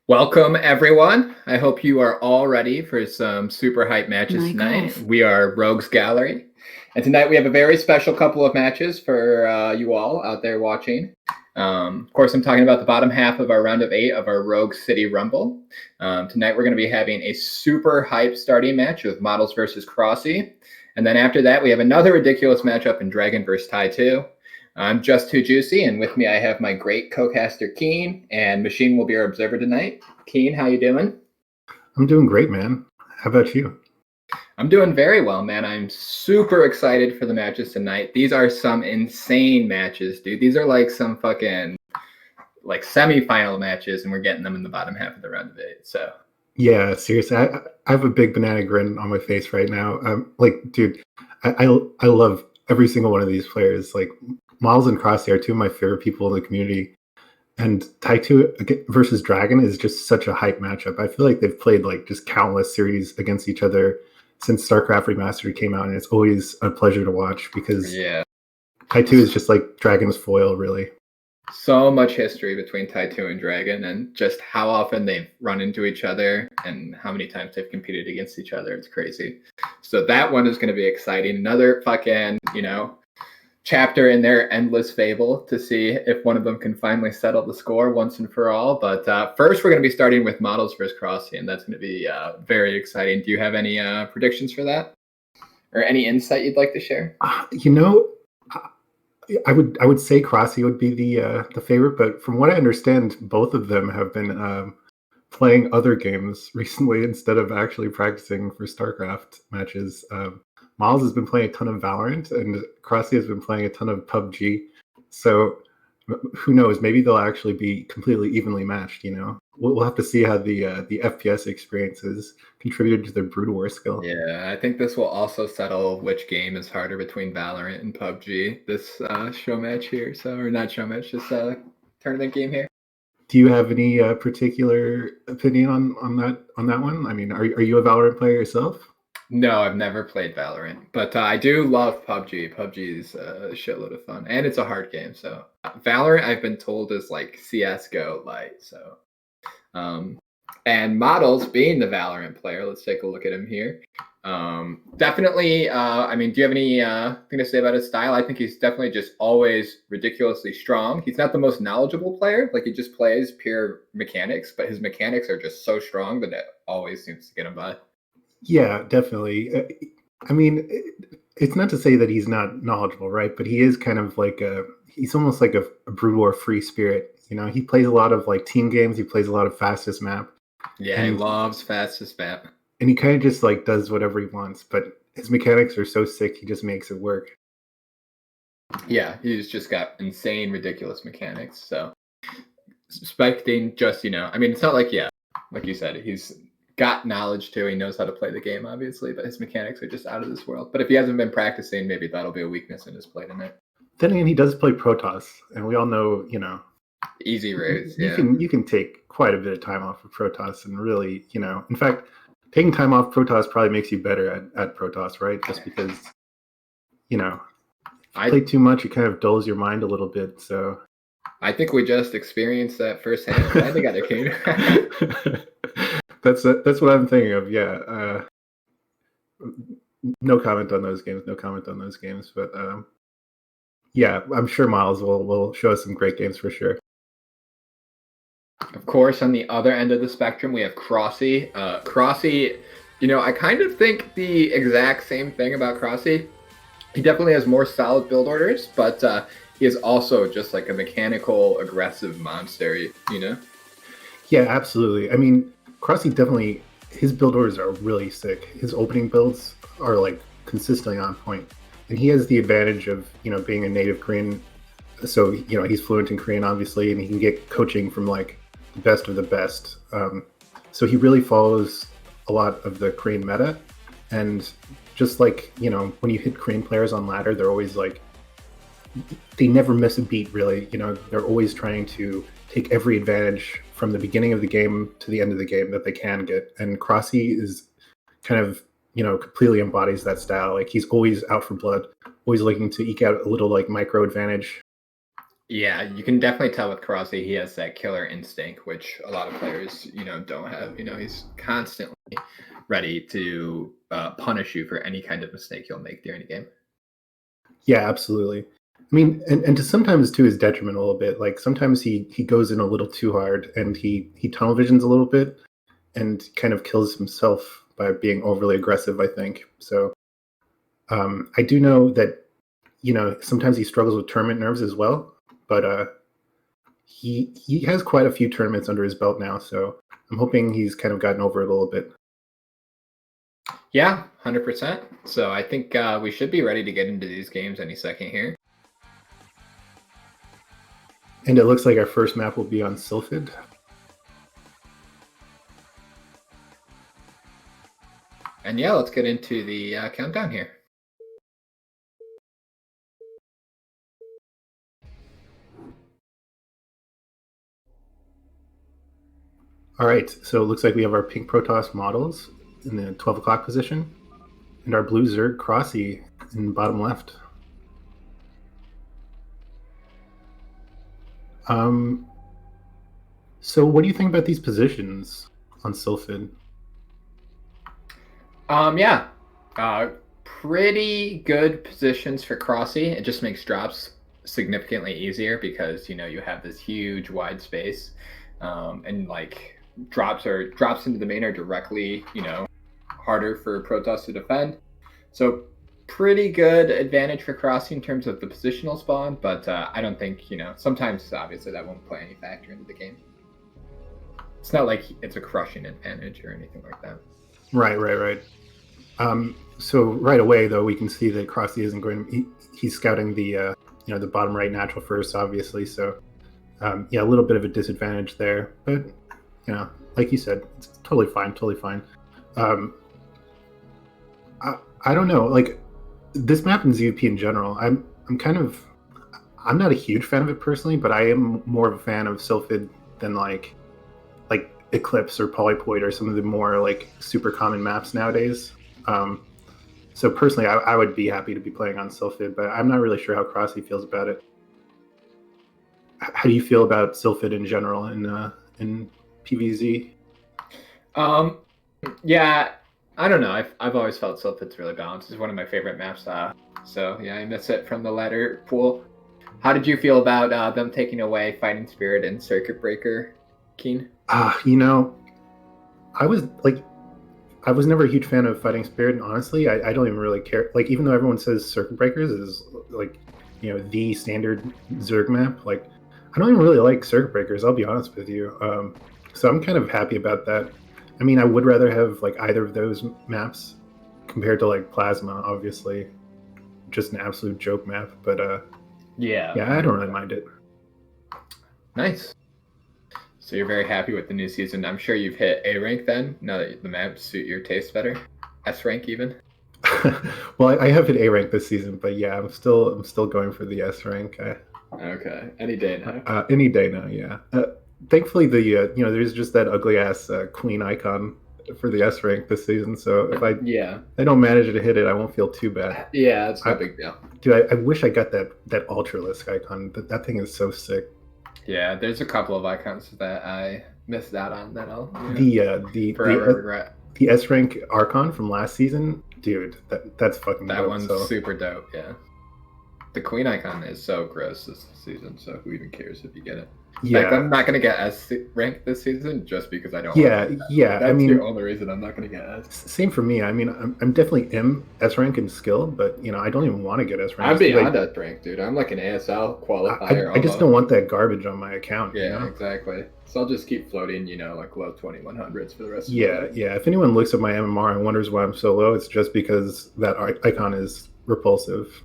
Welcome, everyone. I hope you are all ready for some super hype matches tonight. We are Rogues Gallery, and tonight we have a very special couple of matches for you all out there watching. Of course, I'm talking about the bottom half of our round of 8 of our Rogue City Rumble. Tonight we're going to be having a super hype starting match with Models versus cRoSs, and then after that we have another ridiculous matchup in DragOn versus Ty2. I'm just too juicy, and with me I have my great co-caster Keen, and Machine will be our observer tonight. Keen, how you doing? I'm doing great, man. How about you? I'm doing very well, man. I'm super excited for the matches tonight. These are some insane matches, dude. These are like some fucking like semi-final matches, and we're getting them in the bottom half of the round of 8. So yeah, seriously, I have a big banana grin on my face right now. Dude, I love every single one of these players. Like, Miles and cRoSs are two of my favorite people in the community. And Ty2 versus DragOn is just such a hype matchup. I feel like they've played like just countless series against each other since StarCraft Remastered came out, and it's always a pleasure to watch because Ty2 is just like DragOn's foil, really. So much history between Ty2 and DragOn, and just how often they've run into each other and how many times they've competed against each other. It's crazy. So that one is going to be exciting. Another fucking, chapter in their endless fable to see if one of them can finally settle the score once and for all. But first, we're going to be starting with Models versus cRoSs, and that's going to be very exciting. Do you have any predictions for that, or any insight you'd like to share? I would say cRoSs would be the favorite, but from what I understand, both of them have been playing other games recently instead of actually practicing for StarCraft matches. Miles has been playing a ton of Valorant, and cRoSs has been playing a ton of PUBG. So who knows? Maybe they'll actually be completely evenly matched. We'll have to see how the FPS experiences contributed to their Brood War skill. Yeah, I think this will also settle which game is harder between Valorant and PUBG. This show match here, or not show match, just tournament game here. Do you have any particular opinion on that one? I mean, are you a Valorant player yourself? No, I've never played Valorant, but I do love PUBG. PUBG is a shitload of fun, and it's a hard game. So Valorant, I've been told, is like CS:GO light. So, and Models being the Valorant player, let's take a look at him here. Definitely. I mean, do you have any thing to say about his style? I think he's definitely just always ridiculously strong. He's not the most knowledgeable player. Like, he just plays pure mechanics, but his mechanics are just so strong that it always seems to get him by. Yeah, definitely. I mean, it's not to say that he's not knowledgeable, right? But he is kind of like he's almost like a Brood War free spirit. He plays a lot of like team games. He plays a lot of fastest map. Yeah, he loves fastest map. And he kind of just like does whatever he wants, but his mechanics are so sick, he just makes it work. Yeah, he's just got insane, ridiculous mechanics. So expecting just, I mean, it's not like, like you said, he's got knowledge too. He knows how to play the game, obviously, but his mechanics are just out of this world. But if he hasn't been practicing, maybe that'll be a weakness in his play tonight. Then again, he does play Protoss, and we all know, easy raids. You can take quite a bit of time off of Protoss, and really, in fact, taking time off Protoss probably makes you better at Protoss, right? Just because, play too much, it kind of dulls your mind a little bit. So I think we just experienced that firsthand. I think I came. That's what I'm thinking of. Yeah. No comment on those games. But yeah, I'm sure Miles will show us some great games for sure. Of course, on the other end of the spectrum, we have cRoSs. cRoSs, I kind of think the exact same thing about cRoSs. He definitely has more solid build orders, but he is also just like a mechanical, aggressive monster, Yeah, absolutely. I mean, cRoSs definitely, his build orders are really sick. His opening builds are like consistently on point. And he has the advantage of, being a native Korean. So, he's fluent in Korean, obviously, and he can get coaching from like the best of the best. So he really follows a lot of the Korean meta. And just like, when you hit Korean players on ladder, they're always like, they never miss a beat, really. They're always trying to take every advantage from the beginning of the game to the end of the game that they can get. And cRoSs is kind of, completely embodies that style. Like, he's always out for blood, always looking to eke out a little like micro advantage. Yeah, you can definitely tell with cRoSs he has that killer instinct, which a lot of players, don't have. He's constantly ready to punish you for any kind of mistake you'll make during a game. Yeah, absolutely. I mean, and to sometimes to his detriment a little bit. Like sometimes he goes in a little too hard and he tunnel visions a little bit and kind of kills himself by being overly aggressive, I think. So I do know that sometimes he struggles with tournament nerves as well, but he has quite a few tournaments under his belt now, so I'm hoping he's kind of gotten over it a little bit. Yeah, 100%. So I think we should be ready to get into these games any second here. And it looks like our first map will be on Sylphid. And yeah, let's get into the countdown here. All right, so it looks like we have our pink Protoss models in the 12 o'clock position, and our blue Zerg cRoSs in bottom left. So what do you think about these positions on Sylphid? Yeah, pretty good positions for cRoSs. It just makes drops significantly easier because you have this huge wide space, and like drops into the main are directly harder for Protoss to defend. So pretty good advantage for cRoSs in terms of the positional spawn, but I don't think sometimes obviously that won't play any factor into the game. It's not like it's a crushing advantage or anything like that. Right. So right away, though, we can see that cRoSs isn't going to. He's scouting the the bottom right natural first, obviously. So yeah, a little bit of a disadvantage there, but like you said, it's totally fine. I don't know, like this map in ZVP in general. I'm not a huge fan of it personally, but I am more of a fan of Sylphid than like Eclipse or Polypoid or some of the more like super common maps nowadays. So personally, I would be happy to be playing on Sylphid, but I'm not really sure how cRoSs feels about it. How do you feel about Sylphid in general in PvZ? Yeah, I don't know. I've always felt Sylphid's really balanced. It's one of my favorite maps. So yeah, I miss it from the ladder pool. How did you feel about them taking away Fighting Spirit and Circuit Breaker, Keen? I was never a huge fan of Fighting Spirit, and honestly, I don't even really care. Like, even though everyone says Circuit Breakers is like, the standard Zerg map, like, I don't even really like Circuit Breakers. I'll be honest with you. So I'm kind of happy about that. I mean, I would rather have like either of those maps compared to like Plasma, obviously, just an absolute joke map. But yeah, I don't really mind it. Nice. So you're very happy with the new season. I'm sure you've hit A rank then, now that the maps suit your taste better. S rank even. Well, I have hit A rank this season, but yeah, I'm still going for the S rank. Okay, any day now. Any day now, yeah. Thankfully, the there's just that ugly ass queen icon for the S rank this season. So if I don't manage to hit it, I won't feel too bad. Yeah, it's no big deal. Dude, I wish I got that Ultralisk icon. That thing is so sick. Yeah, there's a couple of icons that I missed out on that I'll forever regret. The S rank Archon from last season, dude, that's fucking that dope. One's super dope. Yeah, the queen icon is so gross this season. So who even cares if you get it? Yeah, like, I'm not gonna get S rank this season just because I don't. Yeah. That's the only reason I'm not gonna get S. Same for me. I mean, I'm definitely S rank in skill, but I don't even want to get S rank. I'm beyond S rank, dude. I'm like an ASL qualifier. I just don't want that garbage on my account. Yeah, exactly. So I'll just keep floating, like low 2100s for the rest of the day. Yeah. If anyone looks at my MMR and wonders why I'm so low, it's just because that icon is repulsive.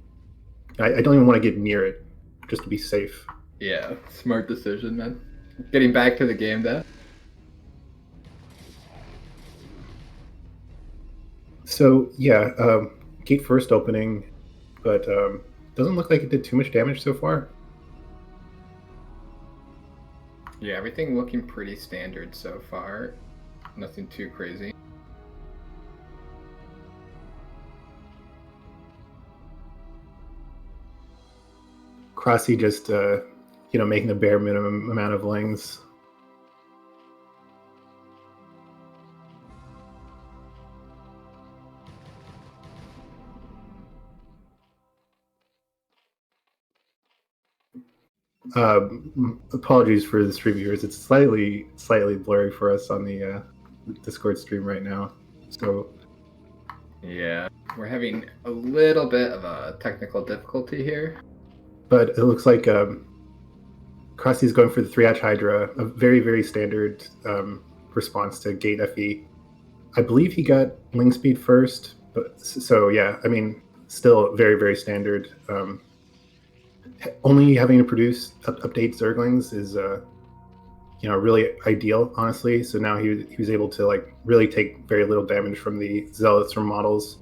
I don't even want to get near it, just to be safe. Yeah, smart decision, man. Getting back to the game, then. So yeah, gate first opening, but doesn't look like it did too much damage so far. Yeah, everything looking pretty standard so far. Nothing too crazy. cRoSs just making the bare minimum amount of lings. Apologies for the stream viewers. It's slightly blurry for us on the Discord stream right now. So yeah, we're having a little bit of a technical difficulty here. But it looks like cRoSs going for the 3-hatch Hydra, a very, very standard response to gate FE. I believe he got ling speed first, but so yeah, I mean, still very, very standard. Only having to produce update Zerglings is really ideal, honestly. So now he was able to like really take very little damage from the zealots from models.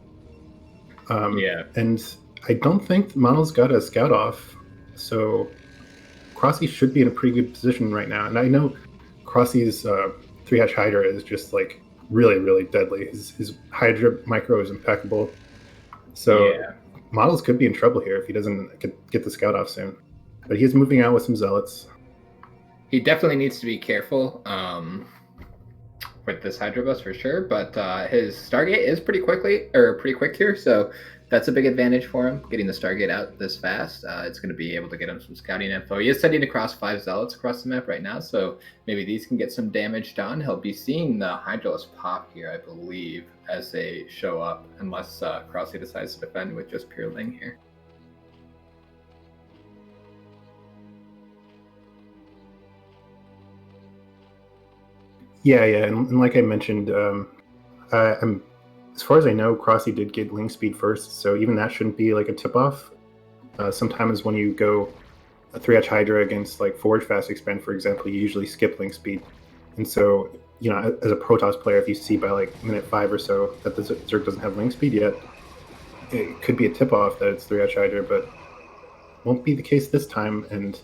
Yeah, and I don't think models got a scout off, so cRoSs should be in a pretty good position right now. And I know cRoSs 3-hatch Hydra is just like really, really deadly. His Hydra micro is impeccable. So yeah. models could be in trouble here if he doesn't get the scout off soon. But he's moving out with some zealots. He definitely needs to be careful with this Hydra bus for sure. But his Stargate is pretty quick here, so that's a big advantage for him. Getting the Stargate out this fast, it's going to be able to get him some scouting info. He is sending across 5 zealots across the map right now, so maybe these can get some damage done. He'll be seeing the Hydralist pop here, I believe, as they show up, unless cRoSs decides to defend with just pure ling here. Yeah, and like I mentioned, as far as I know, cRoSs did get ling speed first, so even that shouldn't be like a tip-off. Sometimes when you go a 3-hatch Hydra against like Forge Fast Expand, for example, you usually skip ling speed. And so, as a Protoss player, if you see by like minute 5 or so that the Zerg doesn't have ling speed yet, it could be a tip-off that it's 3-hatch Hydra, but won't be the case this time. And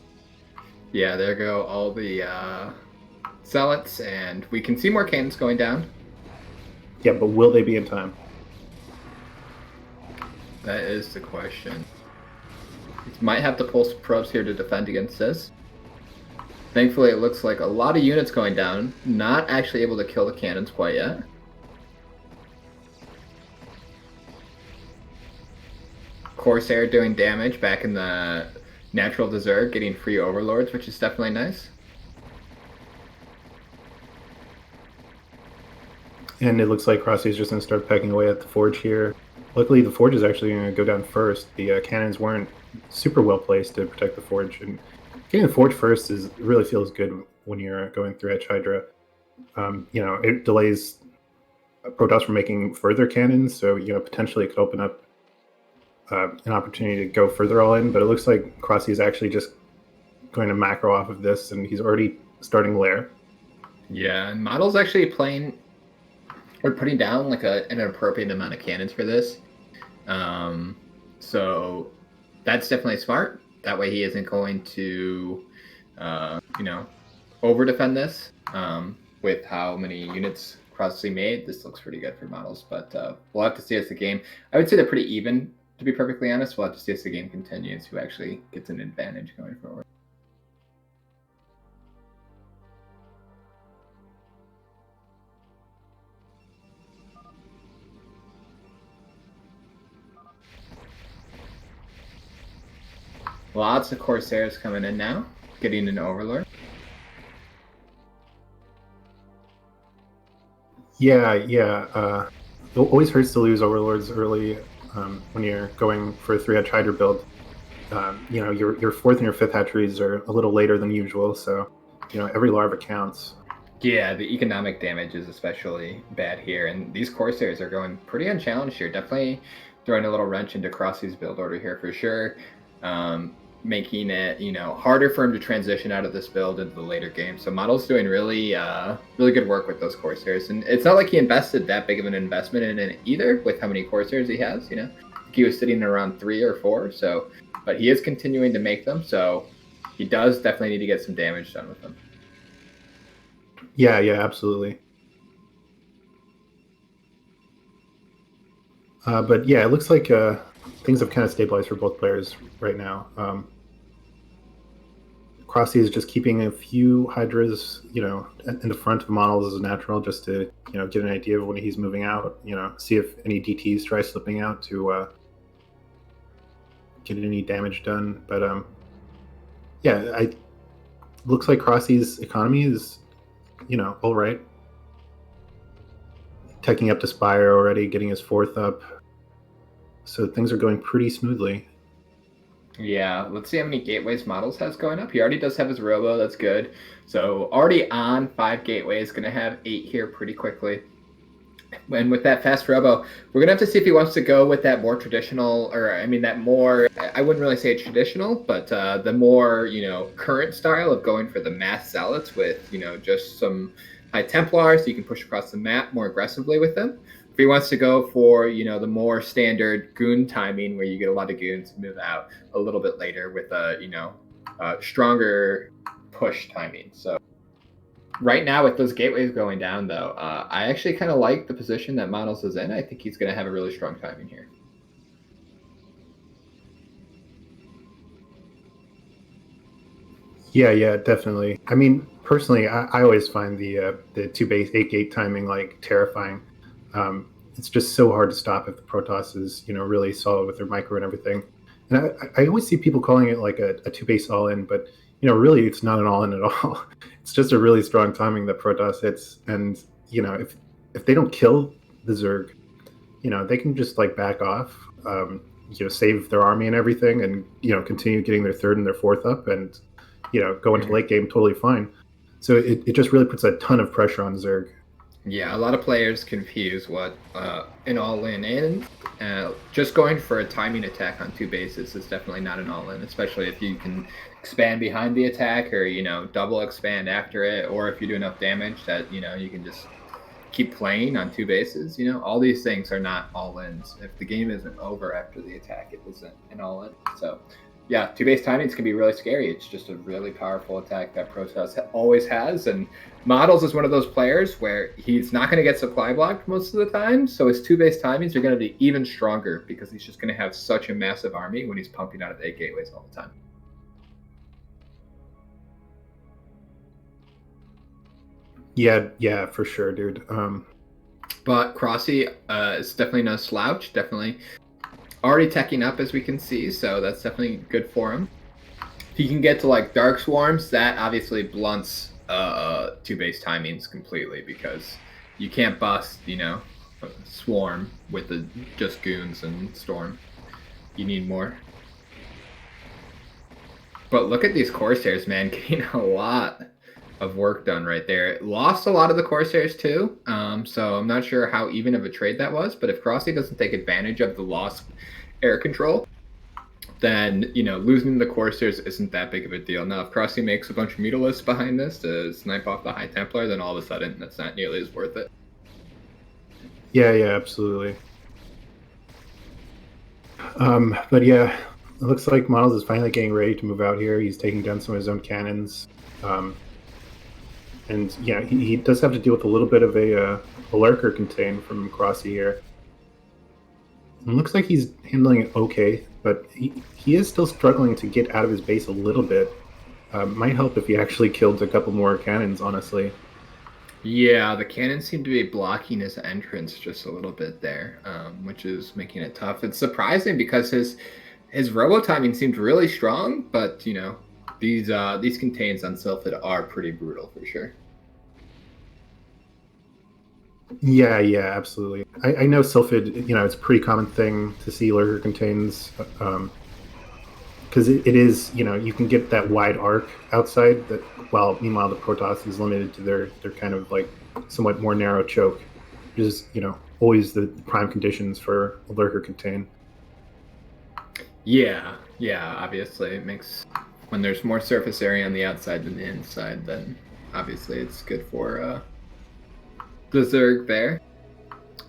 yeah, there go all the zealots, and we can see more cannons going down. Yeah, but will they be in time? That is the question. He might have to pull some probes here to defend against this. Thankfully, it looks like a lot of units going down. Not actually able to kill the cannons quite yet. Corsair doing damage back in the natural desert, getting free overlords, which is definitely nice. And it looks like cRoSs is just going to start pecking away at the Forge here. Luckily, the Forge is actually going to go down first. The cannons weren't super well placed to protect the Forge. And getting the Forge first really feels good when you're going 3-hatch Hydra. It delays Protoss from making further cannons, so potentially it could open up an opportunity to go further all in. But it looks like cRoSs is actually just going to macro off of this, and he's already starting lair. Yeah, and Model's actually playing... We're putting down like an appropriate amount of cannons for this. So that's definitely smart. That way he isn't going to, over-defend this with how many units cRoSs made. This looks pretty good for models, but we'll have to see as the game... I would say they're pretty even, to be perfectly honest. We'll have to see as the game continues who actually gets an advantage going forward. Lots of Corsairs coming in now, getting an Overlord. Yeah. It always hurts to lose Overlords early when you're going for a 3-hatch Hydra build. Your 4th and your 5th hatcheries are a little later than usual, so every larva counts. Yeah, the economic damage is especially bad here, and these Corsairs are going pretty unchallenged here. Definitely throwing a little wrench into cRoSs' build order here for sure. Making it, harder for him to transition out of this build into the later game. So Model's doing really good work with those Corsairs. And it's not like he invested that big of an investment in it either with how many Corsairs he has, He was sitting around 3 or 4, but he is continuing to make them, so he does definitely need to get some damage done with them. Yeah, absolutely. But yeah, it looks like cRoSs have kind of stabilized for both players right now. cRoSs is just keeping a few Hydras, in the front of models as natural, just to, get an idea of when he's moving out, see if any DTs try slipping out to get any damage done. But yeah, looks like cRoSs's economy is, all right. Teching up to Spire already, getting his 4th up. So things are going pretty smoothly. Yeah, let's see how many gateways models has going up. He already does have his robo, that's good. So already on 5 gateways, going to have 8 here pretty quickly. And with that fast robo, we're going to have to see if he wants to go with that more traditional, or I mean that more, I wouldn't really say traditional, but the more, current style of going for the mass zealots with, just some high Templars, so you can push across the map more aggressively with them. If he wants to go for, the more standard goon timing where you get a lot of goons to move out a little bit later with a, stronger push timing. So right now with those gateways going down, though, I actually kind of like the position that Models is in. I think he's going to have a really strong timing here. Yeah, definitely. I mean, personally, I always find the 2 base 8 gate timing like terrifying. It's just so hard to stop if the Protoss is, really solid with their micro and everything. And I always see people calling it like a 2 base all in, but really it's not an all in at all. It's just a really strong timing that Protoss hits, and if they don't kill the Zerg, they can just like back off, save their army and everything, and continue getting their 3rd and their 4th up, and go into late game totally fine. So it just really puts a ton of pressure on Zerg. Yeah, a lot of players confuse what an all-in is. Just going for a timing attack on 2 bases is definitely not an all-in, especially if you can expand behind the attack, or double expand after it, or if you do enough damage that you can just keep playing on 2 bases. All these things are not all-ins. If the game isn't over after the attack, it isn't an all-in. So yeah, 2 base timings can be really scary. It's just a really powerful attack that Protoss always has, and Models is one of those players where he's not going to get supply blocked most of the time, so his 2 base timings are going to be even stronger because he's just going to have such a massive army when he's pumping out of 8 gateways all the time. Yeah, for sure, dude. But cRoSs is definitely no slouch, definitely already teching up, as we can see, so that's definitely good for him. If he can get to like Dark Swarms, that obviously blunts 2 base timings completely, because you can't bust, Swarm with the just goons and Storm. You need more. But look at these Corsairs, man, getting a lot of work done right there. Lost a lot of the Corsairs too, so I'm not sure how even of a trade that was, but if cRoSs doesn't take advantage of the lost air control, then losing the Corsairs isn't that big of a deal. Now if cRoSs makes a bunch of Mutalisks behind this to snipe off the High Templar, then all of a sudden that's not nearly as worth it. Yeah, absolutely. But yeah, it looks like Models is finally getting ready to move out here. He's taking down some of his own cannons. And yeah, he does have to deal with a little bit of a lurker contain from cRoSs here. It looks like he's handling it okay, but he is still struggling to get out of his base a little bit. Might help if he actually killed a couple more cannons, honestly. Yeah, the cannons seem to be blocking his entrance just a little bit there, which is making it tough. It's surprising because his robo timing seemed really strong, but these contains on Sylphid are pretty brutal for sure. Yeah, absolutely. I know Sylphid, it's a pretty common thing to see lurker contains, because it is, you can get that wide arc outside that, while meanwhile the Protoss is limited to their kind of like somewhat more narrow choke, which is, always the prime conditions for a lurker contain. Yeah, obviously it makes, when there's more surface area on the outside than the inside, then obviously it's good for the Zerg there.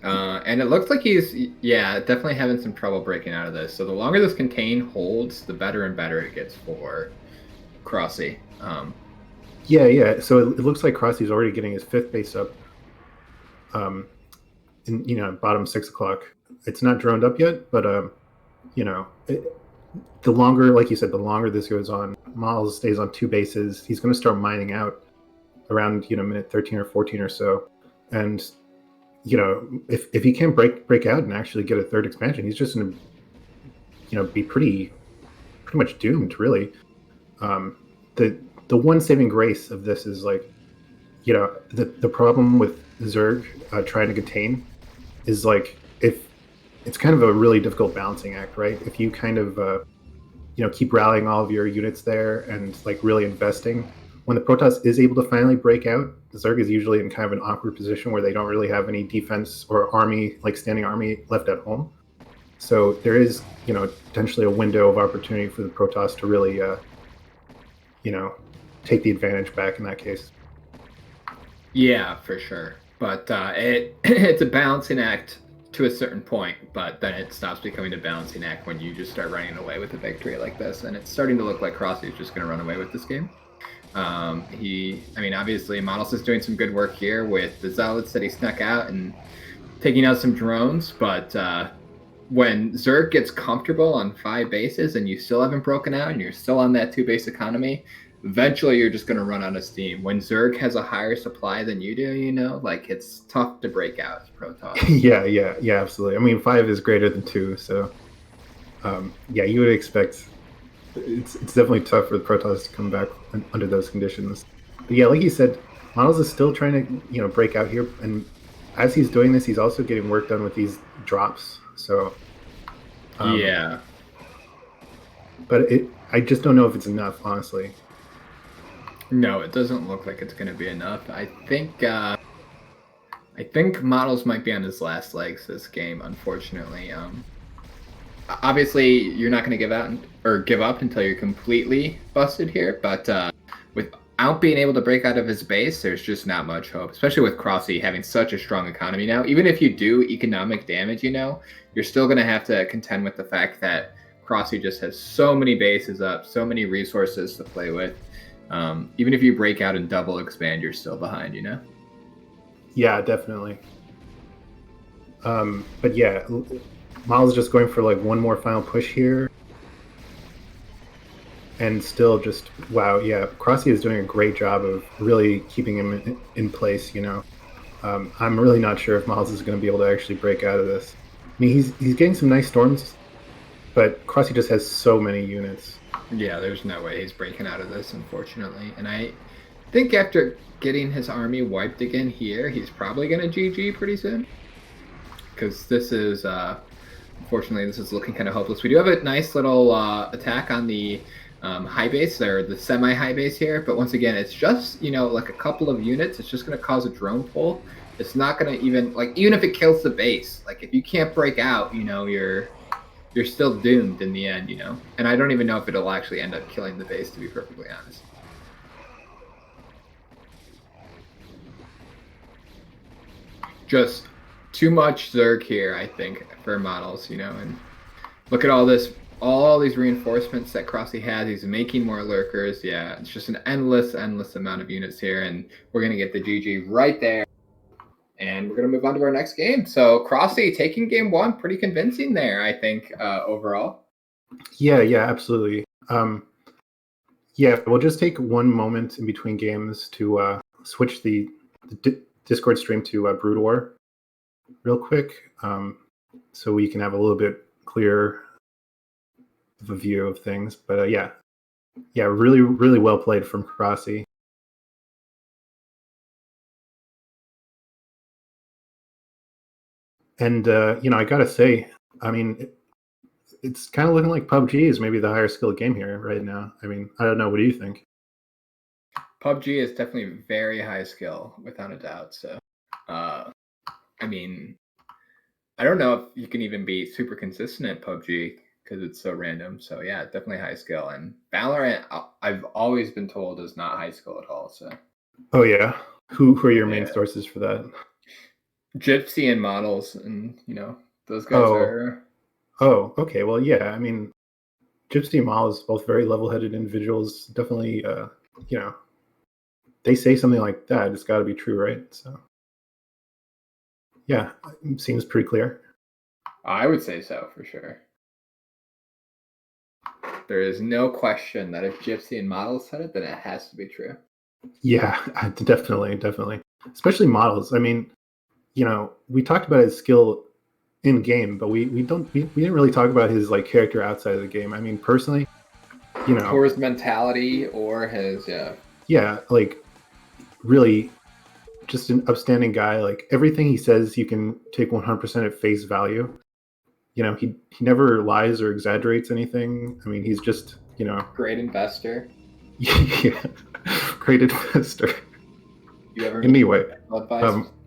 And it looks like he's, definitely having some trouble breaking out of this. So the longer this contain holds, the better and better it gets for cRoSs. Yeah. So it looks like cRoSs already getting his 5th base up. In bottom 6 o'clock. It's not droned up yet, but the longer, like you said, the longer this goes on, Miles stays on two bases. He's going to start mining out around minute 13 or 14 or so, and if he can't break out and actually get a third expansion, he's just going to be pretty much doomed, really. The one saving grace of this is like, the problem with Zerg trying to contain is like, if it's kind of a really difficult balancing act, right? If you kind of keep rallying all of your units there and like really investing, when the Protoss is able to finally break out, Zerg is usually in kind of an awkward position where they don't really have any defense or army, like standing army, left at home. So there is, potentially a window of opportunity for the Protoss to really, take the advantage back in that case. Yeah, for sure. But it's a balancing act to a certain point, but then it stops becoming a balancing act when you just start running away with a victory like this, and it's starting to look like cRoSs is just going to run away with this game. Obviously, Models is doing some good work here with the Zealots that he snuck out and taking out some drones, but when Zerg gets comfortable on 5 bases and you still haven't broken out and you're still on that 2-base economy, eventually you're just going to run out of steam. When Zerg has a higher supply than you do, it's tough to break out as Protoss. yeah, absolutely. I mean, 5 is greater than 2, so you would expect it's definitely tough for the Protoss to come back under those conditions. But yeah, like you said, Models is still trying to break out here, and as he's doing this, he's also getting work done with these drops. So yeah, but I just don't know if it's enough, honestly. No, it doesn't look like it's going to be enough. I think Models might be on his last legs this game, unfortunately. Obviously, you're not going to give up until you're completely busted here, but without being able to break out of his base, there's just not much hope, especially with cRoSs having such a strong economy now. Even if you do economic damage, you're still going to have to contend with the fact that cRoSs just has so many bases up, so many resources to play with. Even if you break out and double expand, you're still behind, Yeah, definitely. But yeah, Miles is just going for like one more final push here. And still just, wow, yeah, cRoSs is doing a great job of really keeping him in place, I'm really not sure if Miles is going to be able to actually break out of this. I mean, he's getting some nice storms, but cRoSs just has so many units. Yeah, there's no way he's breaking out of this, unfortunately. And I think after getting his army wiped again here, he's probably going to GG pretty soon. Because this is, unfortunately, this is looking kind of hopeless. We do have a nice little attack on the high base, or the semi-high base here. But once again, it's just, like a couple of units. It's just going to cause a drone pull. It's not going to even if it kills the base, if you can't break out, you're still doomed in the end, And I don't even know if it'll actually end up killing the base, to be perfectly honest. Just too much Zerg here, I think, for Models, and look at all these reinforcements that cRoSs has. He's making more lurkers. Yeah, it's just an endless amount of units here, and we're going to get the GG right there. And we're going to move on to our next game. So cRoSs taking game 1 pretty convincing there, I think, overall. Yeah, absolutely. We'll just take one moment in between games to switch the Discord stream to Brood War real quick, so we can have a little bit clearer of a view of things. But really, really well played from cRoSs. And I gotta say, I mean, it's kind of looking like PUBG is maybe the higher skill game here right now. I mean, I don't know. What do you think? PUBG is definitely very high skill, without a doubt. So, I don't know if you can even be super consistent at PUBG because it's so random. So yeah, definitely high skill. And Valorant, I've always been told, is not high skill at all. So. Oh yeah, who are your main sources for that? Gypsy and Models, and those guys are. Oh, okay. Well, yeah. I mean, Gypsy and Models, both very level-headed individuals. Definitely, they say something like that, it's got to be true, right? So, yeah, it seems pretty clear. I would say so, for sure. There is no question that if Gypsy and Models said it, then it has to be true. Yeah, definitely. Especially Models. I mean, we talked about his skill in game, but we didn't really talk about his like character outside of the game. I mean, personally, or his mentality, or his like really just an upstanding guy. Like everything he says, you can take 100% at face value. He never lies or exaggerates anything. I mean, he's just great investor. Yeah, great investor. You ever anyway?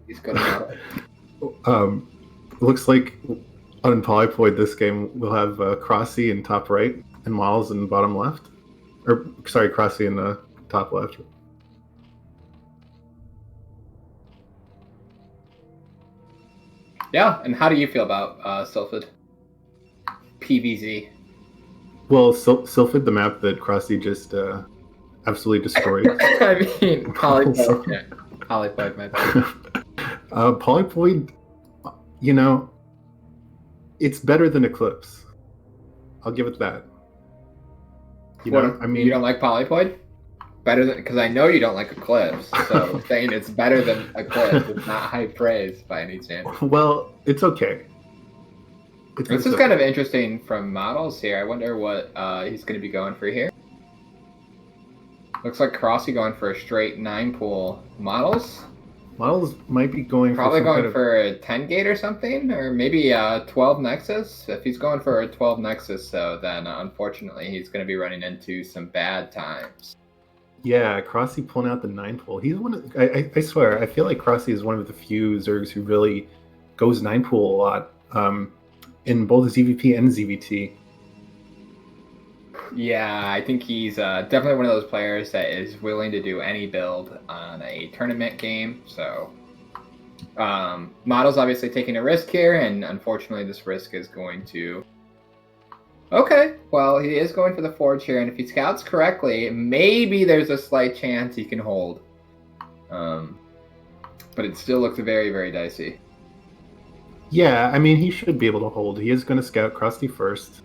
He's good at Looks like on Polyploid this game we'll have cRoSs in top right and Models in bottom left, or sorry, cRoSs in the top left. Yeah, and how do you feel about Sylphid? PVZ. Well, Sylphid, the map that cRoSs just absolutely destroyed. I mean, Polyploid. Yeah. Polyploid, my bad. Polyploid, it's better than Eclipse. I'll give it that. I mean, you don't like Polyploid? Better than, because I know you don't like Eclipse, so saying it's better than Eclipse is not high praise by any chance. Well, it's okay. This is kind of interesting from Models here. I wonder what he's going to be going for here. Looks like cRoSs going for a straight 9-pool. Models might be going probably going for a 10 gate or something, or maybe a 12 Nexus. If he's going for a 12 Nexus, so then unfortunately he's going to be running into some bad times. Yeah, cRoSs pulling out the 9-pool. He's one of, I swear, I feel like cRoSs is one of the few Zergs who really goes 9-pool a lot in both ZVP and ZVT. Yeah, I think he's definitely one of those players that is willing to do any build on a tournament game. So Model's obviously taking a risk here, and unfortunately this risk is going to... Okay, well, he is going for the Forge here, and if he scouts correctly, maybe there's a slight chance he can hold. But it still looks very, very dicey. Yeah, I mean, he should be able to hold. He is going to scout cRoSs first,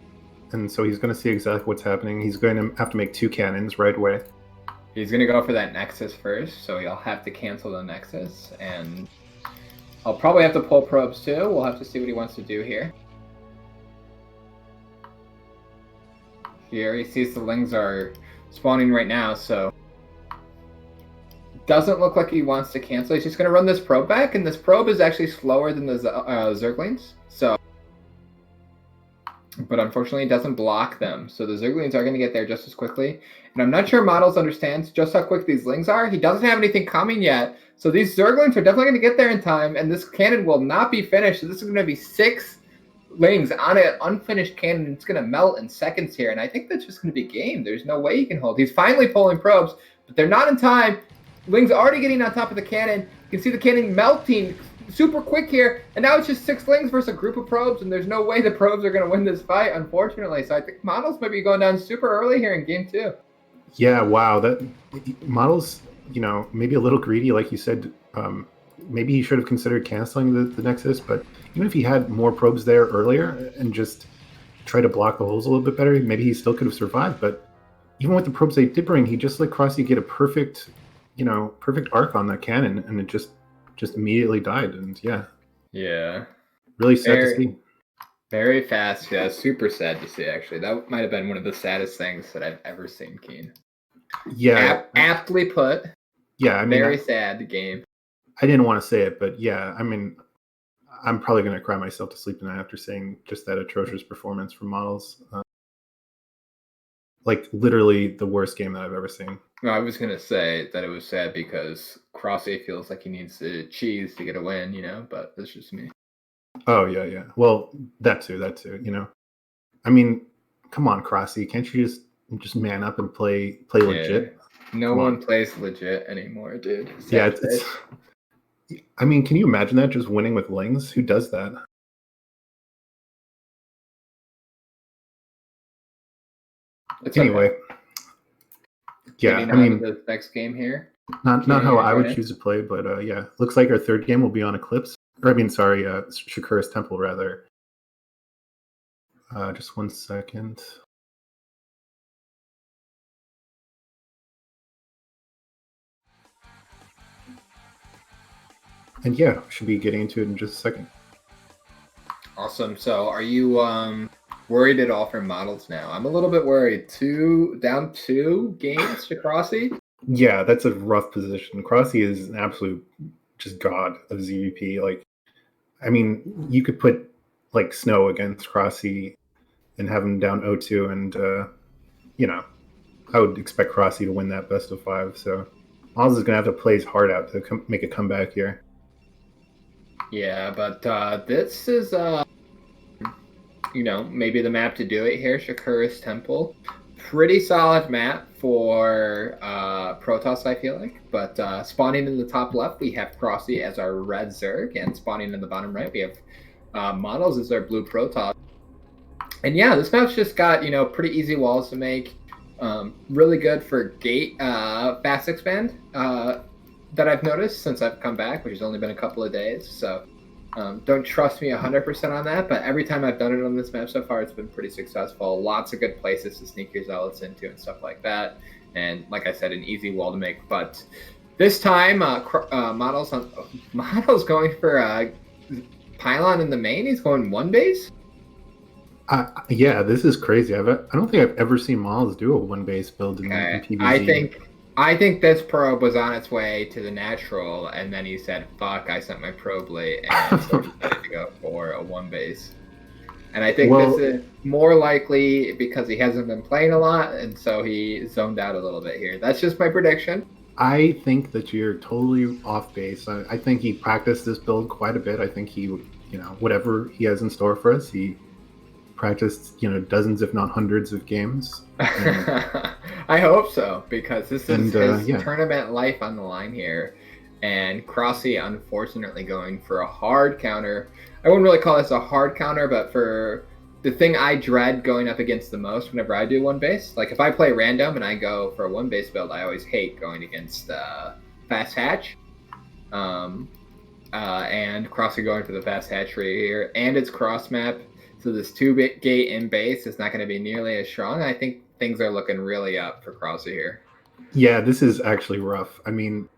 and so he's going to see exactly what's happening. He's going to have to make 2 cannons right away. He's going to go for that Nexus first, so he'll have to cancel the Nexus, and I'll probably have to pull probes too. We'll have to see what he wants to do here. Here he sees the Lings are spawning right now, so doesn't look like he wants to cancel. He's just going to run this probe back, and this probe is actually slower than the Zerglings, so... But unfortunately, it doesn't block them. So the Zerglings are going to get there just as quickly. And I'm not sure Models understands just how quick these Lings are. He doesn't have anything coming yet. So these Zerglings are definitely going to get there in time. And this cannon will not be finished. So this is going to be 6 Lings on an unfinished cannon. It's going to melt in seconds here. And I think that's just going to be game. There's no way he can hold. He's finally pulling probes, but they're not in time. Lings already getting on top of the cannon. You can see the cannon melting super quick here, and now it's just 6 Lings versus a group of probes, and there's no way the probes are going to win this fight, unfortunately. So I think Models might be going down super early here in game 2. Yeah, wow. That Models, maybe a little greedy, like you said. Maybe he should have considered canceling the Nexus, but even if he had more probes there earlier and just try to block the holes a little bit better, maybe he still could have survived. But even with the probes they did bring, he just let cRoSs get a perfect arc on that cannon, and it just immediately died. And yeah, really sad to see. Very fast. Yeah, super sad to see, actually. That might have been one of the saddest things that I've ever seen, Keen. Yeah, aptly put. Yeah, I mean, very sad game. I didn't want to say it, but yeah, I mean, I'm probably going to cry myself to sleep tonight after seeing just that atrocious performance from Models. Like literally the worst game that I've ever seen. No, I was going to say that it was sad because cRoSs feels like he needs to cheese to get a win, but that's just me. Oh, yeah. Well, that too, I mean, come on, cRoSs, can't you just man up and play legit? No one plays legit anymore, dude. Yeah, I mean, can you imagine that, just winning with Lings? Who does that? Anyway. Okay. Yeah, I mean, the next game here. Not how I would choose to play, but yeah, looks like our third game will be on Eclipse. Or I mean, sorry, Shakura's Temple rather. Just 1 second. And yeah, should be getting into it in just a second. Awesome. So are you worried at all for models now? I'm a little bit worried. Down 2 games to cRoSs. Yeah, that's a rough position. cRoSs is an absolute just god of ZVP. Like, I mean, you could put like Snow against cRoSs and have him down 0-2, and I would expect cRoSs to win that best of 5. So Miles is gonna have to play his heart out to make a comeback here. Yeah, but this is maybe the map to do it here. Shakuras Temple, pretty solid map for Protoss, I feel like. But spawning in the top left, we have cRoSs as our red Zerg, and spawning in the bottom right, we have Models as our blue Protoss. And yeah, this map's just got pretty easy walls to make. Really good for gate fast expand that I've noticed since I've come back, which has only been a couple of days. So don't trust me 100% on that, but every time I've done it on this map so far, it's been pretty successful. Lots of good places to sneak your zealots into and stuff like that. And like I said, an easy wall to make. But this time, Model's going for Pylon in the main. He's going one base. Yeah, this is crazy. I don't think I've ever seen Miles do a one base build in PvZ. I think this probe was on its way to the natural, and then he said, "Fuck! I sent my probe late," and so he decided to go for a one base. And I think this is more likely because he hasn't been playing a lot, and so he zoned out a little bit here. That's just my prediction. I think that you're totally off base. I think he practiced this build quite a bit. I think he, whatever he has in store for us, he practiced, dozens, if not hundreds of games. I hope so, because this is his tournament life on the line here. And cRoSs, unfortunately, going for a hard counter. I wouldn't really call this a hard counter, but for the thing I dread going up against the most whenever I do one base. Like if I play random and I go for a one base build, I always hate going against fast hatch. And cRoSs going for the fast hatchery here, and it's cross map. So this 2-gate in base is not going to be nearly as strong. I think things are looking really up for cRoSs here. Yeah, this is actually rough. I mean,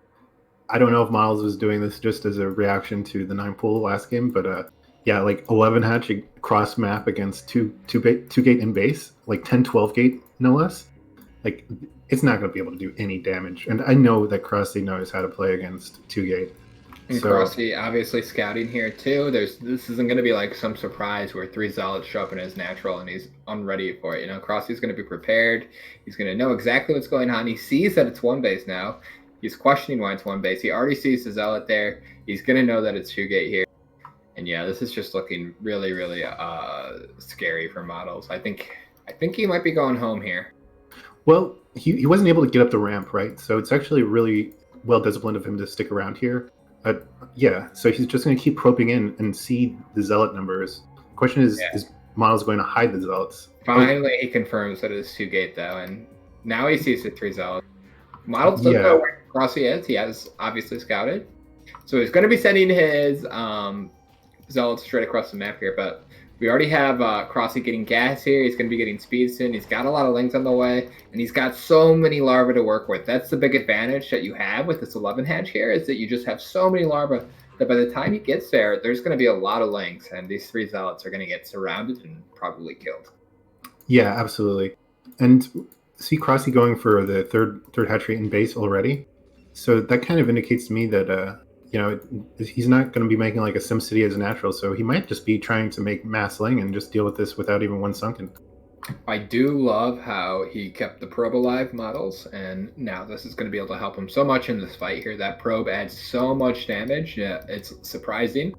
I don't know if Miles was doing this just as a reaction to the 9-pool last game, but yeah, like 11 hatch cross map against 2-gate in base, like 10-12-gate no less. Like it's not going to be able to do any damage. And I know that cRoSs knows how to play against 2-gate. And cRoSs obviously scouting here too. This isn't going to be like some surprise where 3 zealots show up in his natural and he's unready for it. cRoSs is going to be prepared. He's going to know exactly what's going on. He sees that it's one base now. He's questioning why it's one base. He already sees the zealot there. He's going to know that it's 2-gate here. And yeah, this is just looking really, really scary for Models. I think he might be going home here. Well, he wasn't able to get up the ramp, right? So it's actually really well disciplined of him to stick around here. Yeah, so he's just going to keep probing in and see the zealot numbers. The question is Miles going to hide the zealots? Finally, he confirms that it's 2-gate, though, and now he sees the 3 zealots. Miles doesn't know where cRoSs is. He has obviously scouted. So he's going to be sending his zealots straight across the map here, but we already have cRoSs getting gas here. He's going to be getting speed soon. He's got a lot of links on the way, and he's got so many larvae to work with. That's the big advantage that you have with this 11 hatch here, is that you just have so many larvae that by the time he gets there, there's going to be a lot of links, and these 3 zealots are going to get surrounded and probably killed. Yeah, absolutely. And see cRoSs going for the third hatchery in base already. So that kind of indicates to me that he's not going to be making like a SimCity as a natural, so he might just be trying to make mass ling and just deal with this without even one sunken. I do love how he kept the probe alive Models, and now this is going to be able to help him so much in this fight here. That probe adds so much damage. Yeah, it's surprising,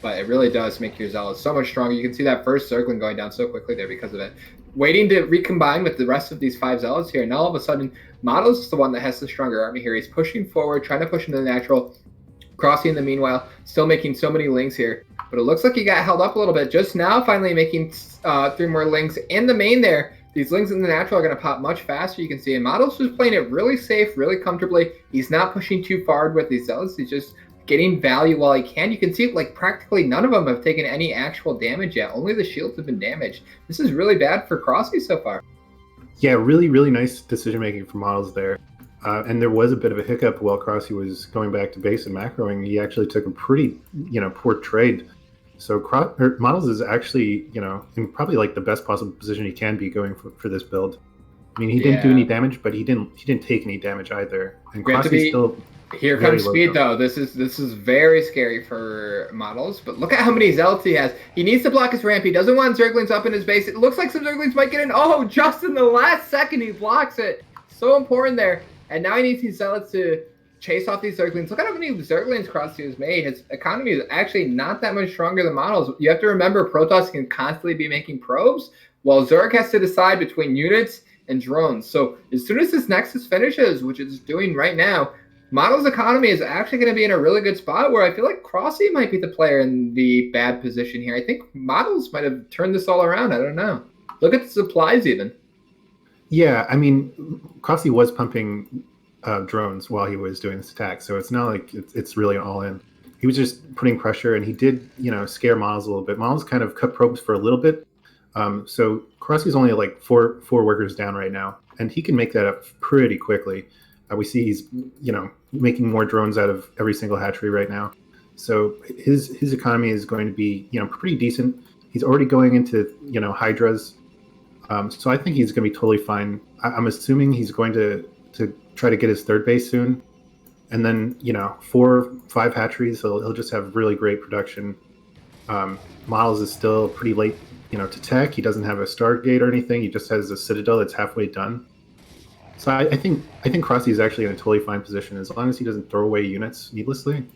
but it really does make your zealots so much stronger. You can see that first circling going down so quickly there because of it. Waiting to recombine with the rest of these 5 zealots here, and all of a sudden, Models is the one that has the stronger army here. He's pushing forward, trying to push into the natural. cRoSs in the meanwhile, still making so many links here. But it looks like he got held up a little bit. Just now, finally making 3 more links in the main there. These links in the natural are going to pop much faster, you can see. And Models just playing it really safe, really comfortably. He's not pushing too far with these zealots. He's just getting value while he can. You can see, like, practically none of them have taken any actual damage yet. Only the shields have been damaged. This is really bad for cRoSs so far. Yeah, really, really nice decision-making from Models there. And there was a bit of a hiccup while cRoSs was going back to base and macroing. He actually took a pretty, poor trade. So Models is actually, in probably like the best possible position he can be going for this build. I mean, he didn't do any damage, but he didn't take any damage either. And cRoSs still. Here comes speed though. This is very scary for Models. But look at how many zealots he has. He needs to block his ramp. He doesn't want Zerglings up in his base. It looks like some Zerglings might get in. Oh, just in the last second he blocks it. So important there. And now he needs these zealots to chase off these Zerglings. Look at how many Zerglings cRoSs has made. His economy is actually not that much stronger than Models. You have to remember Protoss can constantly be making probes, while Zerg has to decide between units and drones. So as soon as this Nexus finishes, which it's doing right now, Models' economy is actually going to be in a really good spot where I feel like cRoSs might be the player in the bad position here. I think Models might have turned this all around. I don't know. Look at the supplies even. Yeah, I mean, cRoSs was pumping drones while he was doing this attack, so it's not like it's really all in. He was just putting pressure, and he did, scare Models a little bit. Models kind of cut probes for a little bit, so cRoSs is only like four workers down right now, and he can make that up pretty quickly. We see he's, making more drones out of every single hatchery right now. So his economy is going to be, pretty decent. He's already going into, Hydras. So I think he's going to be totally fine. I'm assuming he's going to try to get his third base soon. And then, 4-5 hatcheries, he'll just have really great production. Models is still pretty late, to tech. He doesn't have a Stargate or anything. He just has a Citadel that's halfway done. So I think cRoSs is actually in a totally fine position as long as he doesn't throw away units needlessly.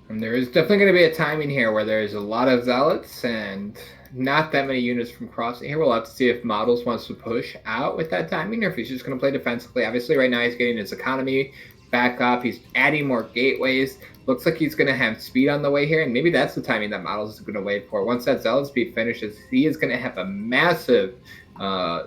And there is definitely going to be a timing here where there's a lot of zealots and not that many units from cRoSs here. We'll have to see if Models wants to push out with that timing or if he's just going to play defensively. Obviously, right now he's getting his economy back up. He's adding more gateways. Looks like he's going to have speed on the way here, and maybe that's the timing that Models is going to wait for. Once that zealot speed finishes, he is going to have a massive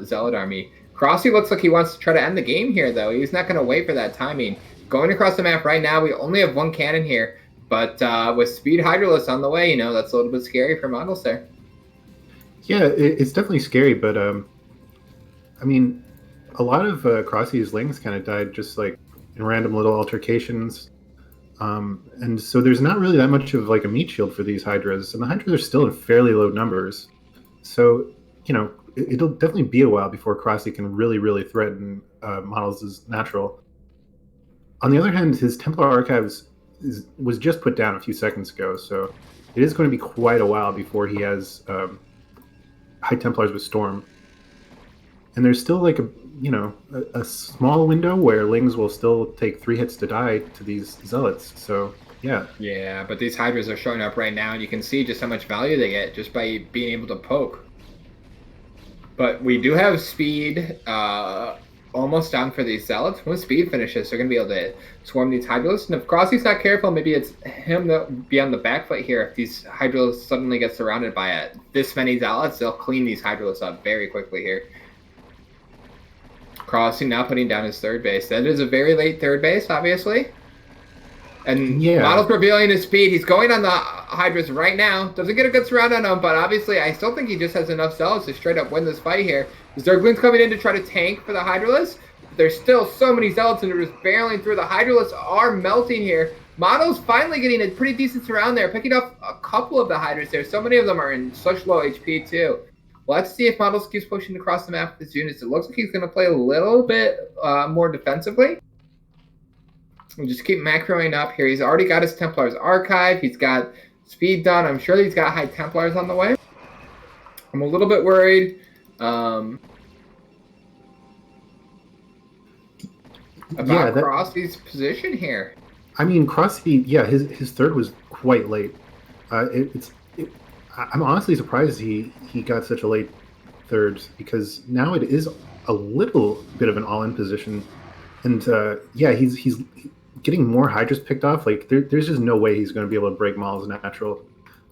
zealot army. cRoSs looks like he wants to try to end the game here, though. He's not going to wait for that timing. Going across the map right now, we only have one cannon here, but with speed Hydralisk on the way, that's a little bit scary for Models there. Yeah, it's definitely scary, but I mean, a lot of cRoSs lings kind of died just like in random little altercations. And so there's not really that much of like a meat shield for these Hydras, and the Hydras are still in fairly low numbers. So, it'll definitely be a while before cRoSs can really, really threaten Models' natural. On the other hand, his Templar Archives was just put down a few seconds ago, so it is going to be quite a while before he has High Templars with Storm. And there's still like a small window where Lings will still take 3 hits to die to these Zealots, so yeah. Yeah, but these Hydras are showing up right now, and you can see just how much value they get just by being able to poke. But we do have speed almost down for these Zealots. When speed finishes, they're going to be able to swarm these Hydralisks. And if cRoSs's not careful, maybe it's him that will be on the back foot here. If these Hydralisks suddenly get surrounded by this many Zealots, they'll clean these Hydralisks up very quickly here. cRoSs now putting down his third base. That is a very late third base, obviously. And yeah. Models revealing his speed. He's going on the Hydras right now. Doesn't get a good surround on him, but obviously I still think he just has enough Zealots to straight up win this fight here. Zergling's coming in to try to tank for the Hydralisks. There's still so many Zealots and they're just barreling through. The Hydralisks are melting here. Models finally getting a pretty decent surround there, picking up a couple of the Hydras there. So many of them are in such low HP too. Well, let's see if Models keeps pushing across the map with his units. It looks like he's going to play a little bit more defensively. We'll just keep macroing up here. He's already got his Templars Archive. He's got speed done. I'm sure he's got High Templars on the way. I'm a little bit worried about cRoSs's position here. I mean, cRoSs, yeah, his third was quite late. I'm honestly surprised he got such a late third, because now it is a little bit of an all-in position. And yeah, he's getting more Hydras picked off. Like there's just no way he's going to be able to break Models' natural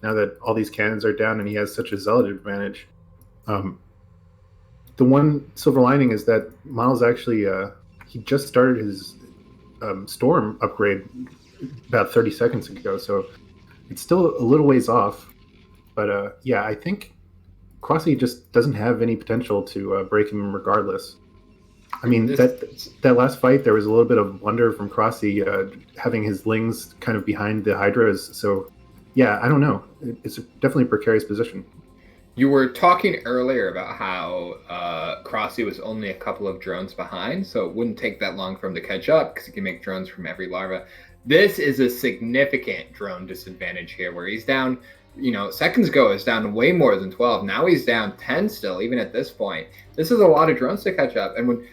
now that all these cannons are down and he has such a Zealot advantage. The one silver lining is that Models actually he just started his Storm upgrade about 30 seconds ago, so it's still a little ways off. But yeah, I think cRoSs just doesn't have any potential to break him regardless. I mean, This, that last fight, there was a little bit of wonder from cRoSs having his lings kind of behind the Hydras. So, yeah, I don't know. It's definitely a precarious position. you were talking earlier about how cRoSs was only a couple of drones behind, so it wouldn't take that long for him to catch up because he can make drones from every larva. This is a significant drone disadvantage here, where he's down. Seconds ago is down way more than 12. Now he's down 10 still, even at this point. This is a lot of drones to catch up. And when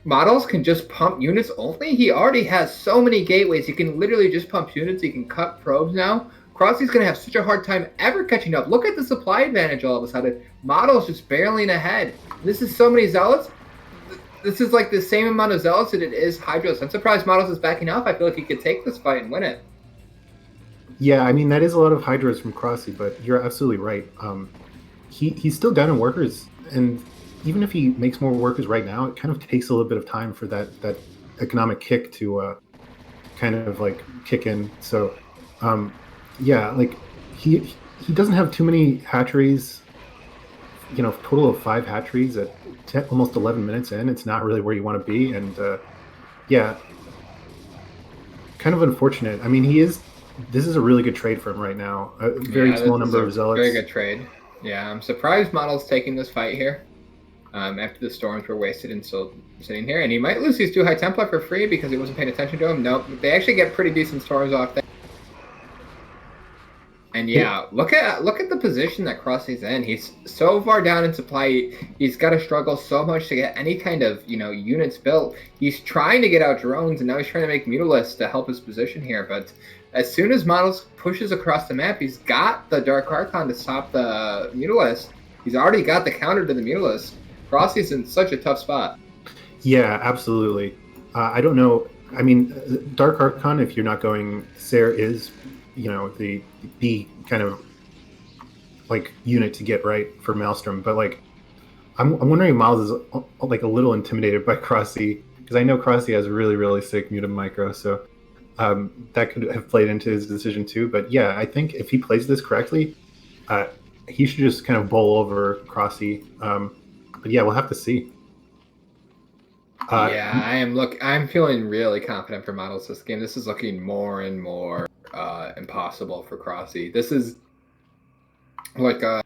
models can just pump units only, he already has so many gateways. He can literally just pump units. He can cut probes now. cRoSs's going to have such a hard time ever catching up. Look at the supply advantage all of a sudden. Models just barreling ahead. This is so many zealots. This is like the same amount of zealots that it is Hydros. I'm surprised Models is backing off. I feel like he could take this fight and win it. Yeah, I mean, that is a lot of Hydras from cRoSs, but you're absolutely right. He's still down in workers, and even if he makes more workers right now, it kind of takes a little bit of time for that economic kick to kind of like kick in. So, yeah, like he doesn't have too many hatcheries. Total of 5 hatcheries at almost 11 minutes in. It's not really where you want to be, and yeah, kind of unfortunate. I mean, this is a really good trade for him right now. A very small number of zealots. Very good trade. Yeah, I'm surprised Model's taking this fight here. After the storms were wasted and still sitting here. And he might lose these 2 High Templar for free because he wasn't paying attention to them. Nope, they actually get pretty decent storms off there. And yeah, look at the position that cRoSs's in. He's so far down in supply. He's got to struggle so much to get any kind of units built. He's trying to get out drones, and now he's trying to make Mutalisks to help his position here. But as soon as Models pushes across the map, he's got the Dark Archon to stop the Mutalisk. He's already got the counter to the Mutalisk. cRoSs's in such a tough spot. Yeah, absolutely. I don't know. I mean, Dark Archon, if you're not going, Ser is, the kind of like unit to get right for Maelstrom. But like, I'm wondering if Miles is like a little intimidated by cRoSs, because I know cRoSs has a really, really sick mutant micro. So that could have played into his decision too. But yeah, I think if he plays this correctly, he should just kind of bowl over cRoSs. But yeah, we'll have to see. I'm feeling really confident for Models this game. This is looking more and more impossible for cRoSs. This is like a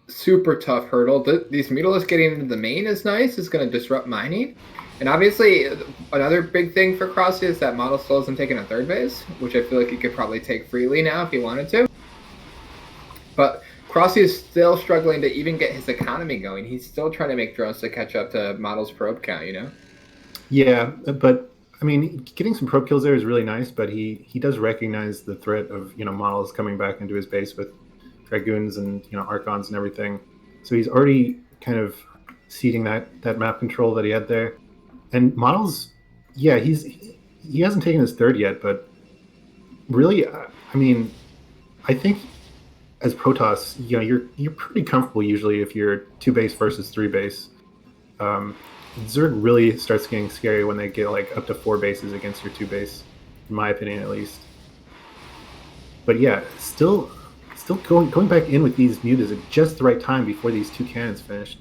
super tough hurdle. These Mutalisks getting into the main is nice. It's going to disrupt mining. And obviously, another big thing for cRoSs is that Model still isn't taking a 3rd base, which I feel like he could probably take freely now if he wanted to. But cRoSs is still struggling to even get his economy going. He's still trying to make drones to catch up to Model's probe count, Yeah, but I mean, getting some probe kills there is really nice, but he does recognize the threat of Models coming back into his base with Dragoons and Archons and everything. So he's already kind of ceding that map control that he had there. And Models, yeah, he hasn't taken his 3rd yet, but really, I mean, I think as Protoss, you're pretty comfortable usually if you're 2 base versus 3 base. Zerg really starts getting scary when they get like up to 4 bases against your 2 base, in my opinion at least. But yeah, still going back in with these mutas at just the right time before these 2 cannons finished.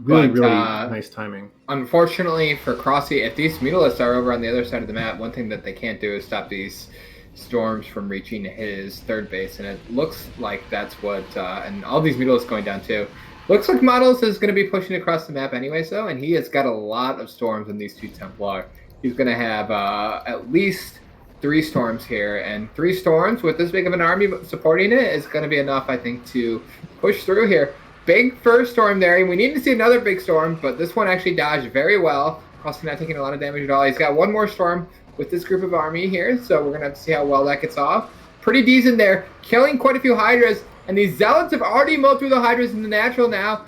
Really nice timing. Unfortunately for cRoSs, if these Mutalisks are over on the other side of the map, one thing that they can't do is stop these storms from reaching his 3rd base, and it looks like that's what and all these Mutalisks going down too. Looks like Models is going to be pushing across the map anyway, so, and he has got a lot of storms in these 2 Templar. He's going to have at least 3 storms here, and 3 storms with this big of an army supporting it is going to be enough, I think, to push through here. Big first storm there, and we need to see another big storm, but this one actually dodged very well. cRoSs not taking a lot of damage at all. He's got one more storm with this group of army here, so we're going to have to see how well that gets off. Pretty decent there, killing quite a few Hydras. And these Zealots have already mowed through the Hydras in the natural now,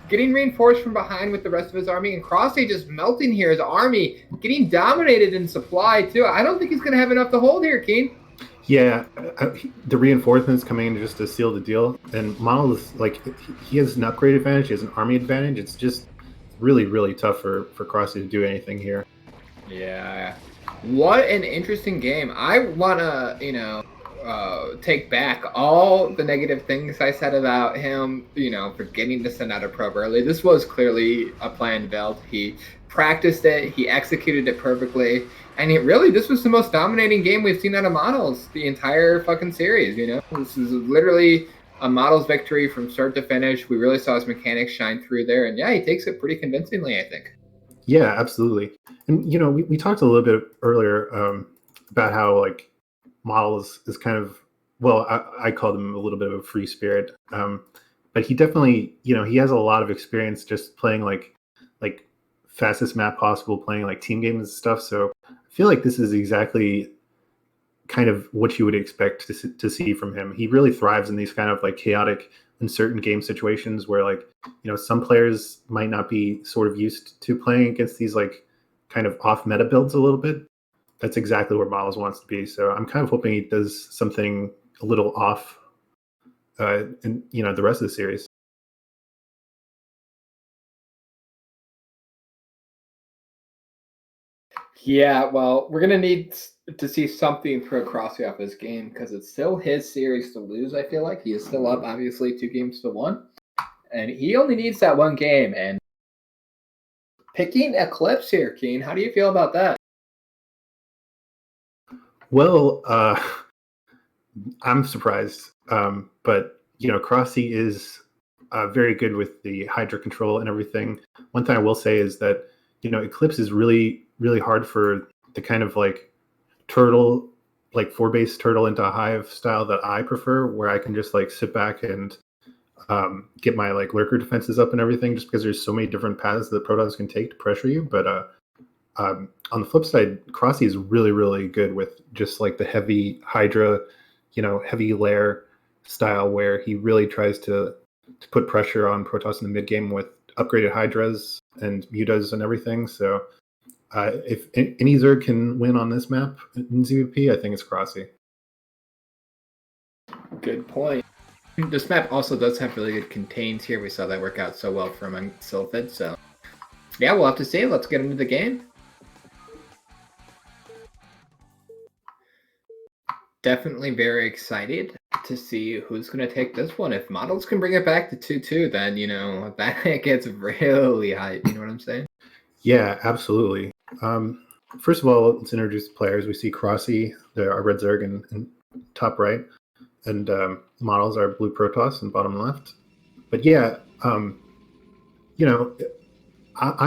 getting reinforced from behind with the rest of his army. And cRoSs just melting here, his army, getting dominated in supply too. I don't think he's going to have enough to hold here, Keen. Yeah, the reinforcements coming in just to seal the deal. And Model is like, he has an upgrade advantage, he has an army advantage. It's just really, really tough for cRoSs to do anything here. Yeah. What an interesting game. I want to, take back all the negative things I said about him, forgetting to send out a probe early. This was clearly a planned build. He practiced it, he executed it perfectly, and this was the most dominating game we've seen out of Models the entire fucking series, This is literally a Models victory from start to finish. We really saw his mechanics shine through there, and yeah, he takes it pretty convincingly, I think. Yeah, absolutely. And, we talked a little bit earlier about how, like, Models is kind of, well, I called him a little bit of a free spirit. But he definitely, he has a lot of experience just playing like fastest map possible, playing like team games and stuff. So I feel like this is exactly kind of what you would expect to see from him. He really thrives in these kind of like chaotic, uncertain game situations where, like, some players might not be sort of used to playing against these like kind of off meta builds a little bit. That's exactly where Models wants to be. So I'm kind of hoping he does something a little off in the rest of the series. Yeah, well, we're gonna need to see something for cRoSs off his game because it's still his series to lose. I feel like he is still up, obviously, 2-1, and he only needs that one game. And picking Eclipse here, Keen, how do you feel about that? Well, I'm surprised, but cRoSs is very good with the Hydra control and everything. One thing I will say is that Eclipse is really, really hard for the kind of like turtle, like 4-base turtle into a hive style that I prefer, where I can just like sit back and get my like lurker defenses up and everything, just because there's so many different paths that Protoss can take to pressure you. But on the flip side, cRoSs is really, really good with just like the heavy Hydra, heavy lair style, where he really tries to put pressure on Protoss in the mid game with upgraded Hydras and Mutas and everything. So if any Zerg can win on this map in ZVP, I think it's cRoSs. Good point. This map also does have really good contains here. We saw that work out so well from Sylphid. So yeah, we'll have to see. Let's get into the game. Definitely very excited to see who's going to take this one. If Models can bring it back to 2-2, then, that gets really hype. You know what I'm saying? Yeah, absolutely. First of all, let's introduce the players. We see cRoSs, our red Zerg in top right, and Models are blue Protoss in bottom left. But yeah, I'm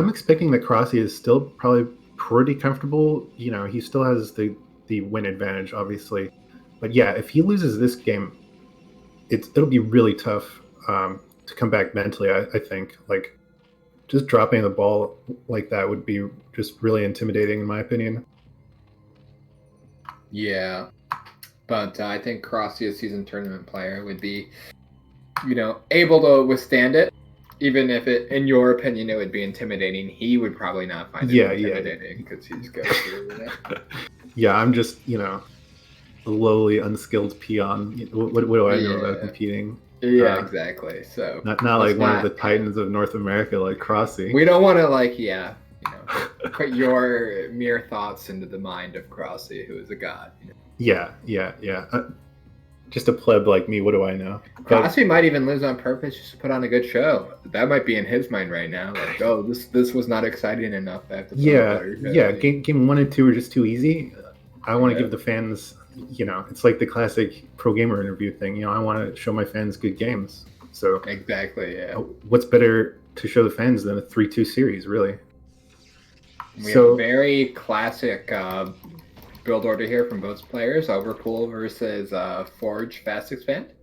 expecting that cRoSs is still probably pretty comfortable. He still has the win advantage, obviously. But yeah, if he loses this game, it'll be really tough to come back mentally. I think like just dropping the ball like that would be just really intimidating, in my opinion. Yeah, but I think cRoSs, a seasoned tournament player, would be, able to withstand it. Even if it, in your opinion, it would be intimidating, he would probably not find it intimidating because he's good with it. Yeah, I'm just, a lowly unskilled peon. What do I know about competing? Yeah, exactly. So not like one of the titans of North America like cRoSs. We don't want to put your mere thoughts into the mind of cRoSs, who is a god. Yeah. Just a pleb like me, what do I know? cRoSs might even lose on purpose just to put on a good show. That might be in his mind right now. Like, oh, this was not exciting enough. I have to Game 1 and 2 are just too easy. I want to give the fans, it's like the classic pro gamer interview thing. I want to show my fans good games. So exactly, yeah. What's better to show the fans than a 3-2 series, really? We have a very classic build order here from both players. Overpool versus Forge Fast Expand.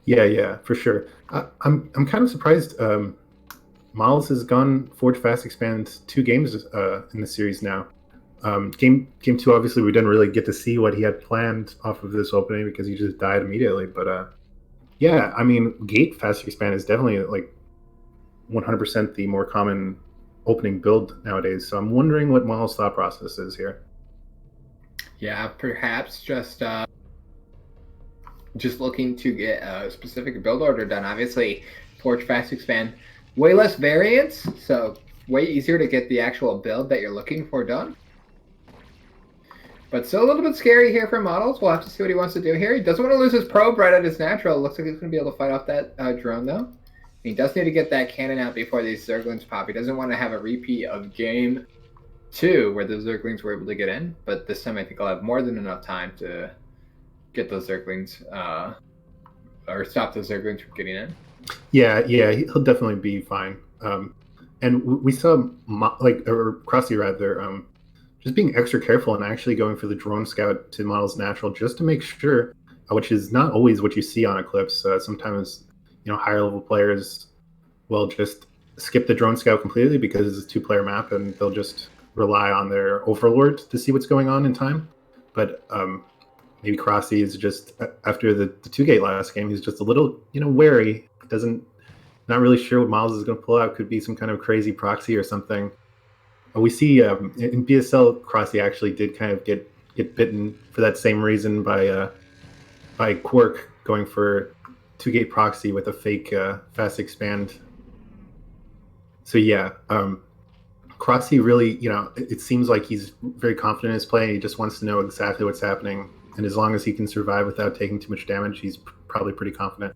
Yeah, for sure. I'm kind of surprised. Miles has gone Forge Fast Expand 2 games in the series now. Game 2, obviously, we didn't really get to see what he had planned off of this opening because he just died immediately. But yeah, I mean, Gate Fast Expand is definitely like 100% the more common opening build nowadays. So I'm wondering what Miles' thought process is here. Yeah, perhaps just looking to get a specific build order done. Obviously, Forge Fast Expand, way less variants, so way easier to get the actual build that you're looking for done. But still a little bit scary here for Models. We'll have to see what he wants to do here. He doesn't want to lose his probe right at his natural. Looks like he's going to be able to fight off that drone, though. He does need to get that cannon out before these Zerglings pop. He doesn't want to have a repeat of game 2 where the Zerglings were able to get in. But this time I think I'll have more than enough time to get those Zerglings, or stop those Zerglings from getting in. Yeah, he'll definitely be fine. And we saw, or cRoSs rather, just being extra careful and actually going for the drone scout to Model's natural just to make sure, which is not always what you see on Eclipse. Sometimes, higher level players will just skip the drone scout completely because it's a 2-player map and they'll just rely on their overlord to see what's going on in time. But maybe cRoSs is just, after the 2-gate last game, he's just a little, wary. Not really sure what Miles is going to pull out. Could be some kind of crazy proxy or something. We see in BSL, cRoSs actually did kind of get bitten for that same reason by Quirk going for 2-gate proxy with a fake fast expand. So yeah, cRoSs really, it seems like he's very confident in his play. He just wants to know exactly what's happening, and as long as he can survive without taking too much damage, he's probably pretty confident.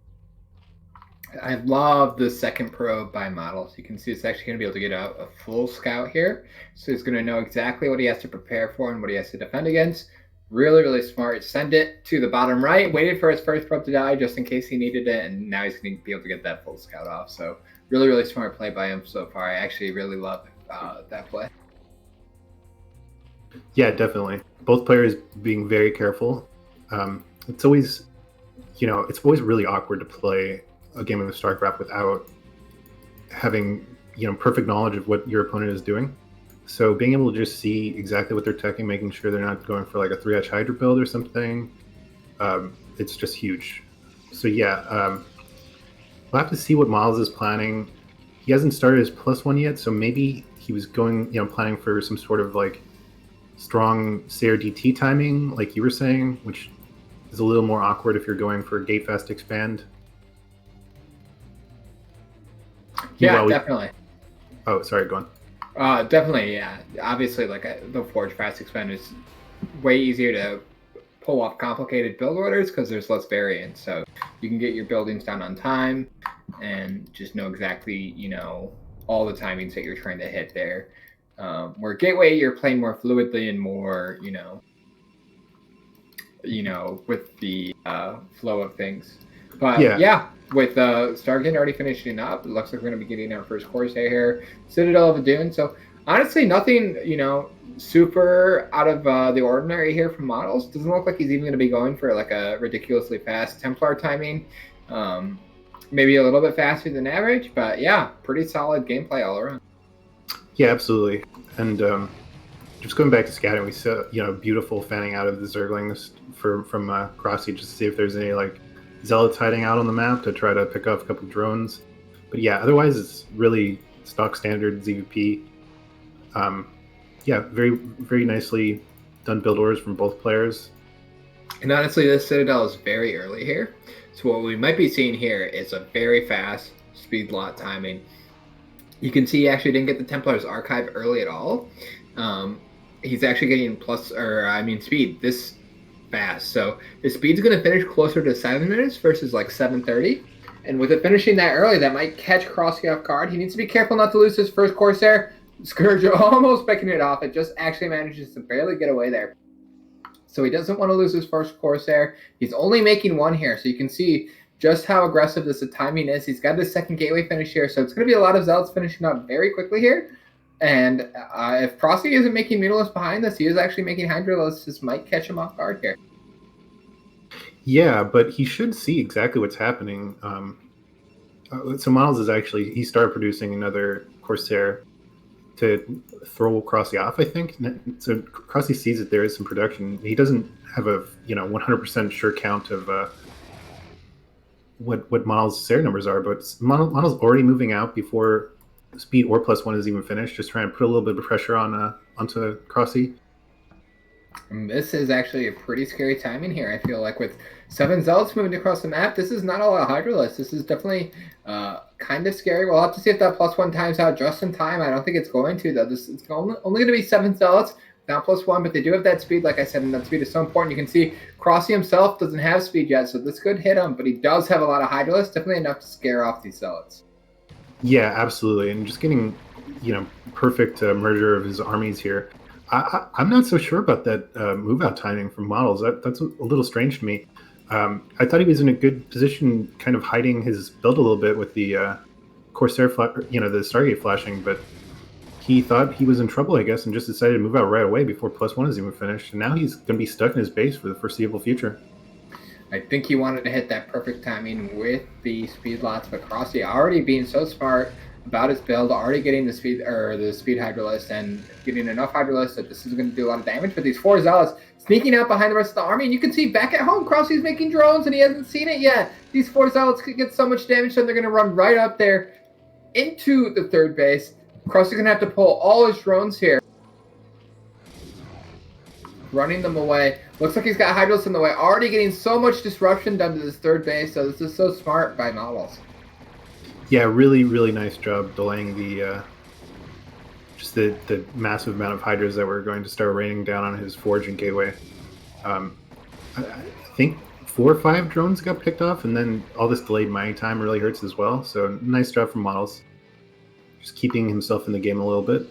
I love the second probe by Models. You can see it's actually going to be able to get out a full scout here. So he's going to know exactly what he has to prepare for and what he has to defend against. Really, really smart. Send it to the bottom right. Waited for his first probe to die just in case he needed it. And now he's going to be able to get that full scout off. So really, really smart play by him so far. I actually really love that play. Yeah, definitely. Both players being very careful. It's always really awkward to play a game of StarCraft without having perfect knowledge of what your opponent is doing. So being able to just see exactly what they're teching, making sure they're not going for like a 3H Hydra build or something, it's just huge. So yeah, we'll have to see what Miles is planning. He hasn't started his +1 yet, so maybe he was going planning for some sort of like strong CRDT timing, like you were saying, which is a little more awkward if you're going for a gate fast expand. Yeah, definitely. Oh, sorry, go on. Definitely, yeah. Obviously, the Forge Fast Expand is way easier to pull off complicated build orders because there's less variance. So you can get your buildings down on time and just know exactly, all the timings that you're trying to hit there. Where Gateway, you're playing more fluidly and more, with the flow of things. But yeah, with Stargate already finishing up, it looks like we're going to be getting our first Corsair here. Citadel of Adun. So honestly, nothing, super out of the ordinary here from Models. Doesn't look like he's even going to be going for like a ridiculously fast Templar timing. Maybe a little bit faster than average, but yeah, pretty solid gameplay all around. Yeah, absolutely. And just going back to scouting, we saw beautiful fanning out of the Zerglings from cRoSs just to see if there's any like zealots hiding out on the map to try to pick off a couple drones. But yeah, otherwise it's really stock standard ZVP. Yeah, very, very nicely done build orders from both players. And honestly, this Citadel is very early here. So what we might be seeing here is a very fast speed lot timing. You can see he actually didn't get the Templar's Archive early at all. He's actually getting speed this fast. So his speed's going to finish closer to 7 minutes versus like 7:30. And with it finishing that early, that might catch cRoSs off guard. He needs to be careful not to lose his first Corsair. Scourge almost picking it off. It just actually manages to barely get away there. So he doesn't want to lose his first Corsair. He's only making one here. So you can see just how aggressive this timing is. He's got this second Gateway finish here. So it's going to be a lot of Zealots finishing up very quickly here. And if cRoSs isn't making Mutalisks behind this, he is actually making Hydralisks. This might catch him off guard here. Yeah, but he should see exactly what's happening. So Miles is actually, he started producing another Corsair to throw cRoSs off, I think. So cRoSs sees that there is some production. He doesn't have a 100% sure count of what Miles' Sarah numbers are, but Miles already moving out before speed or +1 is even finished, just trying to put a little bit of pressure onto cRoSs. This is actually a pretty scary timing here. I feel like with 7 Zealots moving across the map, this is not a lot of Hydralisks. This is definitely kind of scary. We'll have to see if that +1 times out just in time. I don't think it's going to, though. It's only going to be 7 Zealots down +1, but they do have that speed, like I said, and that speed is so important. You can see cRoSs himself doesn't have speed yet, so this could hit him, but he does have a lot of Hydralisks, definitely enough to scare off these Zealots. Yeah, absolutely. And just getting, perfect merger of his armies here. I'm not so sure about that move out timing from models. That's a little strange to me. I thought he was in a good position, kind of hiding his build a little bit with the Corsair, the Stargate flashing, but he thought he was in trouble, I guess, and just decided to move out right away before +1 is even finished. And now he's going to be stuck in his base for the foreseeable future. I think he wanted to hit that perfect timing with the speed lots, but cRoSs already being so smart about his build, already getting the speed Hydralisk and getting enough Hydralisk that this is going to do a lot of damage. But these 4 Zealots sneaking out behind the rest of the army, and you can see back at home, cRoSs making drones, and he hasn't seen it yet. These 4 Zealots could get so much damage, and they're going to run right up there into the 3rd base. cRoSs is going to have to pull all his drones here, running them away. Looks like he's got Hydralisks in the way, already getting so much disruption done to this 3rd base, so this is so smart by models. Yeah, really, really nice job delaying the just the massive amount of Hydras that were going to start raining down on his forge and gateway. I think 4 or 5 drones got picked off, and then all this delayed mining time really hurts as well. So nice job from models, just keeping himself in the game a little bit.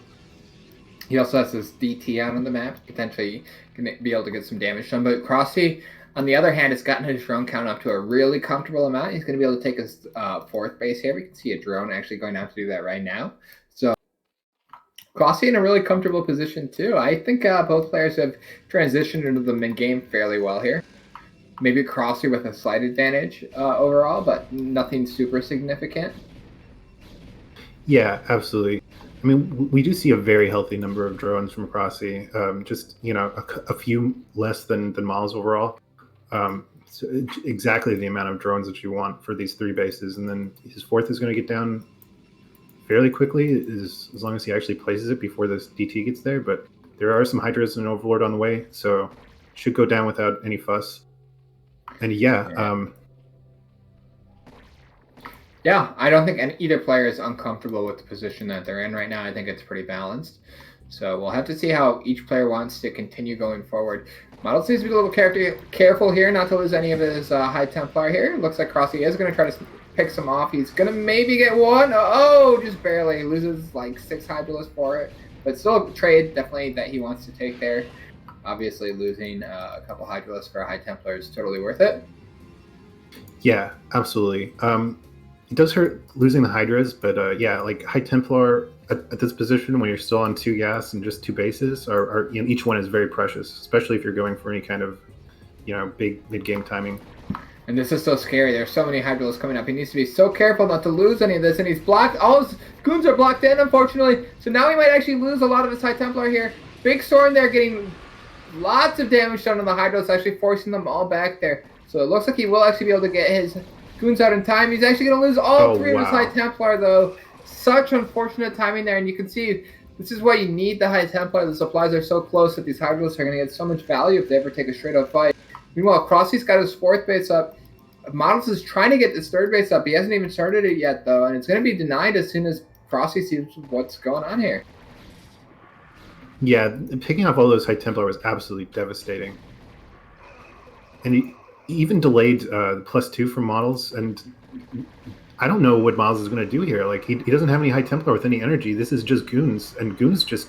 He also has this DT out on the map, potentially going to be able to get some damage done. But cRoSs, on the other hand, has gotten his drone count up to a really comfortable amount. He's going to be able to take his 4th base here. We can see a drone actually going out to do that right now. So cRoSs in a really comfortable position too. I think both players have transitioned into the mid-game fairly well here. Maybe cRoSs with a slight advantage overall, but nothing super significant. Yeah, absolutely. I mean, we do see a very healthy number of drones from cRoSs, just, a few less than models overall. So exactly the amount of drones that you want for these 3 bases. And then his 4th is going to get down fairly quickly, as long as he actually places it before this DT gets there. But there are some Hydras and Overlord on the way, so should go down without any fuss. And yeah. I don't think either player is uncomfortable with the position that they're in right now. I think it's pretty balanced. So we'll have to see how each player wants to continue going forward. Models needs to be a little careful here, not to lose any of his High Templar here. Looks like cRoSs is going to try to pick some off. He's going to maybe get 1. Oh, just barely. He loses like 6 Hydralisks for it. But still a trade, definitely, that he wants to take there. Obviously, losing a couple Hydralisks for a High Templar is totally worth it. Yeah, absolutely. It does hurt losing the Hydras, but yeah, like High Templar at this position when you're still on 2 gas and just 2 bases, are each one is very precious, especially if you're going for any kind of big mid-game timing. And this is so scary. There's so many Hydralisks coming up. He needs to be so careful not to lose any of this, and he's blocked. All his goons are blocked in, unfortunately. So now he might actually lose a lot of his High Templar here. Big Storm there, getting lots of damage done on the Hydralisks, actually forcing them all back there. So it looks like he will actually be able to get his goons out in time. He's actually going to lose all 3 of his High Templar, though. Such unfortunate timing there, and you can see this is why you need the High Templar. The supplies are so close that these Hydralisks are going to get so much value if they ever take a straight-up fight. Meanwhile, cRoSs's got his 4th base up. Models is trying to get this 3rd base up. He hasn't even started it yet, though, and it's going to be denied as soon as cRoSs sees what's going on here. Yeah, picking off all those High Templar was absolutely devastating. And he even delayed +2 from models, and I don't know what Miles is going to do here. Like, he doesn't have any High Templar with any energy. This is just goons, and goons just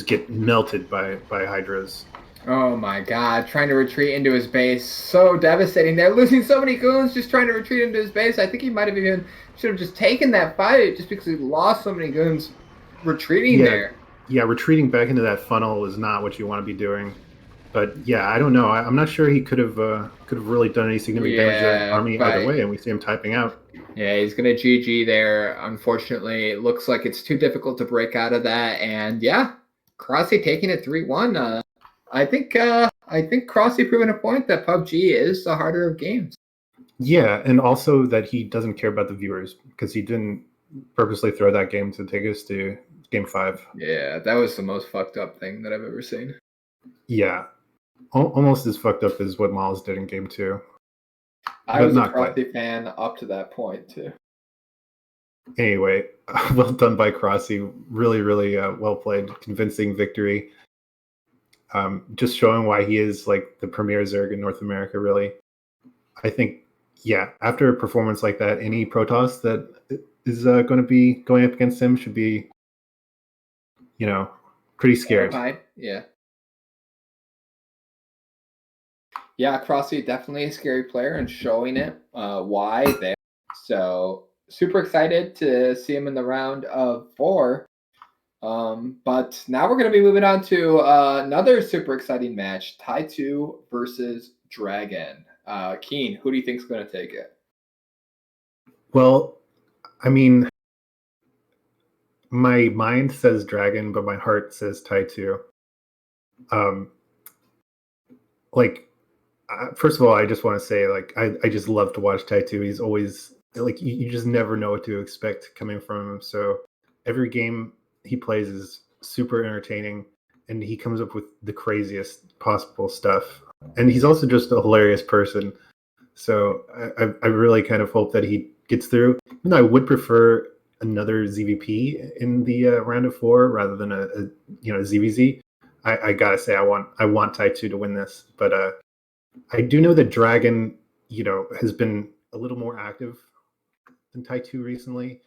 get melted by Hydras. Oh my god, trying to retreat into his base. So devastating. They're losing so many goons just trying to retreat into his base. I think he might have even should have just taken that fight just because he lost so many goons retreating there. Yeah, retreating back into that funnel is not what you want to be doing. But yeah, I don't know. I'm not sure he could have really done any significant damage to that army either way, and we see him typing out. Yeah, he's going to GG there. Unfortunately, it looks like it's too difficult to break out of that. And yeah, cRoSs taking it 3-1. I think cRoSs proving a point that PUBG is the harder of games. Yeah, and also that he doesn't care about the viewers because he didn't purposely throw that game to take us to Game 5. Yeah, that was the most fucked up thing that I've ever seen. Yeah, almost as fucked up as what Miles did in Game 2. I was a cRoSs fan up to that point, too. Anyway, well done by cRoSs. Really, really well played. Convincing victory. just showing why he is like the premier Zerg in North America. Really, I think, yeah, after a performance like that, any Protoss that is going to be going up against him should be, pretty scared. Terrified. Yeah. Yeah, cRoSs definitely a scary player and showing it why there. So super excited to see him in the round of 4. But now we're going to be moving on to another super exciting match, Ty2 versus DragOn. Keen, who do you think is going to take it? Well, I mean, my mind says Dragon, but my heart says Ty2. Like, first of all, I just want to say, like, I just love to watch Ty2. He's always like, you just never know what to expect coming from him. So every game he plays is super entertaining, and he comes up with the craziest possible stuff. And he's also just a hilarious person. So I really kind of hope that he gets through. I would prefer another ZVP in the round of 4 rather than a ZVZ. I gotta say, I want Tai2 to win this, but I do know that Dragon, has been a little more active than Tai2 recently,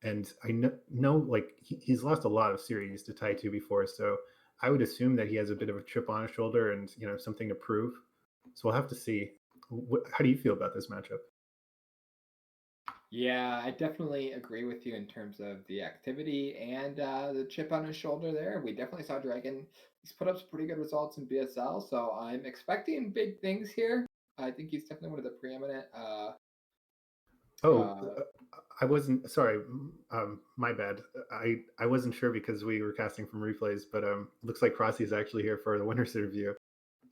and I know like he's lost a lot of series to Tai2 before, so I would assume that he has a bit of a chip on his shoulder and something to prove. So we'll have to see. How do you feel about this matchup? Yeah, I definitely agree with you in terms of the activity and the chip on his shoulder there. We definitely saw Dragon. He's put up some pretty good results in BSL, so I'm expecting big things here. I think he's definitely one of the preeminent. Oh, I wasn't sorry. My bad. I wasn't sure because we were casting from replays, but looks like Crossy is actually here for the winner's interview.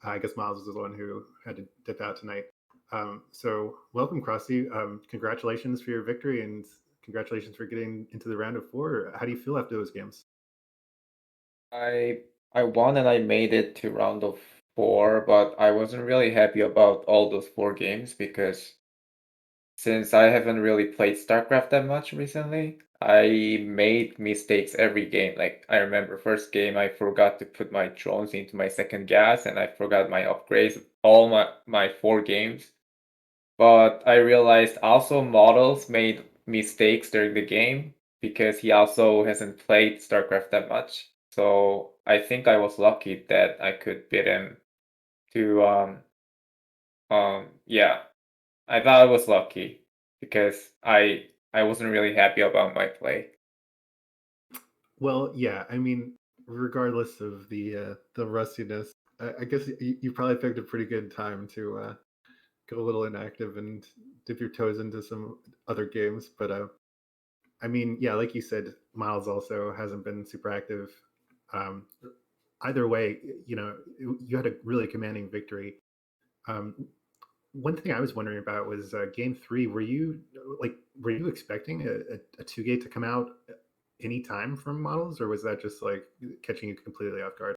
I guess Miles was the one who had to dip out tonight. So welcome, Crossy. Congratulations for your victory and congratulations for getting into the round of 4. How do you feel after those games? I I won and I made it to round of 4, but I wasn't really happy about all those 4 games because since I haven't really played StarCraft that much recently, I made mistakes every game. Like I remember first game I forgot to put my drones into my second gas and I forgot my upgrades all my 4 games. But I realized also Models made mistakes during the game because he also hasn't played StarCraft that much. So I think I was lucky that I could beat him to yeah. I thought I was lucky because I wasn't really happy about my play. Well, yeah. I mean, regardless of the rustiness, I guess you probably picked a pretty good time to go a little inactive and dip your toes into some other games. But I mean, yeah, like you said, Miles also hasn't been super active. Um, Either way, you had a really commanding victory. Um, One thing I was wondering about was game 3. Were you expecting a 2 gate to come out any time from Models, or was that just like catching you completely off guard?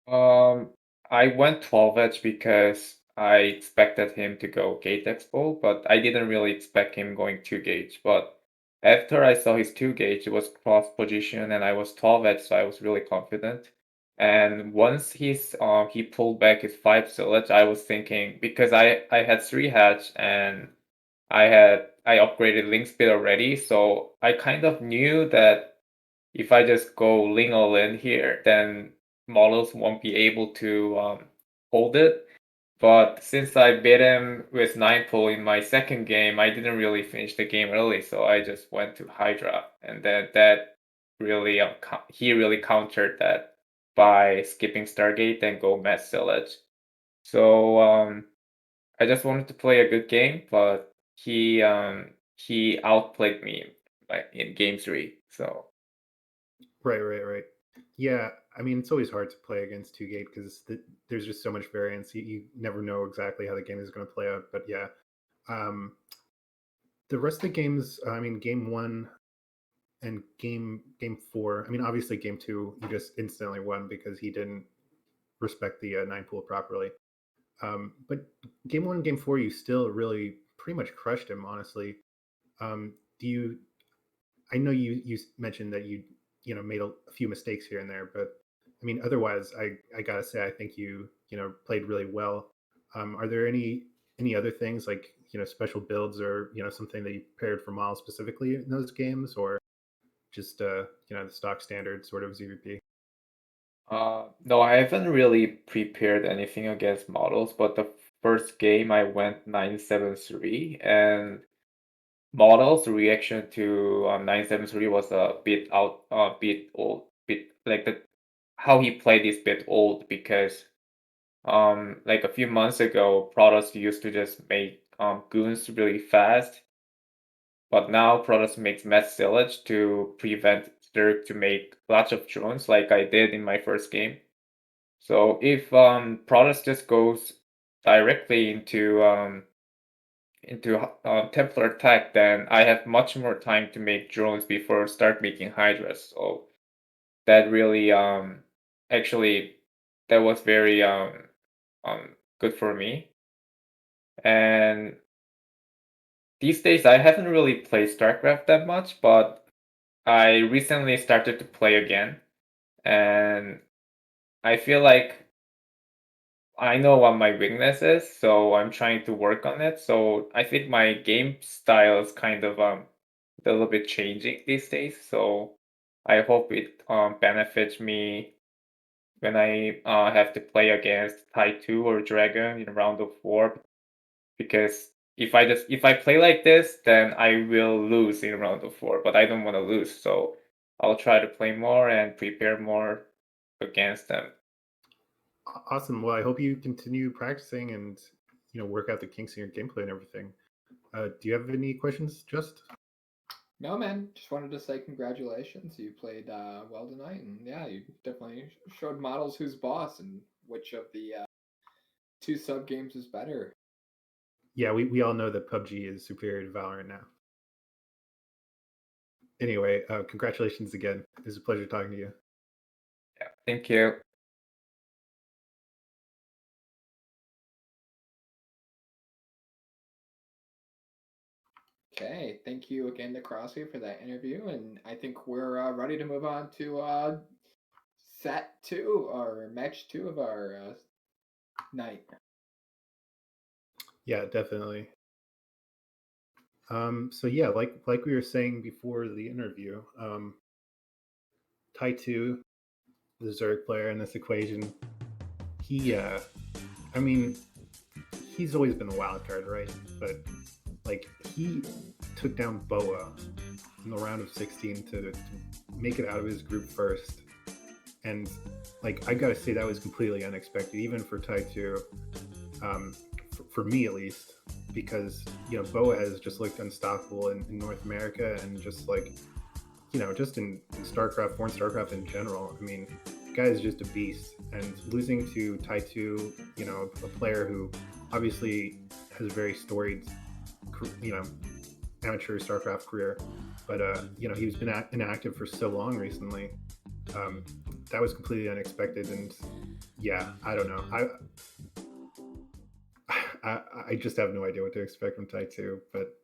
Um, I went 12 edge because I expected him to go gate expo, but I didn't really expect him going 2 gauge. But after I saw his 2 gauge, it was cross position and I was 12 edge, so I was really confident. And once he pulled back his 5 sillage, I was thinking because I had 3 hatch and I upgraded link speed already, so I kind of knew that if I just go Ling all in here, then Models won't be able to hold it. But since I beat him with 9 pull in my second game, I didn't really finish the game early, so I just went to Hydra, and then that really he really countered that by skipping Stargate and go Mass Sillage. So I just wanted to play a good game, but he outplayed me like in game 3. So Right. Yeah, I mean, it's always hard to play against 2 gate because there's just so much variance. You never know exactly how the game is going to play out. But yeah, um, the rest of the games, I mean, game 1 and game 4. I mean, obviously, game 2 you just instantly won because he didn't respect the 9 pool properly. But game 1 and game 4, you still really pretty much crushed him, honestly. Do you? I know you mentioned that you made a few mistakes here and there, but I mean, otherwise, I gotta say, I think you played really well. Are there any other things like special builds or something that you prepared for Miles specifically in those games, or just the stock standard sort of ZVP? No, I haven't really prepared anything against models, but the first game I went 973, and models' reaction to 973 was a bit old, bit like the how he played is bit old because like a few months ago, Protoss used to just make goons really fast, but now Protoss makes mass silage to prevent Zerg to make lots of drones like I did in my first game. So if Protoss just goes directly into Templar attack, then I have much more time to make drones before start making Hydras. So that really actually that was very good for me. And these days I haven't really played StarCraft that much, but I recently started to play again, and I feel like I know what my weakness is, so I'm trying to work on it. So I think my game style is kind of a little bit changing these days. So I hope it benefits me when I have to play against Ty2 or DragOn in a round of 4. Because if I play like this, then I will lose in round of 4. But I don't want to lose, so I'll try to play more and prepare more against them. Awesome. Well, I hope you continue practicing and work out the kinks in your gameplay and everything. Do you have any questions, Just? No, man. Just wanted to say congratulations. You played well tonight, and yeah, you definitely showed models who's boss and which of the two sub games is better. Yeah, we all know that PUBG is superior to Valorant now. Anyway, congratulations again. It was a pleasure talking to you. Yeah, thank you. Okay, thank you again to cRoSs for that interview, and I think we're ready to move on to set 2 or match 2 of our night. Yeah, definitely. So yeah, like we were saying before the interview, Ty2, the Zerg player in this equation, he I mean, he's always been the wild card, right? But like he took down Boa in the round of 16 to make it out of his group first. And like I gotta say that was completely unexpected, even for Ty2, for me at least, because Boa has just looked unstoppable in North America, and just like just in StarCraft, foreign StarCraft in general. I mean, the guy is just a beast, and losing to Ty2, a player who obviously has a very storied, amateur StarCraft career, but he's been inactive for so long recently. That was completely unexpected, and yeah, I don't know. I just have no idea what to expect from Ty2, but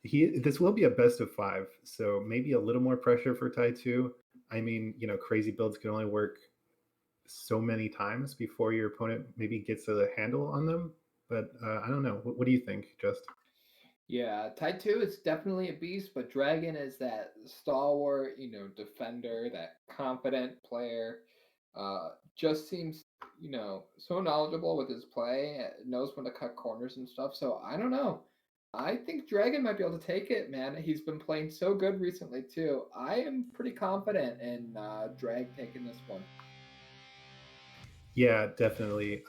this will be a best of 5, so maybe a little more pressure for Ty2. I mean, crazy builds can only work so many times before your opponent maybe gets a handle on them. But I don't know. What do you think, Just? Yeah, Ty2 is definitely a beast, but DragOn is that stalwart, defender, that confident player. Just seems, so knowledgeable with his play, knows when to cut corners and stuff. So I don't know. I think DragOn might be able to take it, man. He's been playing so good recently too. I am pretty confident in Drag taking this one. Yeah, definitely.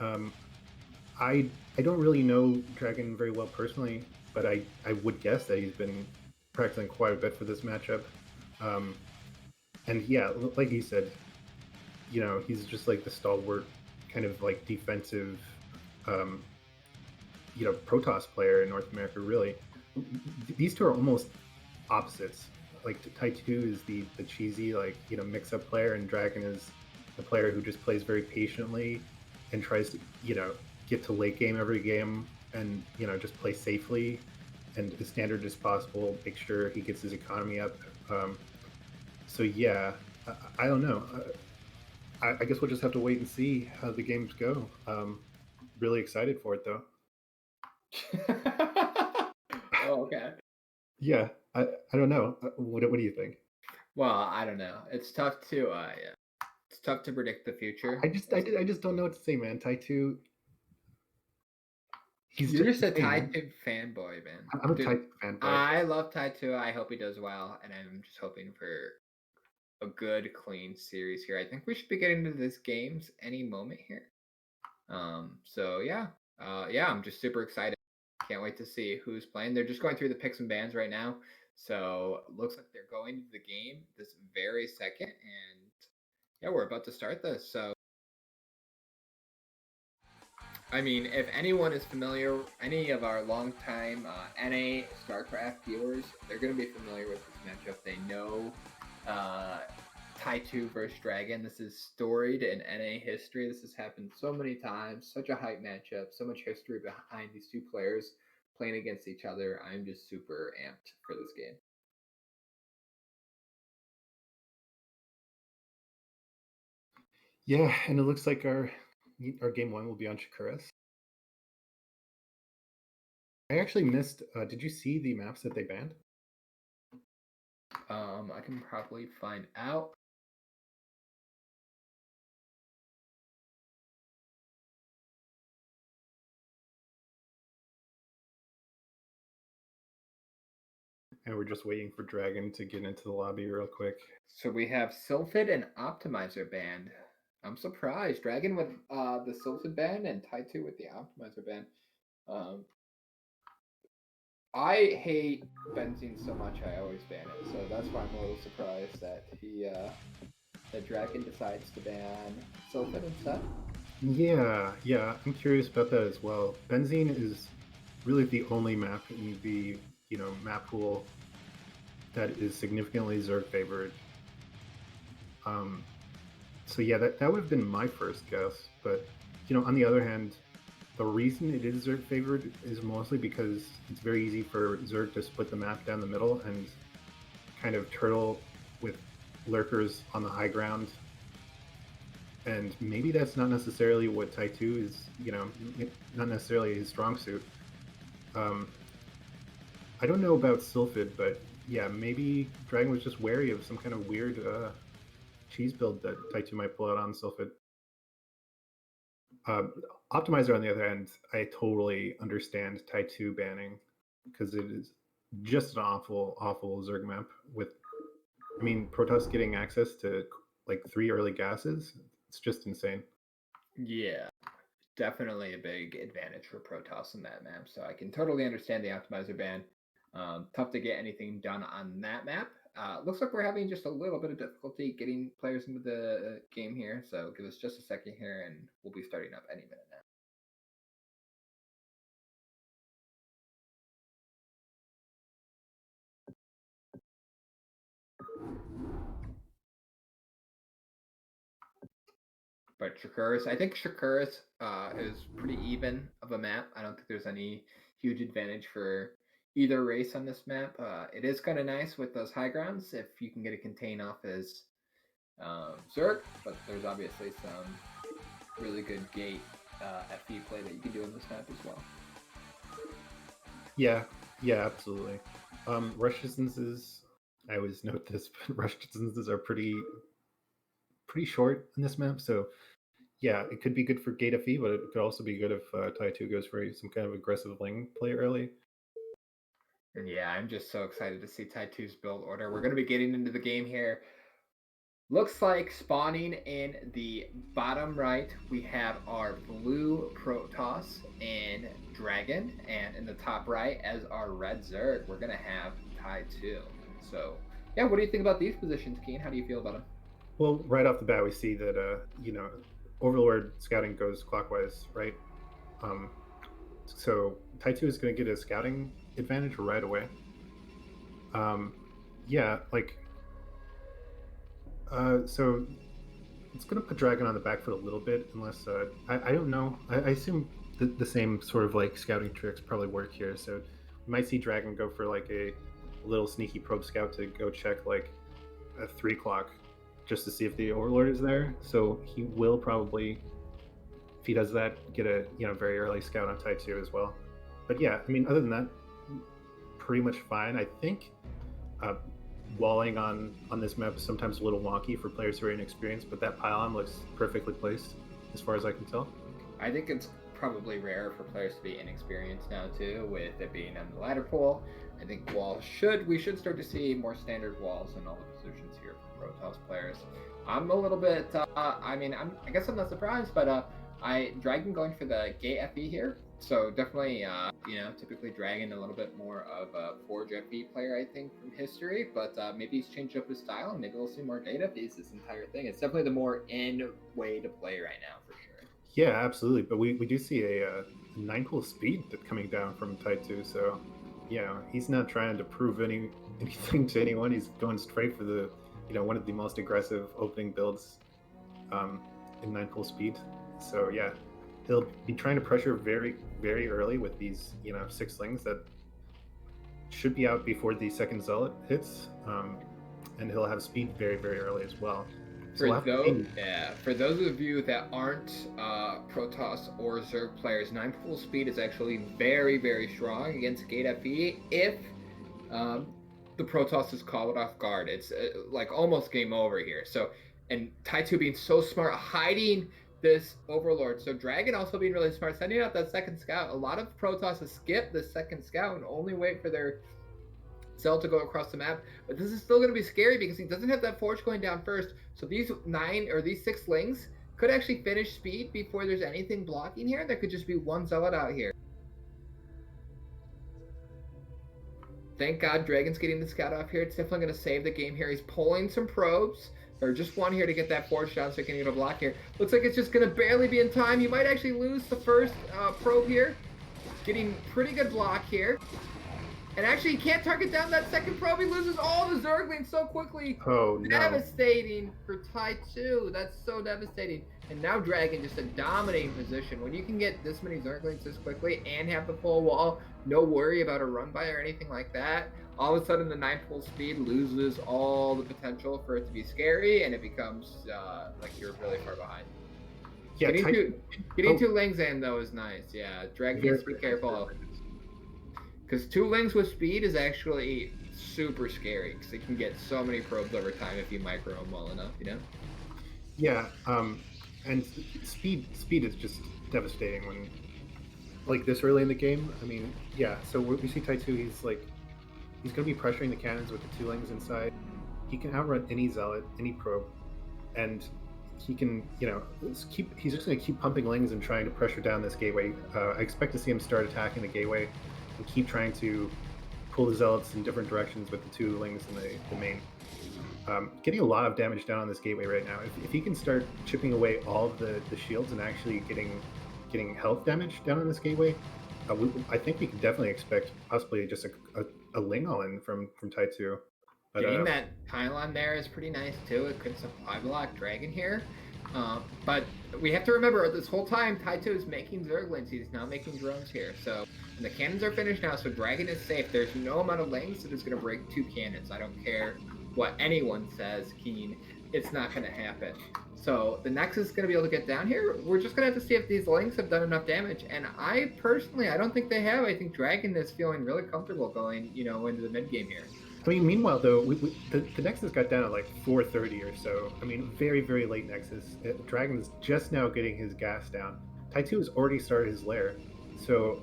I don't really know DragOn very well personally, but I would guess that he's been practicing quite a bit for this matchup. Um, and yeah, like you said, he's just like the stalwart kind of like defensive, um, Protoss player in North America. Really, these two are almost opposites. Like Ty2 is the cheesy mix up player, and DragOn is the player who just plays very patiently and tries to get to late game every game, and just play safely and as standard as possible. Make sure he gets his economy up. So yeah, I don't know. I guess we'll just have to wait and see how the games go. Really excited for it though. Oh, okay. Yeah, I don't know. What do you think? Well, I don't know. It's tough to predict the future. I just don't know what to say, man. Ty2, he's You're just a insane, Ty2 fanboy, man. I'm a Dude, Ty2 fanboy. I love Ty2. I hope he does well, and I'm just hoping for a good, clean series here. I think we should be getting into this games any moment here. So yeah, I'm just super excited. Can't wait to see who's playing. They're just going through the picks and bans right now, so it looks like they're going to the game this very second, and yeah, we're about to start this. So, I mean, if anyone is familiar, any of our longtime NA StarCraft viewers, they're going to be familiar with this matchup. They know Ty2 versus DragOn. This is storied in NA history. This has happened so many times. Such a hype matchup. So much history behind these two players playing against each other. I'm just super amped for this game. Yeah, and it looks like our game one will be on cRoSs. I actually missed. Did you see the maps that they banned? I can probably find out. And we're just waiting for DragOn to get into the lobby real quick. So we have Sylphid and Optimizer banned. I'm surprised. DragOn with the Sylphid ban and Ty2 with the Optimizer ban. I hate benzene so much I always ban it, so that's why I'm a little surprised that that DragOn decides to ban Sylphid instead. Yeah, I'm curious about that as well. Benzene is really the only map in the map pool that is significantly Zerg favored. So yeah, that would have been my first guess, but on the other hand, the reason it is Zerg favored is mostly because it's very easy for Zerg to split the map down the middle and kind of turtle with lurkers on the high ground. And maybe that's not necessarily what Ty2 is, not necessarily his strong suit. I don't know about Sylphid, but yeah, maybe DragOn was just wary of some kind of weird cheese build that Ty2 might pull out on Sylphid. Optimizer, on the other hand, I totally understand Ty2 banning because it is just an awful Zerg map with, Protoss getting access to like 3 early gases. It's just insane. Yeah, definitely a big advantage for Protoss in that map. So I can totally understand the Optimizer ban. Tough to get anything done on that map. Looks like we're having just a little bit of difficulty getting players into the game here. So give us just a second here and we'll be starting up any minute now. But cRoSs, I think cRoSs is pretty even of a map. I don't think there's any huge advantage for either race on this map. It is kind of nice with those high grounds if you can get a contain off as Zerg, but there's obviously some really good gate FE play that you can do in this map as well. Yeah, absolutely. Rush distances, I always note this, but rush distances are pretty short in this map, so yeah, it could be good for gate FE, but it could also be good if Ty2 goes for some kind of aggressive lane play early. And yeah, I'm just so excited to see Ty2's build order. We're going to be getting into the game here. Looks like spawning in the bottom right, we have our blue Protoss and DragOn, and in the top right, as our red Zerg, we're going to have Ty2. So, yeah, what do you think about these positions, Keen? How do you feel about them? Well, right off the bat, we see that Overlord scouting goes clockwise, right? So Ty2 is going to get a scouting advantage right away. Yeah, so it's going to put DragOn on the back foot a little bit, unless I don't know. I assume the same sort of like scouting tricks probably work here. So we might see DragOn go for like a little sneaky probe scout to go check like a 3 o'clock just to see if the Overlord is there. So he will probably, if he does that, get a very early scout on Ty2 as well. But yeah, I mean, other than that, pretty much fine. I think walling on this map is sometimes a little wonky for players who are inexperienced, but that pylon looks perfectly placed as far as I can tell. I think it's probably rare for players to be inexperienced now too, with it being on the ladder pool. I think we should start to see more standard walls in all the positions here for ProToss players. I'm a little bit, I guess I'm not surprised, but DragOn going for the gate FE here. So definitely, typically DragOn a little bit more of a Forge FE player, I think, from history. But maybe he's changed up his style, and maybe we'll see more gate FEs this entire thing. It's definitely the more in way to play right now, for sure. Yeah, absolutely. But we do see a 9-pool speed coming down from Ty2. So, he's not trying to prove anything to anyone. He's going straight for the, one of the most aggressive opening builds in 9-pool speed. So, yeah, he'll be trying to pressure very, very early with these, 6 slings that should be out before the second Zealot hits. And he'll have speed very, very early as well. For those of you that aren't Protoss or Zerg players, 9-pool speed is actually very, very strong against Gate FE if the Protoss is caught off guard. It's like almost game over here. So, and Ty2 being so smart, hiding this Overlord. So DragOn also being really smart, sending out that second scout. A lot of Protoss skip the second scout and only wait for their Cell to go across the map, but this is still going to be scary because he doesn't have that Forge going down first. So these 6 slings could actually finish speed before there's anything blocking here. There could just be one Zealot out here. Thank God DragOn's getting the scout off here. It's definitely going to save the game here. He's pulling some probes, or just one here to get that Forge down so he can get a block here. Looks like it's just going to barely be in time. You might actually lose the first probe here. Getting pretty good block here. And actually, he can't target down that second probe. He loses all the Zerglings so quickly. Oh, no. Devastating for Ty2. That's so devastating. And now DragOn just a dominating position. When you can get this many Zerglings this quickly and have the full wall, no worry about a run by or anything like that. All of a sudden, the 9-pool speed loses all the potential for it to be scary, and it becomes like you're really far behind. Yeah, getting 2 lings in, though, is nice. Yeah, DragOn needs to be careful. Because 2 lings with speed is actually super scary because it can get so many probes over time if you micro them well enough, Yeah, and speed is just devastating when, like, this early in the game. I mean, yeah, so we see Ty2, he's going to be pressuring the cannons with the 2 lings inside. He can outrun any Zealot, any probe, and he can, he's just going to keep pumping lings and trying to pressure down this gateway. I expect to see him start attacking the gateway and keep trying to pull the Zealots in different directions with the 2 lings in the main. Getting a lot of damage down on this gateway right now. If he can start chipping away all of the shields and actually getting health damage down on this gateway, I think we can definitely expect possibly just a ling all-in from Ty2. But, getting that pylon there is pretty nice too. It could supply block DragOn here. But we have to remember this whole time Ty2 is making Zerglings. He's not making drones here. So and the cannons are finished now, so DragOn is safe. There's no amount of lings that is going to break 2 cannons. I don't care what anyone says, Keen. It's not going to happen. So the Nexus is going to be able to get down here. We're just going to have to see if these lings have done enough damage. And I don't think they have. I think DragOn is feeling really comfortable going, into the mid game here. I mean, meanwhile, though, the Nexus got down at like 4:30 or so. I mean, very, very late Nexus. DragOn's just now getting his gas down. Ty2 has already started his lair. So,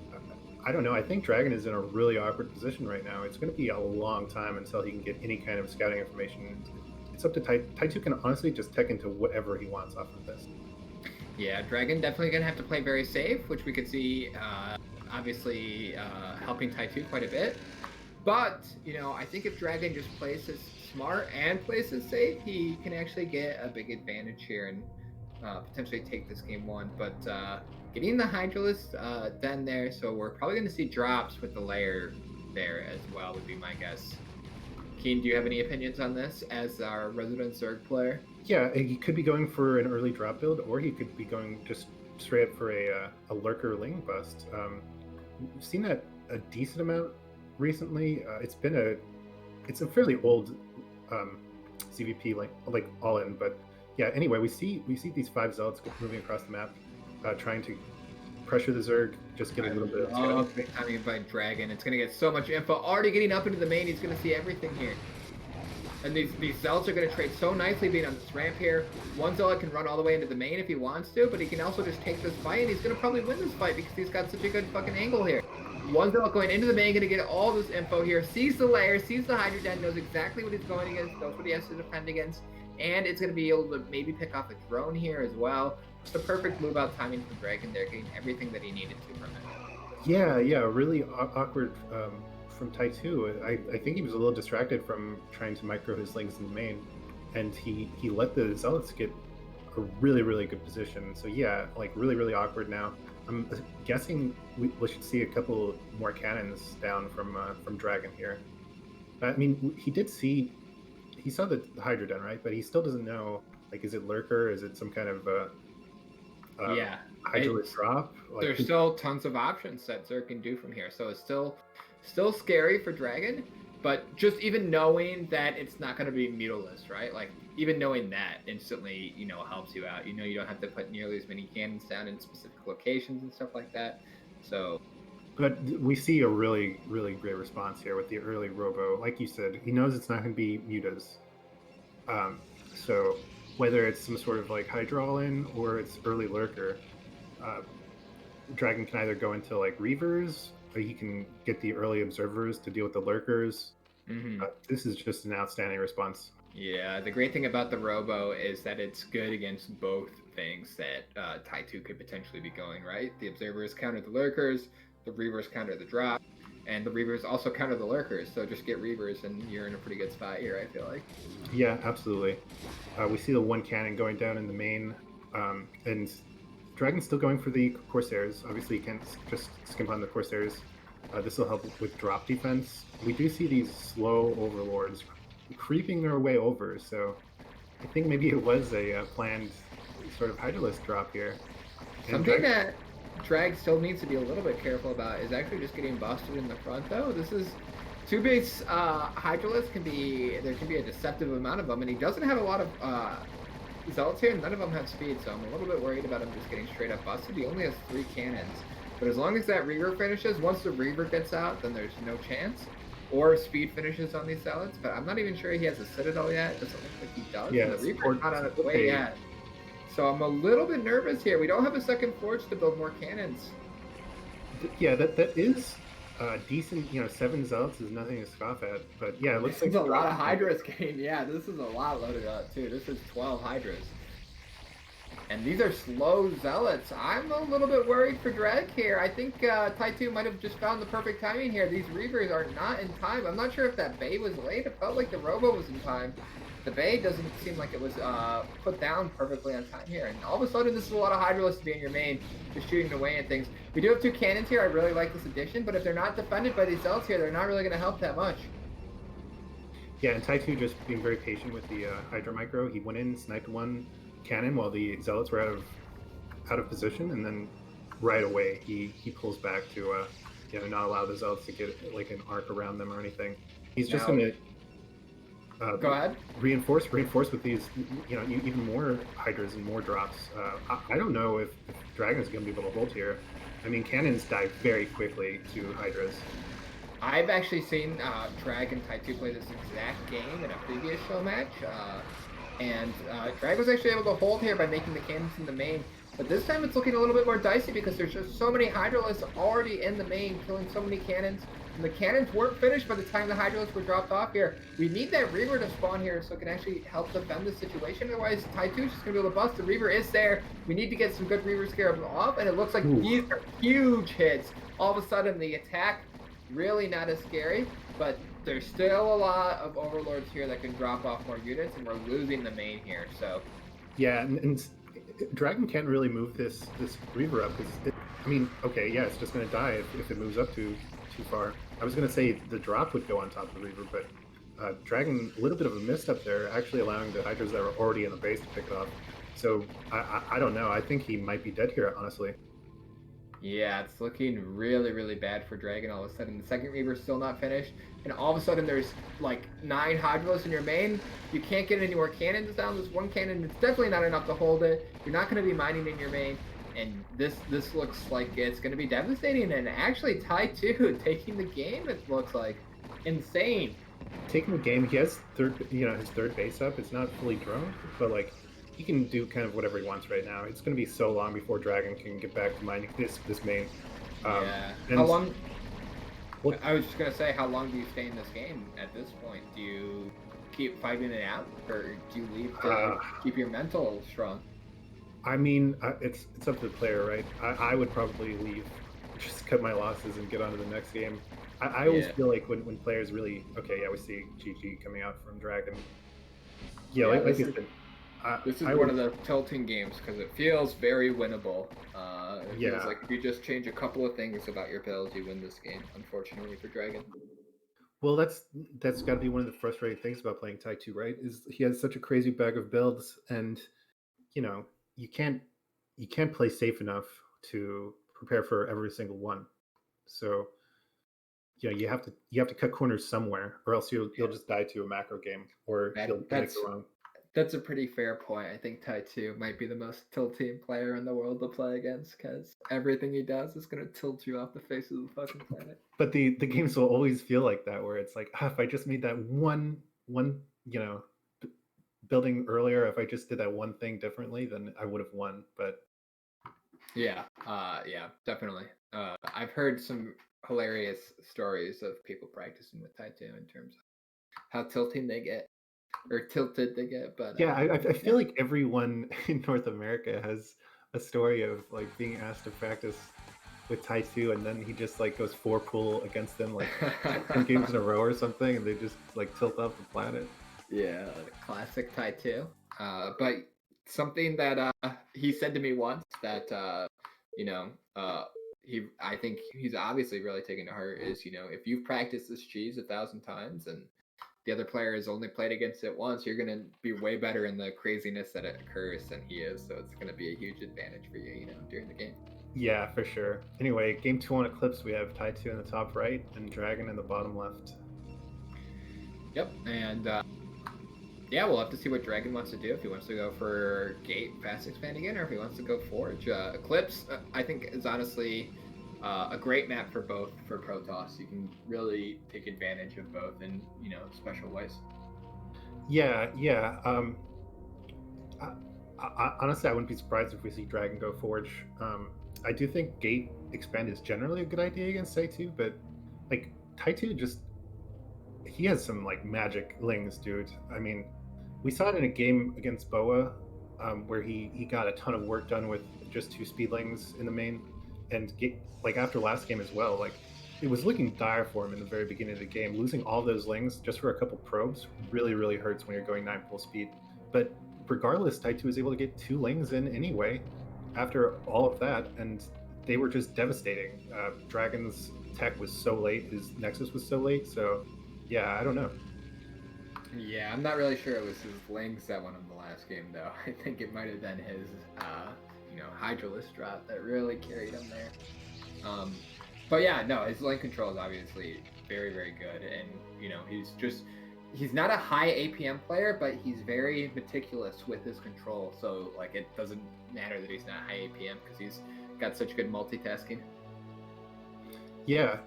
I don't know. I think DragOn is in a really awkward position right now. It's going to be a long time until he can get any kind of scouting information. It's up to Ty2 can honestly just tech into whatever he wants off of this. Yeah, DragOn definitely going to have to play very safe, which we could see, obviously, helping Ty2 quite a bit. But, I think if DragOn just plays this smart and plays this safe, he can actually get a big advantage here and potentially take this game 1. But getting the Hydralisk den there, so we're probably going to see drops with the layer there as well, would be my guess. Keen, do you have any opinions on this as our resident Zerg player? Yeah, he could be going for an early drop build, or he could be going just straight up for a lurker ling bust. We've seen that a decent amount recently. It's a fairly old CVP like all in. But yeah, anyway, we see these 5 Zealots moving across the map, trying to pressure the Zerg, just get a little bit of scouting. Big timing by DragOn. It's gonna get so much info. Already getting up into the main, he's gonna see everything here. And these Zealots are going to trade so nicely being on this ramp here. One Zealot can run all the way into the main if he wants to, but he can also just take this fight, and he's going to probably win this fight because he's got such a good fucking angle here. One Zealot going into the main, going to get all this info here, sees the lair, sees the Hydra Den, knows exactly what he's going against, knows what he has to defend against, and it's going to be able to maybe pick off a drone here as well. Just a perfect move-out timing from DragOn there, getting everything that he needed to from it. Yeah, really awkward from Ty2. I think he was a little distracted from trying to micro his links in the main, and he let the Zealots get a really good position. So yeah, like really awkward now. I'm guessing we should see a couple more cannons down from DragOn here. I mean, he saw the Hydra Den, right? But he still doesn't know, like, is it Lurker? Is it some kind of Hydraless drop? Like, there's still tons of options that Zerg can do from here, so it's still scary for DragOn, but just even knowing that it's not going to be mutalist, right? Like, even knowing that instantly, helps you out. You don't have to put nearly as many cannons down in specific locations and stuff like that. So, but we see a really great response here with the early Robo. Like you said, he knows it's not going to be mutas. So whether it's some sort of like Hydra all-in or it's early Lurker, DragOn can either go into like Reavers, or he can get the early Observers to deal with the Lurkers. Mm-hmm. This is just an outstanding response. Yeah, the great thing about the Robo is that it's good against both things that Ty2 could potentially be going, right? The Observers counter the Lurkers, the Reavers counter the drop, and the Reavers also counter the Lurkers, so just get Reavers and you're in a pretty good spot here, I feel like. Yeah, absolutely. We see the one cannon going down in the main, and DragOn's still going for the Corsairs. Obviously, you can't just skimp on the Corsairs. This will help with drop defense. We do see these slow Overlords creeping their way over, so I think maybe it was a planned sort of Hydralist drop here. Something that Drag still needs to be a little bit careful about is actually just getting busted in the front, though. This is 2-base Hydralists there can be a deceptive amount of them, and he doesn't have a lot of Zealots here. None of them have speed, so I'm a little bit worried about him just getting straight up busted. He only has 3 cannons, but as long as that Reaver finishes, once the Reaver gets out, then there's no chance. Or speed finishes on these Zealots, but I'm not even sure he has a Citadel yet. It doesn't look like he does. Yeah, and the Reaper's not on its way yet. So I'm a little bit nervous here. We don't have a second forge to build more cannons. Yeah, that is decent. 7 Zealots is nothing to scoff at. But yeah, it looks like a lot of Hydras getting. Yeah, this is a lot loaded up too. This is 12 Hydras. And these are slow Zealots. I'm a little bit worried for Drag here. I think Ty2 might have just found the perfect timing here. These Reavers are not in time. I'm not sure if that Bay was late. It felt like the Robo was in time. The Bay doesn't seem like it was put down perfectly on time here. And all of a sudden, this is a lot of Hydralists to be in your main, just shooting away at things. We do have 2 cannons here. I really like this addition. But if they're not defended by these Zealots here, they're not really going to help that much. Yeah, and Ty2 just being very patient with the Hydra Micro. He went in, sniped 1 cannon while the Zealots were out of position, and then right away he pulls back to not allow the Zealots to get like an arc around them or anything. He's just going to go ahead, reinforce with these even more Hydras and more drops. I don't know if DragOn's going to be able to hold here. I mean, cannons die very quickly to Hydras. I've actually seen Drag and Ty2 play this exact game in a previous show match. And Drag was actually able to hold here by making the cannons in the main. But this time it's looking a little bit more dicey because there's just so many Hydralists already in the main, killing so many cannons. And the cannons weren't finished by the time the Hydralists were dropped off here. We need that Reaver to spawn here so it can actually help defend the situation. Otherwise, Ty2 is just going to be able to bust. The Reaver is there. We need to get some good Reaver scarabs off. And it looks like these are huge hits. All of a sudden, the attack, really not as scary. But there's still a lot of Overlords here that can drop off more units, and we're losing the main here. So, yeah, and DragOn can't really move this Reaver up because it's just going to die if it moves up too far. I was going to say the drop would go on top of the Reaver, but DragOn, a little bit of a misstep there, actually allowing the Hydras that were already in the base to pick it off. So I don't know. I think he might be dead here, honestly. Yeah, it's looking really, really bad for Dragon. All of a sudden, the second Reaver's still not finished, and all of a sudden there's like 9 Hydros in your main. You can't get any more cannons down. There's 1 cannon. It's definitely not enough to hold it. You're not going to be mining in your main, and this looks like it's going to be devastating. And actually, Ty2 taking the game. It looks like insane. Taking the game, he has his third base up. It's not fully droned, but like he can do kind of whatever he wants right now. It's going to be so long before Dragon can get back to mining this main. Yeah. How long? I was just gonna say, how long do you stay in this game at this point? Do you keep fighting it out, or do you leave to keep your mental strong? I mean, it's up to the player, right? I would probably leave, just cut my losses and get on to the next game. I always feel like when players really, okay, yeah, we see GG coming out from Dragon. Yeah, like you said. This is one of the tilting games because it feels very winnable. It feels like if you just change a couple of things about your build, you win this game, unfortunately for Dragon. Well, that's got to be one of the frustrating things about playing Ty2, right? Is he has such a crazy bag of builds, and you can't play safe enough to prepare for every single one. So you have to cut corners somewhere, or else you'll just die to a macro game, or he'll go wrong. That's a pretty fair point. I think Ty2 might be the most tilting player in the world to play against because everything he does is going to tilt you off the face of the fucking planet. But the games will always feel like that, where it's like, if I just made that one building earlier, if I just did that one thing differently, then I would have won. But yeah, definitely. I've heard some hilarious stories of people practicing with Ty2 in terms of how tilting they get. Or tilted they get, but yeah, I feel like everyone in North America has a story of like being asked to practice with Ty2, and then he just like goes 4-pool against them like 10 games in a row or something, and they just like tilt off the planet. Yeah, classic Ty2. But something that he said to me once that I think he's obviously really taken to heart is if you've practiced this cheese 1,000 times and the other player has only played against it once, you're going to be way better in the craziness that it occurs than he is. So it's going to be a huge advantage for you, during the game. Yeah, for sure. Anyway, game 2 on Eclipse, we have Ty2 in the top right and Dragon in the bottom left. Yep, and we'll have to see what Dragon wants to do. If he wants to go for Gate Fast Expand again, or if he wants to go Forge. Eclipse, I think, is honestly a great map for both for Protoss. You can really take advantage of both in special ways. Yeah. Honestly, I wouldn't be surprised if we see Dragon go Forge. I do think Gate Expand is generally a good idea against Ty2, but like Ty2 he has some like magic lings, dude. I mean, we saw it in a game against Boa, where he got a ton of work done with just 2 speedlings in the main. And after last game as well, like it was looking dire for him in the very beginning of the game. Losing all those lings just for a couple probes really, really hurts when you're going 9 full speed. But regardless, Ty2 was able to get 2 lings in anyway after all of that, and they were just devastating. Dragon's tech was so late, his Nexus was so late, so yeah, I don't know. Yeah, I'm not really sure it was his lings that won him the last game, though. I think it might have been his Hydralisk drop that really carried him there. But yeah, no, his lane control is obviously very, very good, and he's not a high APM player, but he's very meticulous with his control. So like it doesn't matter that he's not high APM because he's got such good multitasking. Yeah,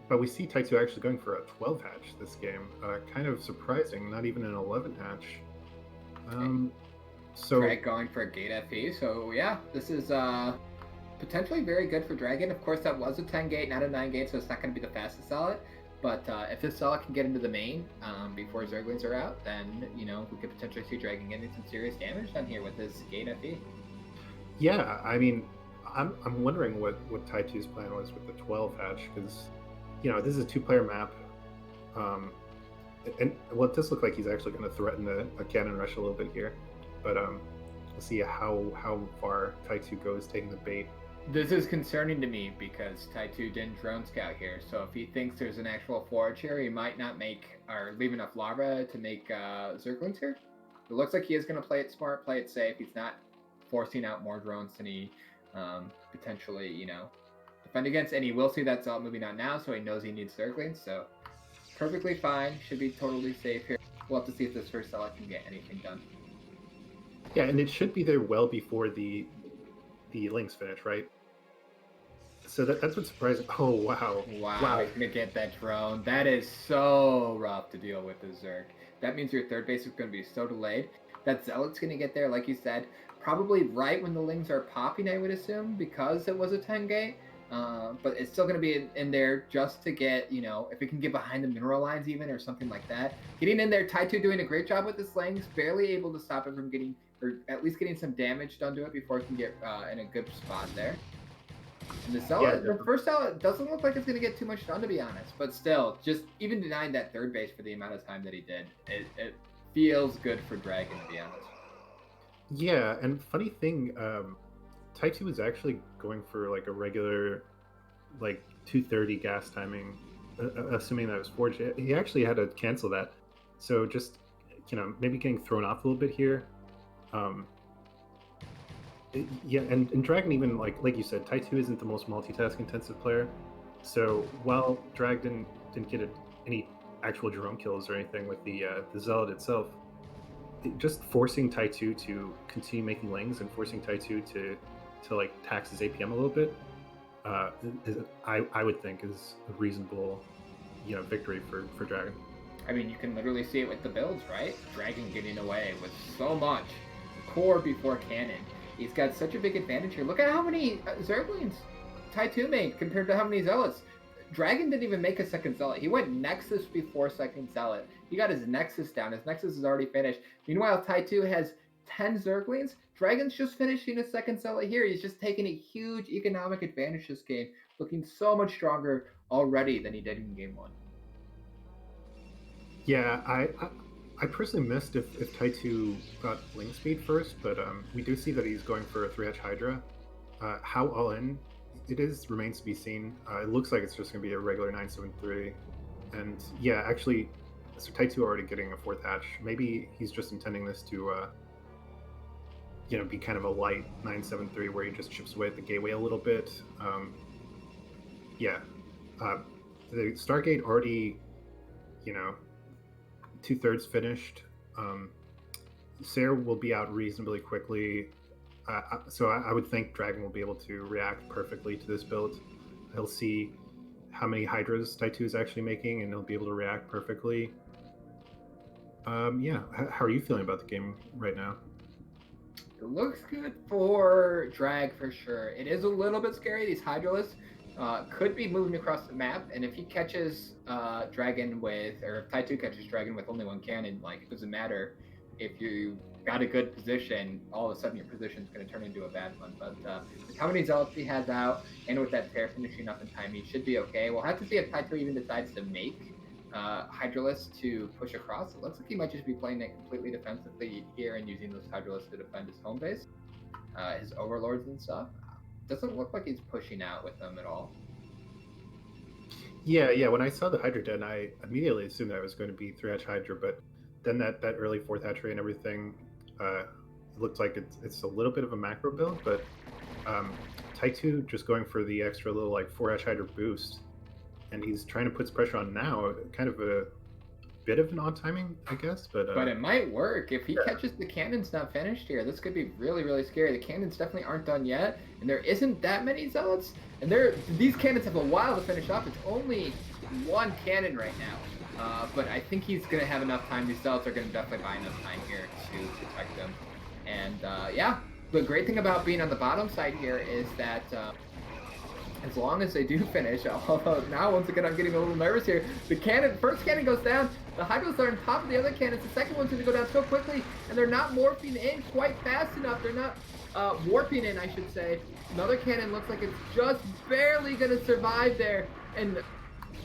but we see Ty2 actually going for a 12 hatch this game. Kind of surprising, not even an 11 hatch. So going for a gate FE. So yeah, this is potentially very good for Dragon. Of course, that was a 10 gate, not a 9 gate, so it's not going to be the fastest solid. But if this solid can get into the main before Zerglings are out, then we could potentially see Dragon getting some serious damage done here with his gate FE. Yeah, I mean, I'm wondering what Ty2's plan was with the 12 hatch, because this is a 2-player map. And it does look like he's actually going to threaten a cannon rush a little bit here. But we'll see how far Ty2 goes taking the bait. This is concerning to me because Ty2 didn't drone scout here. So if he thinks there's an actual forage here, he might not leave enough lava to make Zerglings here. It looks like he is going to play it smart, play it safe. He's not forcing out more drones than he potentially, defend against. And he will see that Zealot moving out now, so he knows he needs Zerglings. So perfectly fine. Should be totally safe here. We'll have to see if this first Zealot can get anything done. Yeah, and it should be there well before the links finish, right? So that's what's surprising. Oh, wow. Wow, he's going to get that drone. That is so rough to deal with the Zerg. That means your third base is going to be so delayed. That Zealot's going to get there, like you said, probably right when the Lings are popping, I would assume, because it was a 10 gate. But it's still going to be in there just to get, if it can get behind the mineral lines even or something like that. Getting in there, Ty2 doing a great job with his Lings, barely able to stop it from getting, or at least getting some damage done to it before it can get in a good spot there. And the Zealot, the first Zealot doesn't look like it's going to get too much done, to be honest. But still, just even denying that third base for the amount of time that he did, it feels good for DragOn, to be honest. Yeah, and funny thing, Ty2 was actually going for like a regular, like 230 gas timing, assuming that was forged. He actually had to cancel that. So just, maybe getting thrown off a little bit here. Yeah, and DragOn even like you said, Ty2 isn't the most multitask intensive player. So while DragOn didn't get any actual drone kills or anything with the Zealot itself, just forcing Ty2 to continue making Lings and forcing Ty2 to like tax his APM a little bit, I would think is a reasonable, victory for DragOn. I mean, you can literally see it with the builds, right? DragOn getting away with so much core before cannon. He's got such a big advantage here. Look at how many Zerglings Ty2 made compared to how many Zealots. DragOn didn't even make a second Zealot. He went Nexus before second Zealot. He got his Nexus down. His Nexus is already finished. Meanwhile, Ty2 has 10 Zerglings. DragOn's just finishing a second Zealot here. He's just taking a huge economic advantage this game, looking so much stronger already than he did in game 1. Yeah, I personally missed if Ty2 got Link speed first, but we do see that he's going for a 3-hatch Hydra. How all in it is remains to be seen. It looks like it's just going to be a regular 973. And yeah, actually, so Ty2 already getting a 4th hatch. Maybe he's just intending this to, be kind of a light 973 where he just chips away at the gateway a little bit. The Stargate already, 2/3 finished. Sarah will be out reasonably quickly. So I would think DragOn will be able to react perfectly to this build. He'll see how many Hydras Ty2 is actually making, and he'll be able to react perfectly. How are you feeling about the game right now? It looks good for Drag for sure. It is a little bit scary. These Hydralisks could be moving across the map, and if he catches DragOn with, or if Ty2 catches DragOn with only one cannon, it doesn't matter. If you got a good position, all of a sudden your position is going to turn into a bad one. But with how many Zealots he has out, and with that tear finishing up in time, he should be okay. We'll have to see if Ty2 even decides to make Hydralisks to push across. It looks like he might just be playing it completely defensively here and using those Hydralisks to defend his home base, his overlords and stuff. Doesn't look like he's pushing out with them at all. Yeah. When I saw the Hydra den, I immediately assumed that it was going to be 3-hatch Hydra, but then that early 4th hatchery and everything, it looked like it's a little bit of a macro build, but Ty2 just going for the extra little 4-hatch Hydra boost, and he's trying to put pressure on now, kind of a bit of an odd timing, I guess. But it might work. If he catches the cannons not finished here, this could be really, really scary. The cannons definitely aren't done yet, and there isn't that many Zealots, and these cannons have a while to finish off. It's only one cannon right now. But I think he's going to have enough time. These Zealots are going to definitely buy enough time here to protect them. And the great thing about being on the bottom side here is that as long as they do finish, although now once again I'm getting a little nervous here, first cannon goes down, the Hydras are on top of the other cannons, the second one's going to go down so quickly, and they're not morphing in quite fast enough, they're not warping in, I should say. Another cannon looks like it's just barely going to survive there, and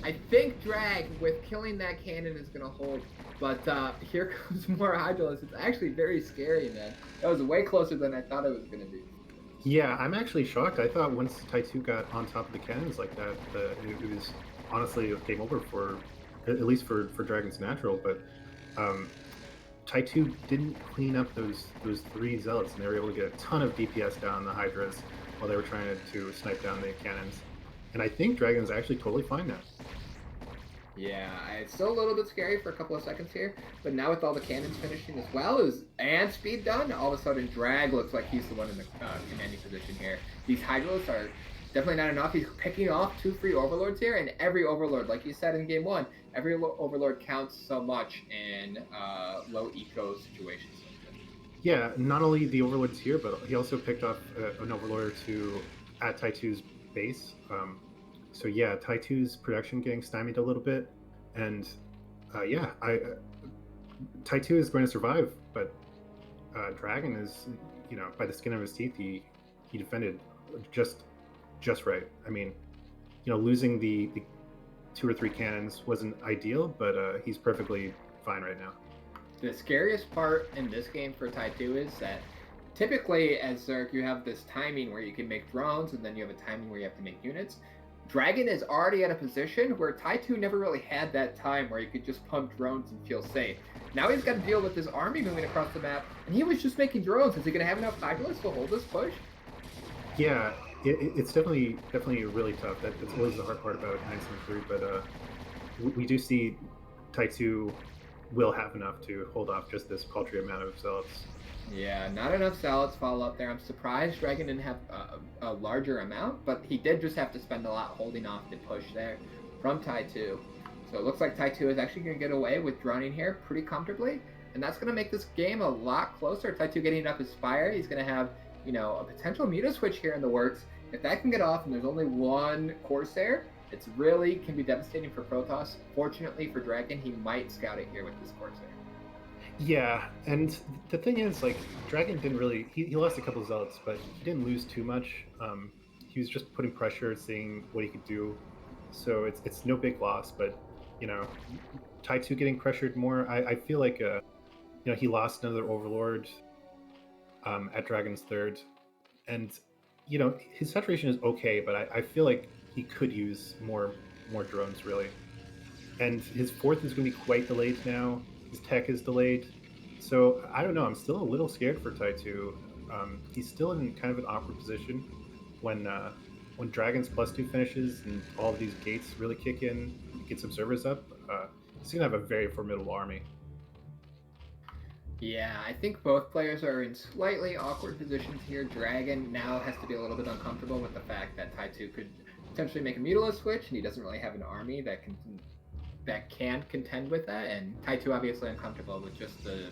I think Drag, with killing that cannon, is going to hold. But here comes more Hydralisks. It's actually very scary, man. That was way closer than I thought it was going to be. Yeah, I'm actually shocked. I thought once Ty2 got on top of the cannons like that, it was honestly game over at least for DragOn's natural. But Ty2 didn't clean up those 3 Zealots, and they were able to get a ton of DPS down on the Hydras, while they were trying to snipe down the cannons. And I think DragOn's actually totally fine now. Yeah, it's still a little bit scary for a couple of seconds here, but now with all the cannons finishing as well and speed done, all of a sudden Drag looks like he's the one in the commanding position here. These Hydros are definitely not enough. He's picking off 2 free Overlords here, and every Overlord, like you said in Game 1, every Overlord counts so much in low eco situations. Yeah, not only the Overlords here, but he also picked off an Overlord or 2 at Ty2's base. So yeah, Ty2's production getting stymied a little bit, and Ty2 is going to survive, but DragOn is, by the skin of his teeth, he defended just right. I mean, losing the 2 or 3 cannons wasn't ideal, but he's perfectly fine right now. The scariest part in this game for Ty2 is that typically as Zerg, you have this timing where you can make drones, and then you have a timing where you have to make units. DragOn is already at a position where Ty2 never really had that time where he could just pump drones and feel safe. Now he's got to deal with his army moving across the map, and he was just making drones. Is he going to have enough Hydros to hold this push? Yeah, it's definitely really tough. That's always the hard part about 973, but we do see Ty2 will have enough to hold off just this paltry amount of zealots. Yeah, not enough zealots follow up there. I'm surprised DragOn didn't have a larger amount, but he did just have to spend a lot holding off the push there from Ty2. So it looks like Ty2 is actually going to get away with droning here pretty comfortably, and that's going to make this game a lot closer. Ty2 getting up his fire. He's going to have, a potential Muta switch here in the works. If that can get off and there's only one Corsair, it's really can be devastating for Protoss. Fortunately for DragOn, he might scout it here with this Corsair. Yeah, and the thing is, DragOn didn't really... He lost a couple of zealots, but he didn't lose too much. He was just putting pressure, seeing what he could do. So it's no big loss, but, Ty2 getting pressured more, I feel like, he lost another Overlord at DragOn's third. And, his saturation is okay, but I feel like he could use more drones, really. And his fourth is going to be quite delayed now. His tech is delayed. So, I don't know. I'm still a little scared for Ty2. He's still in kind of an awkward position when DragOn's +2 finishes and all of these gates really kick in, get some servers up. He's going to have a very formidable army. Yeah, I think both players are in slightly awkward positions here. DragOn now has to be a little bit uncomfortable with the fact that Ty2 could potentially make a Mutala switch, and he doesn't really have an army that can contend with that. And Ty2 obviously uncomfortable with just the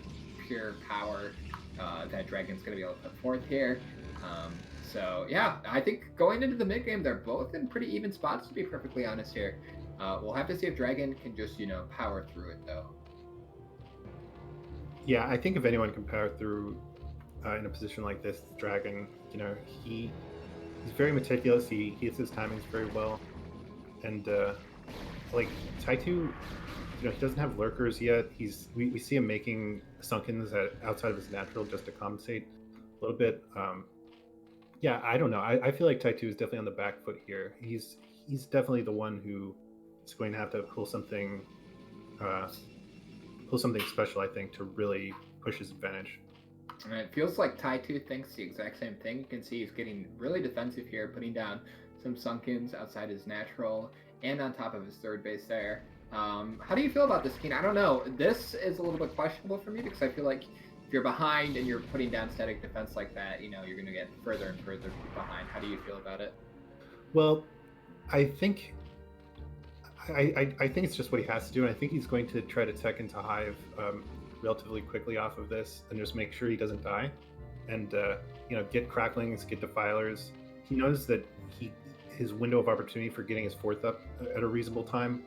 pure power that DragOn's going to be able to put forth here. So yeah, I think going into the mid game, they're both in pretty even spots, to be perfectly honest here. We'll have to see if DragOn can just power through it though. Yeah, I think if anyone can power through in a position like this, DragOn, he's very meticulous. He hits his timings very well, and Ty2, he doesn't have lurkers yet. We see him making sunkens outside of his natural just to compensate a little bit. Yeah, I don't know. I feel like Ty2 is definitely on the back foot here. He's definitely the one who is going to have to pull something special, I think, to really push his advantage. And it feels like Ty2 thinks the exact same thing. You can see he's getting really defensive here, putting down some sunkens outside his natural and on top of his third base there. How do you feel about this, Keen? I don't know. This is a little bit questionable for me because I feel like if you're behind and you're putting down static defense like that, you're going to get further and further behind. How do you feel about it? Well, I think it's just what he has to do, and I think he's going to try to tech into Hive relatively quickly off of this and just make sure he doesn't die and get cracklings, get defilers. He knows that his window of opportunity for getting his fourth up at a reasonable time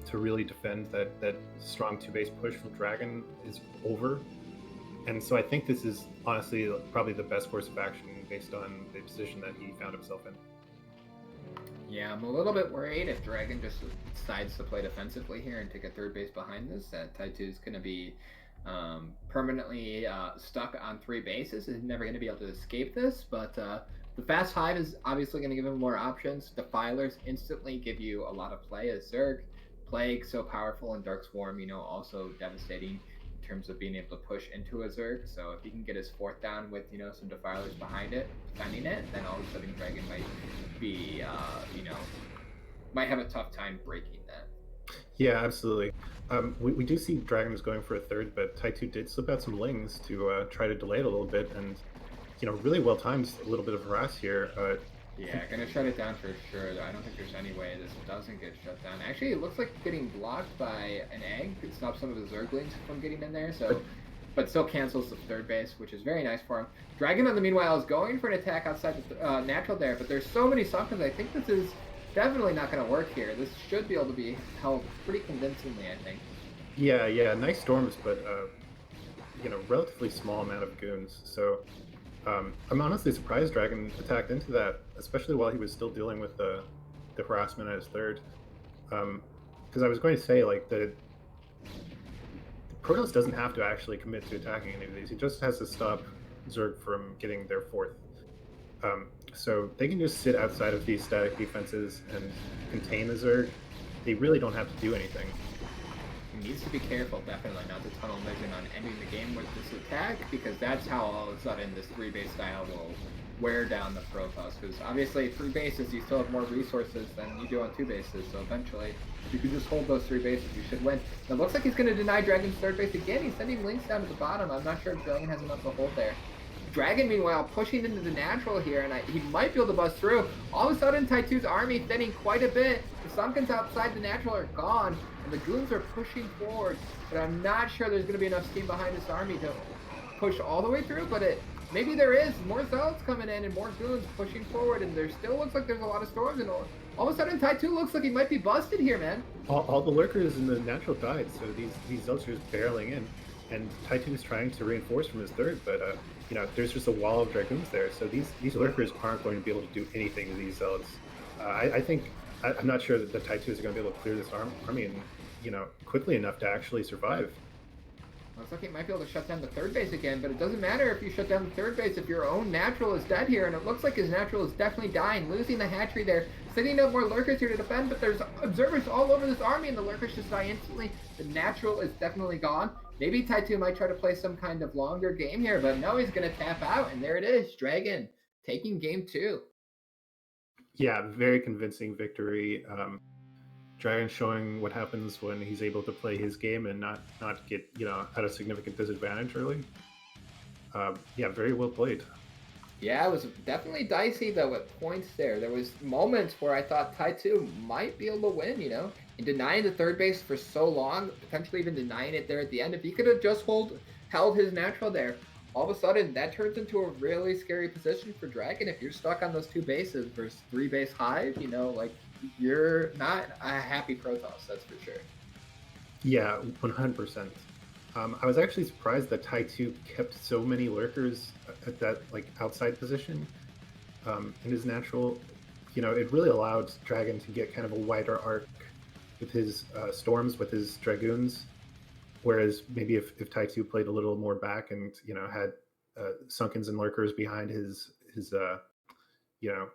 to really defend that strong 2-base push from DragOn is over. And so I think this is honestly probably the best course of action based on the position that he found himself in. Yeah, I'm a little bit worried if DragOn just decides to play defensively here and take a third base behind this, that Ty2 is going to be permanently stuck on 3 bases. He's never going to be able to escape this, but the fast Hive is obviously going to give him more options. Defilers instantly give you a lot of play as Zerg. Plague, so powerful, and Dark Swarm, also devastating. terms of being able to push into a Zerg. So if he can get his 4th down with, you know, some defilers behind it, defending it, then all of a sudden Dragon might be, you know, might have a tough time breaking that. Yeah, absolutely. We do see Dragon is going for a 3rd, but Ty2 did slip out some lings to try to delay it a little bit, and you know, really well timed. A little bit of harass here. Yeah, gonna shut it down for sure. Though I don't think there's any way this doesn't get shut down. Actually, it looks like getting blocked by an egg could stop some of the Zerglings from getting in there. So, but still cancels the 3rd base, which is very nice for him. Dragon, on the meanwhile, is going for an attack outside the natural there, but there's so many Sunkens. I think this is definitely not going to work here. This should be able to be held pretty convincingly, I think. Yeah, nice storms, but you know, relatively small amount of goons. So I'm honestly surprised Dragon attacked into that, especially while he was still dealing with the harassment at his 3rd. Because I was going to say, like, the Protoss doesn't have to actually commit to attacking any of these. He just has to stop Zerg from getting their 4th. So they can just sit outside of these static defenses and contain the Zerg. They really don't have to do anything. He needs to be careful, definitely, not to tunnel vision on ending the game with this attack, because that's how all of a sudden this 3-base style will wear down the Protoss. Because obviously 3 bases, you still have more resources than you do on 2 bases, so eventually, if you can just hold those 3 bases, you should win. It looks like he's going to deny Dragon's 3rd base again. He's sending links down to the bottom. I'm not sure if Dragon has enough to hold there. Dragon, meanwhile, pushing into the natural here, and he might be able to bust through. All of a sudden, Ty2's army thinning quite a bit. The Sunkens outside the natural are gone, and the goons are pushing forward. But I'm not sure there's going to be enough steam behind this army to push all the way through, but maybe there is. More zealots coming in and more goons pushing forward, and there still looks like there's a lot of storms. And all of a sudden, Ty2 looks like he might be busted here, man. All the lurkers in the natural died, so these zealots are just barreling in. And Ty2 is trying to reinforce from his 3rd, but you know, there's just a wall of dragoons there, so these lurkers aren't going to be able to do anything to these zealots. I think I'm not sure that the Ty2 is going to be able to clear this army, and you know, quickly enough to actually survive. Looks like he might be able to shut down the 3rd base again, but it doesn't matter if you shut down the 3rd base if your own natural is dead here, and it looks like his natural is definitely dying, losing the hatchery there, setting up more lurkers here to defend, but there's observers all over this army, and the lurkers just die instantly. The natural is definitely gone. Maybe Ty2 might try to play some kind of longer game here, but no, he's going to tap out, and there it is, Dragon taking game 2. Yeah, very convincing victory. Dragon showing what happens when he's able to play his game and not get, you know, at a significant disadvantage early. Yeah, very well played. Yeah, it was definitely dicey though at points there. There was moments where I thought Ty2 might be able to win, you know, in denying the 3rd base for so long, potentially even denying it there at the end. If he could have just held his natural there, all of a sudden that turns into a really scary position for Dragon. If you're stuck on those 2 bases versus 3 base hive, you know, like, you're not a happy Protoss, that's for sure. Yeah, 100%. I was actually surprised that Ty2 kept so many lurkers at that like outside position in his natural. You know, it really allowed Dragon to get kind of a wider arc with his storms, with his dragoons. Whereas maybe if Ty2 played a little more back and, you know, had Sunkens and lurkers behind his you know,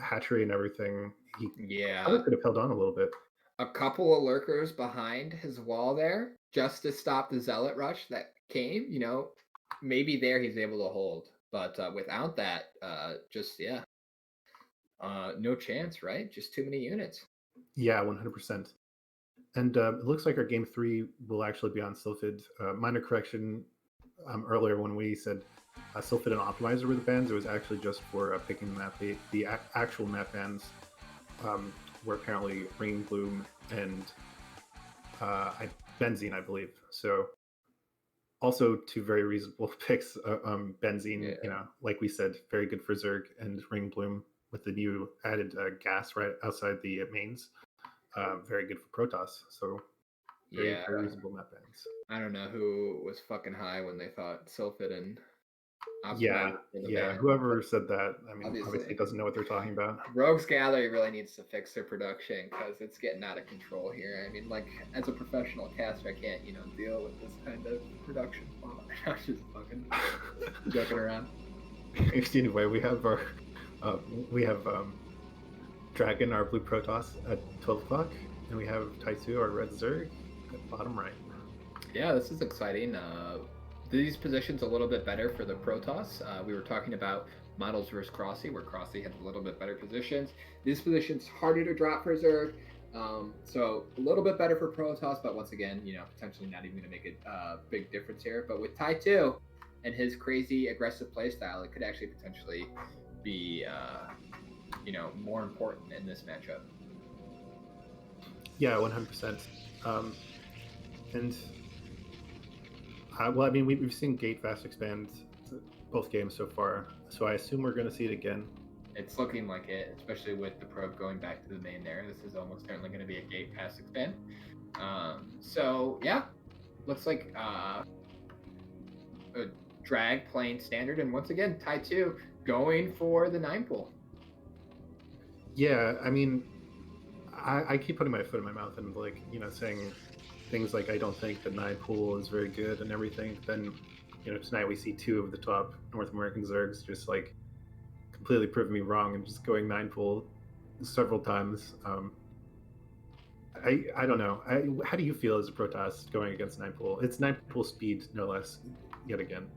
hatchery and everything, he probably could have held on a little bit. A couple of lurkers behind his wall there just to stop the zealot rush that came, you know, maybe there he's able to hold. But without that, no chance, right? Just too many units. Yeah, 100%. And it looks like our game 3 will actually be on Sylphid. Minor correction earlier when we said Sylphid and Optimizer were the bans. It was actually just for picking the map. The actual map bans were apparently Ring Bloom and Benzene, I believe. So also 2 very reasonable picks. Benzene, you know, like we said, very good for Zerg, and Ring Bloom with the new added gas right outside the mains. Very good for Protoss. So very reasonable map bans. I don't know who was fucking high when they thought Sylphid and Yeah, whoever said that, I mean, obviously doesn't know what they're talking about. Rogues Gallery really needs to fix their production because it's getting out of control here. I mean, like, as a professional caster, I can't, you know, deal with this kind of production. I'm just fucking joking around. Anyway, we have our Dragon, our blue Protoss at 12 o'clock, and we have Ty2, our red Zerg, at bottom right. Yeah, this is exciting. These positions a little bit better for the Protoss. We were talking about models versus cRoSs, where cRoSs had a little bit better positions. These positions harder to drop for Zerg, so a little bit better for Protoss, but once again, potentially not even going to make a big difference here. But with Ty2 and his crazy aggressive playstyle, it could actually potentially be, more important in this matchup. Yeah, 100%. And well, I mean, we've seen gate fast expand both games so far, so I assume we're going to see it again. It's looking like it, especially with the probe going back to the main there. This is almost certainly going to be a gate fast expand. So yeah, looks like a drag playing standard, and once again, Ty2 going for the 9 pool. Yeah, I mean, I keep putting my foot in my mouth and saying things like I don't think the 9 pool is very good and everything. Then, tonight we see 2 of the top North American Zergs just completely proving me wrong and just going 9 pool several times. I don't know. How do you feel as a Protoss going against 9 pool? It's 9 pool speed, no less, yet again.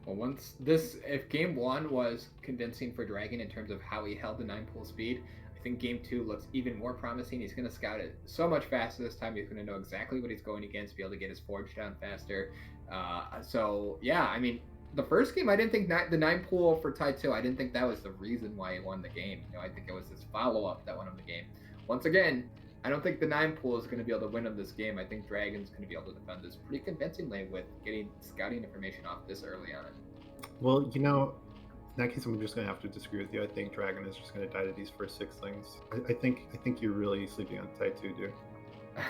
Well, if game 1 was convincing for DragOn in terms of how he held the 9 pool speed, I think game 2 looks even more promising. He's going to scout it so much faster this time. He's going to know exactly what he's going against, be able to get his forge down faster. So yeah, I mean, the first game, I didn't think the 9 pool for Ty2, I didn't think that was the reason why he won the game. I think it was his follow-up that won him the game. Once again, I don't think the 9 pool is going to be able to win him this game. I think DragOn's going to be able to defend this pretty convincingly with getting scouting information off this early on. Well, in that case, I'm just going to have to disagree with you. I think DragOn is just going to die to these first 6 things. I think you're really sleeping on Ty2, dude.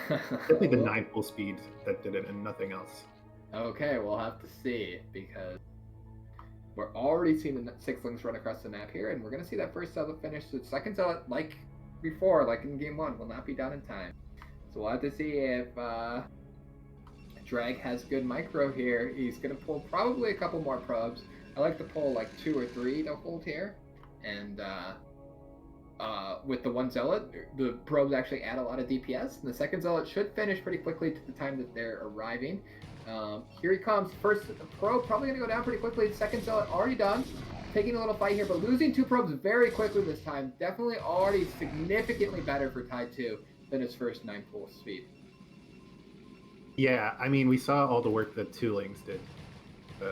Definitely the 9 pool speed that did it and nothing else. Okay, we'll have to see, because we're already seeing the 6lings run across the map here, and we're going to see that first zealot finish. The second zealot, like before, like in game 1, will not be done in time. So we'll have to see if Drag has good micro here. He's going to pull probably a couple more probes. I like to pull like 2 or 3 to hold here. And with the 1 zealot, the probes actually add a lot of DPS. And the second zealot should finish pretty quickly to the time that they're arriving. Here he comes. First probe probably going to go down pretty quickly. Second zealot already done. Taking a little fight here, but losing 2 probes very quickly this time. Definitely already significantly better for Ty2 than his first 9 pool speed. Yeah, I mean, we saw all the work that 2lings did.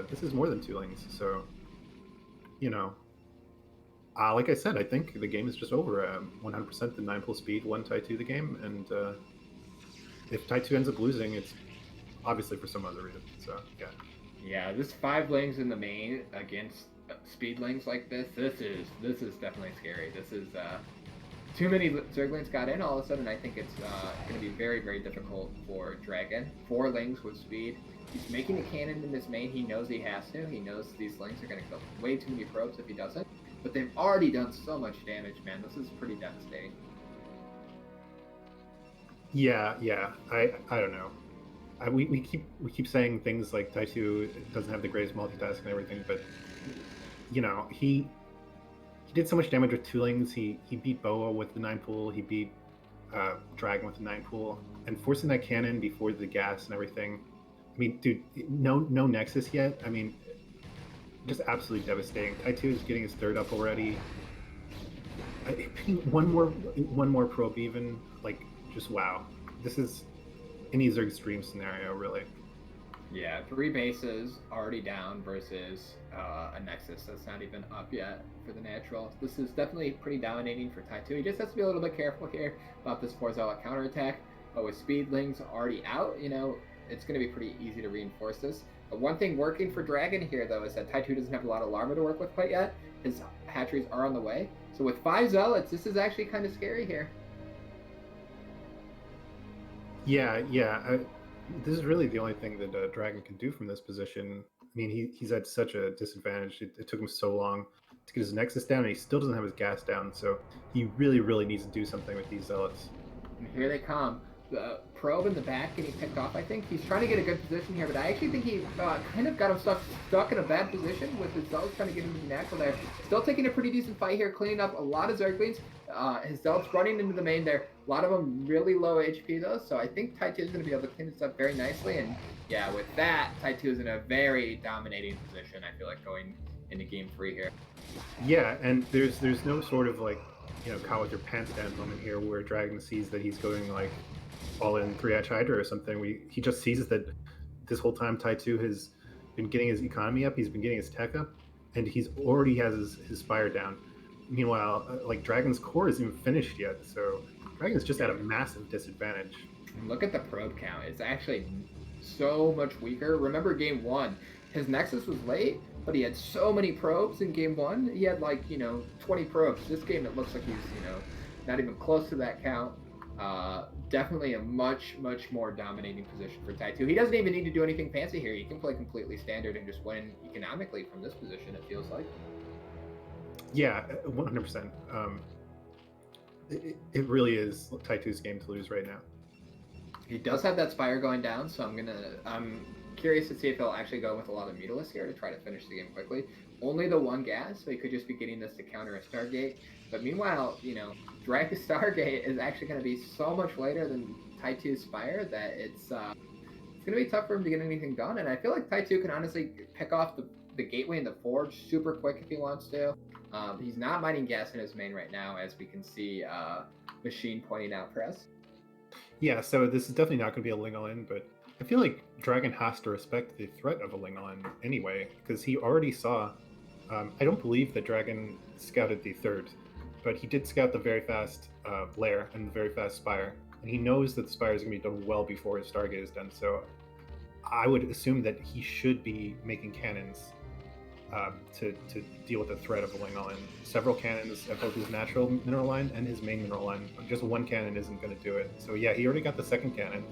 This is more than 2lings, so, like I said, I think the game is just over. 100% the 9 pool speed won Ty2 the game, and if Ty2 ends up losing, it's obviously for some other reason, so, yeah. Yeah, this 5lings in the main against speedlings like this is definitely scary. This is too many Zerglings got in all of a sudden. I think it's going to be very, very difficult for DragOn. 4 lings with speed. He's making a cannon in his main. He knows he has to. He knows these lings are going to kill way too many probes if he doesn't. But they've already done so much damage, man. This is pretty devastating. Yeah. I don't know. We keep saying things like Ty2 doesn't have the greatest multitask and everything, but he did so much damage with 2lings. He beat Boa with the 9 pool. He beat DragOn with the 9 pool, and forcing that cannon before the gas and everything. I mean, dude, no Nexus yet. I mean, just absolutely devastating. Ty2 is getting his 3rd up already. One more probe even. Just wow. This is any Zerg stream scenario, really. Yeah, 3 bases already down versus a Nexus that's not even up yet for the natural. This is definitely pretty dominating for Ty2. He just has to be a little bit careful here about this 4 zealot counterattack. But with speedlings already out, it's going to be pretty easy to reinforce this. The one thing working for DragOn here, though, is that Ty2 doesn't have a lot of larva to work with quite yet. His hatcheries are on the way. So with 5 zealots, this is actually kind of scary here. Yeah. This is really the only thing that DragOn can do from this position. I mean, he's at such a disadvantage. It took him so long to get his Nexus down, and he still doesn't have his gas down. So he really, really needs to do something with these zealots. And here they come. the probe in the back getting picked off, I think. He's trying to get a good position here, but I actually think he kind of got himself stuck in a bad position with his Zealots trying to get into the natural there. Still taking a pretty decent fight here, cleaning up a lot of Zerglings. His Zealots running into the main there. A lot of them really low HP though, so I think Ty2 is going to be able to clean this up very nicely. And yeah, with that, Ty2 is in a very dominating position, I feel like, going into game 3 here. Yeah, and there's no sort of like, caught with your pants down moment here where DragOn sees that he's going like all in 3H Hydra or something. He just sees that this whole time Ty2 has been getting his economy up, he's been getting his tech up, and he's already has his Spire down. Meanwhile, like DragOn's core isn't even finished yet, so DragOn's just at a massive disadvantage. Look at the probe count. It's actually so much weaker. Remember game 1, his Nexus was late, but he had so many probes in game 1. He had like, 20 probes. This game, it looks like he's, not even close to that count. Definitely a much more dominating position for Ty2. He doesn't even need to do anything fancy here. He can play completely standard and just win economically from this position, it feels like. Yeah, 100%. It really is Ty2's game to lose right now. He does have that Spire going down, so I'm curious to see if he'll actually go with a lot of Mutalisk here to try to finish the game quickly. Only the one gas, so he could just be getting this to counter a Stargate. But meanwhile, Drag Stargate is actually going to be so much later than Ty2's Spire that it's going to be tough for him to get anything done. And I feel like Ty2 can honestly pick off the gateway and the forge super quick if he wants to. He's not mining gas in his main right now, as we can see Machine pointing out for us. Yeah, so this is definitely not going to be a Ling-O-Lin, but I feel like DragOn has to respect the threat of a Ling-O-Lin anyway, because he already saw. I don't believe that DragOn scouted the third, but he did scout the very fast Lair and the very fast Spire, and he knows that the Spire is going to be done well before his Stargate is done, so I would assume that he should be making cannons to deal with the threat of a Ling-O-Lin. Several cannons at both his natural mineral line and his main mineral line. Just one cannon isn't going to do it. So yeah, he already got the second cannon.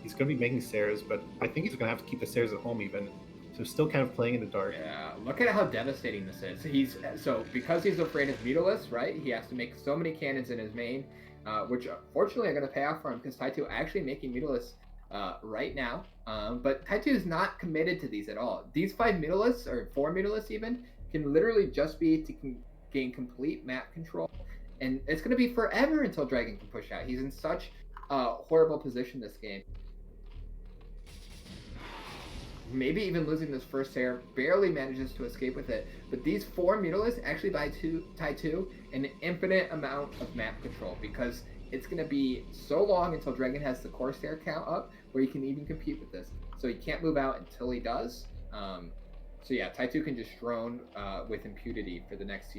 He's going to be making Sares, but I think he's going to have to keep the Sares at home even. So still kind of playing in the dark. Yeah, look at how devastating this is. So because he's afraid of Mutalisk, right? He has to make so many cannons in his main, which fortunately are going to pay off for him because Ty2 actually making Mutalisk right now. But Ty2 is not committed to these at all. These 5 Mutalisks, or 4 Mutalisks even, can literally just be to gain complete map control. And it's going to be forever until DragOn can push out. He's in such a horrible position this game. Maybe even losing this first Sarah, barely manages to escape with it. But these 4 Mutalisks actually buy Ty2 an infinite amount of map control, because it's going to be so long until DragOn has the Corsair count up where he can even compete with this. So he can't move out until he does. So yeah, Ty2 can just drone with impunity for the next,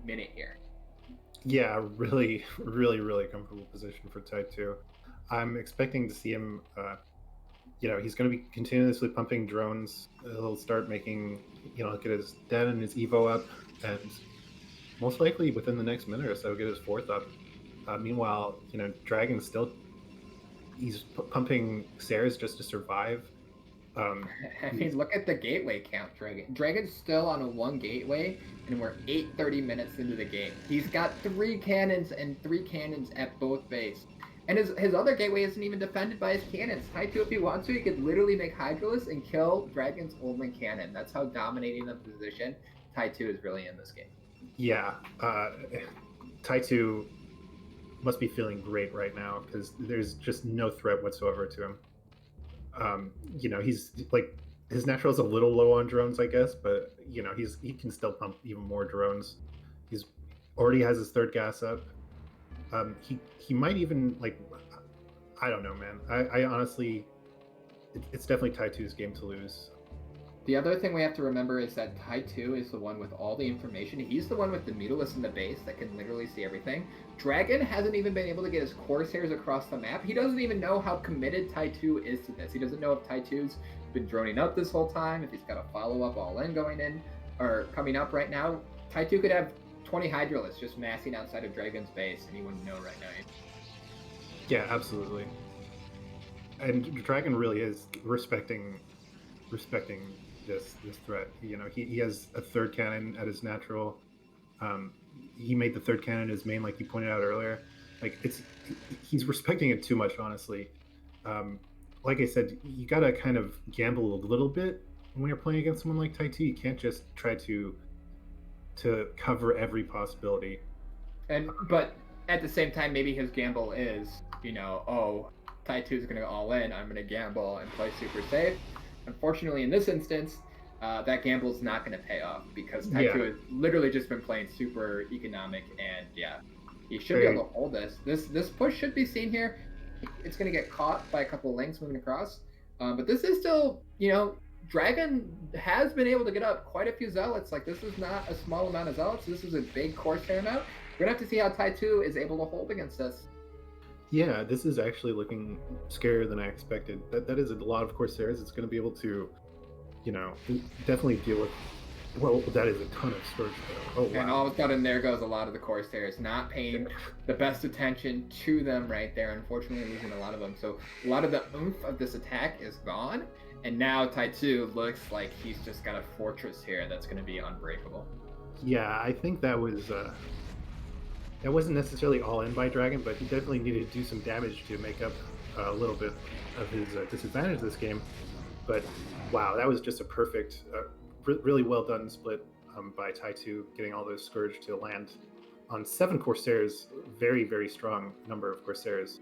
minute here. Yeah, really comfortable position for Ty2. I'm expecting to see him, he's going to be continuously pumping drones. He'll start making, get his Den and his Evo up, and most likely within the next minute or so get his 4th up. Meanwhile, DragOn still, he's pumping Sares just to survive. I mean, look at the gateway count, DragOn. DragOn's still on a 1 gateway, and we're 8:30 minutes into the game. He's got 3 cannons and 3 cannons at both base. And his other gateway isn't even defended by his cannons. Ty2, if he wants to, he could literally make Hydralisk and kill DragOn's only cannon. That's how dominating the position Ty2 is really in this game. Yeah, Ty2 must be feeling great right now because there's just no threat whatsoever to him. He's like, his natural is a little low on drones, I guess, but he can still pump even more drones. He's already has his 3rd gas up. He might even, like, I don't know, man. I honestly, it's definitely Ty2's game to lose. The other thing we have to remember is that Ty2 is the one with all the information. He's the one with the Mutalisk in the base that can literally see everything. DragOn hasn't even been able to get his Corsairs across the map. He doesn't even know how committed Ty2 is to this. He doesn't know if Ty2's been droning up this whole time, if he's got a follow-up all-in going in, or coming up right now. Ty2 could have 20 Hydralisks just massing outside of DragOn's base, and he wouldn't know right now. Yeah, absolutely. And DragOn really is respecting this threat. He has a 3rd cannon at his natural. He made the 3rd cannon his main, like you pointed out earlier. Like he's respecting it too much, honestly. Like I said, you gotta kind of gamble a little bit when you're playing against someone like Ty2. You can't just try to cover every possibility. But at the same time, maybe his gamble is, oh, Ty2 is going to go all in. I'm going to gamble and play super safe. Unfortunately, in this instance, that gamble is not going to pay off because Ty2 has literally just been playing super economic, and he should be able to hold this. This push should be seen here. It's going to get caught by a couple of links moving across, but this is still, DragOn has been able to get up quite a few zealots. Like, this is not a small amount of zealots. This is a big Corsair amount. We're going to have to see how Ty2 is able to hold against this. Yeah, this is actually looking scarier than I expected. That is a lot of Corsairs. It's going to be able to, definitely deal with... Well, that is a ton of Scourge, though. Oh, wow. And all of a sudden, there goes a lot of the Corsairs, not paying the best attention to them right there. Unfortunately, losing a lot of them. So a lot of the oomph of this attack is gone. And now Ty2 looks like he's just got a fortress here that's going to be unbreakable. Yeah, I think that was... that wasn't necessarily all in by DragOn, but he definitely needed to do some damage to make up a little bit of his disadvantage this game. But wow, that was just a perfect, really well done split by Ty2, getting all those Scourge to land on 7 Corsairs. Very, very strong number of Corsairs.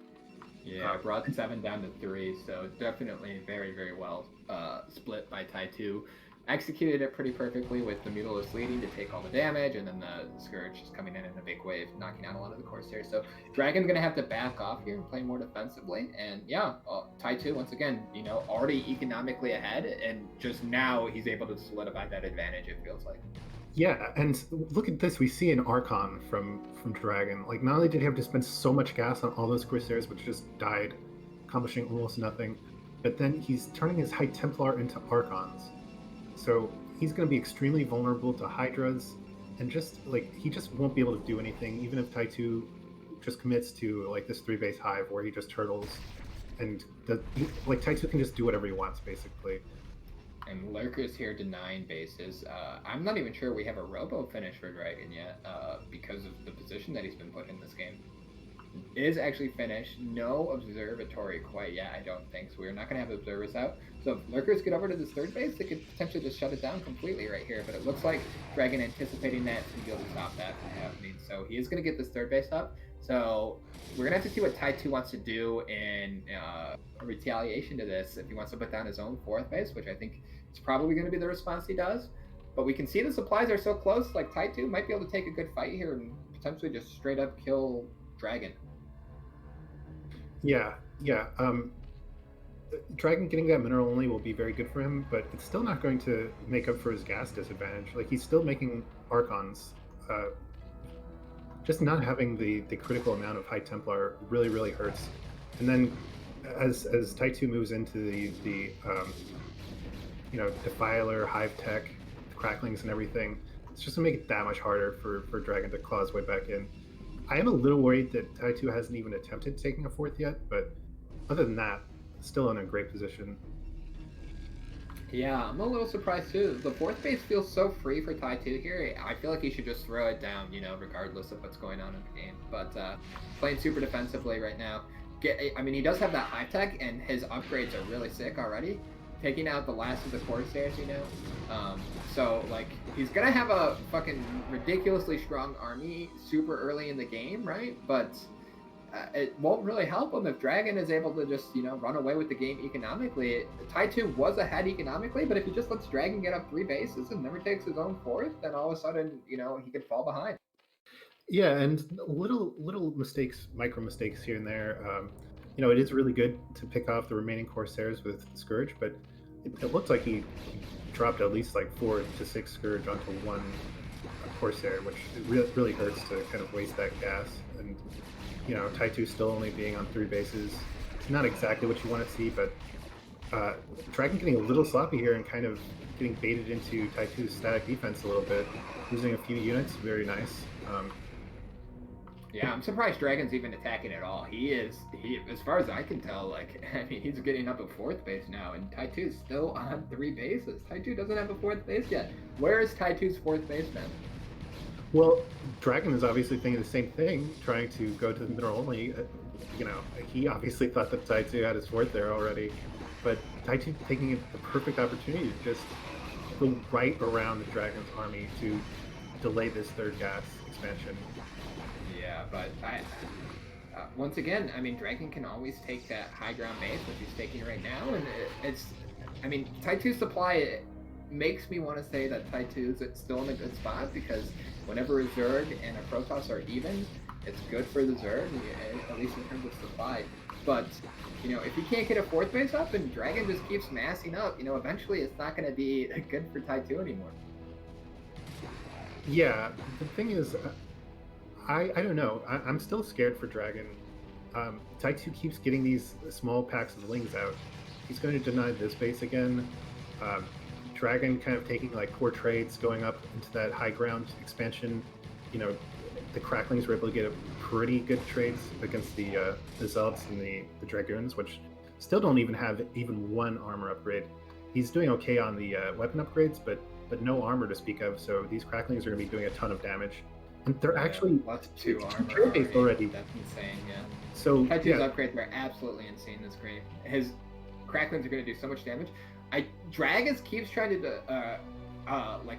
Yeah, brought 7 down to 3, so definitely very, very well split by Ty2. Executed it pretty perfectly with the Mutalisk leading to take all the damage, and then the Scourge just coming in a big wave, knocking out a lot of the Corsairs. So DragOn's going to have to back off here and play more defensively. And Ty2, once again, already economically ahead, and just now he's able to solidify that advantage, it feels like. Yeah, and look at this. We see an Archon from DragOn. Like, not only did he have to spend so much gas on all those Corsairs, which just died, accomplishing almost nothing, but then he's turning his High Templar into Archons. So he's going to be extremely vulnerable to Hydras, and he just won't be able to do anything, even if Ty2 just commits to this 3-base hive where he just turtles, and Ty2 can just do whatever he wants, basically. And Lurker's here denying bases. I'm not even sure we have a robo finish for DragOn yet, because of the position that he's been put in this game. Is actually finished. No observatory quite yet, I don't think. So we're not going to have observers out. So if Lurkers get over to this 3rd base, they could potentially just shut it down completely right here. But it looks like DragOn anticipating that to be able to stop that from happening. So he is going to get this 3rd base up. So we're going to have to see what Ty2 wants to do in retaliation to this. If he wants to put down his own 4th base, which I think is probably going to be the response he does. But we can see the supplies are so close. Like, Ty2 might be able to take a good fight here and potentially just straight up kill DragOn. Yeah. DragOn getting that mineral only will be very good for him, but it's still not going to make up for his gas disadvantage. Like, he's still making Archons. Just not having the critical amount of High Templar really, really hurts. And then as Ty2 moves into the Defiler, Hive Tech, the Cracklings and everything, it's just going to make it that much harder for DragOn to claw his way back in. I am a little worried that Ty2 hasn't even attempted taking a 4th yet, but other than that, still in a great position. Yeah, I'm a little surprised too. The 4th base feels so free for Ty2 here. I feel like he should just throw it down, regardless of what's going on in the game. But playing super defensively right now. He does have that Hive Tech, and his upgrades are really sick already. Taking out the last of the Corsairs, So, he's gonna have a fucking ridiculously strong army super early in the game, right? But it won't really help him if DragOn is able to just, run away with the game economically. Ty2 was ahead economically, but if he just lets DragOn get up 3 bases and never takes his own 4th, then all of a sudden, he could fall behind. Yeah, and little mistakes, micro mistakes here and there. It is really good to pick off the remaining Corsairs with Scourge, but it looked like he dropped at least 4 to 6 Scourge onto 1 Corsair, which really hurts to kind of waste that gas. And Ty2 still only being on 3 bases, it's not exactly what you want to see, but DragOn getting a little sloppy here and kind of getting baited into Ty2's static defense a little bit, losing a few units, very nice. Yeah, I'm surprised DragOn's even attacking at all. He as far as I can tell, he's getting up a 4th base now, and Ty2's still on 3 bases. Ty2 doesn't have a 4th base yet. Where is Ty2's 4th base, man? Well, DragOn is obviously thinking the same thing, trying to go to the middle only. He obviously thought that Ty2 had his fourth there already, but Ty2 taking the perfect opportunity to just go right around the Dragon's army to delay this third gas expansion. Yeah, but once again, I mean, DragOn can always take that high ground base, which he's taking right now, and Ty2's supply makes me want to say that Ty2 is still in a good spot, because whenever a Zerg and a Protoss are even, it's good for the Zerg, at least in terms of supply. But, if he can't get a fourth base up and DragOn just keeps massing up, eventually it's not going to be good for Ty2 anymore. Yeah, the thing is, I don't know. I'm still scared for DragOn. Ty2 keeps getting these small packs of lings out. He's going to deny this base again. DragOn kind of taking like core trades, going up into that high ground expansion. The Cracklings were able to get a pretty good trades against the Zealots and the Dragoons, which still don't even have even one armor upgrade. He's doing okay on the weapon upgrades, but no armor to speak of. So these Cracklings are going to be doing a ton of damage, and they're actually +2 armor already. That's insane. Yeah. So Ty2's upgrades are absolutely insane this game. His Cracklings are going to do so much damage. Dragons keeps trying to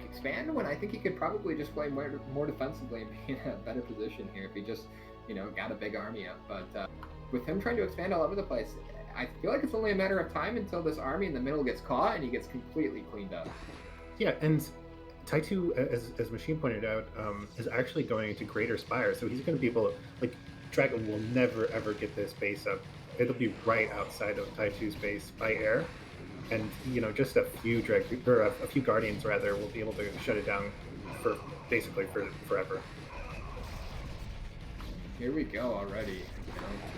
expand, when I think he could probably just play more defensively and be in a better position here if he just got a big army up. But with him trying to expand all over the place, I feel like it's only a matter of time until this army in the middle gets caught and he gets completely cleaned up. Yeah, and Ty2, as Machine pointed out, is actually going into Greater Spire, so he's going to be able to, DragOn will never ever get this base up. It'll be right outside of Ty2's base by air, and just a few Guardians rather will be able to shut it down for forever. Here we go already.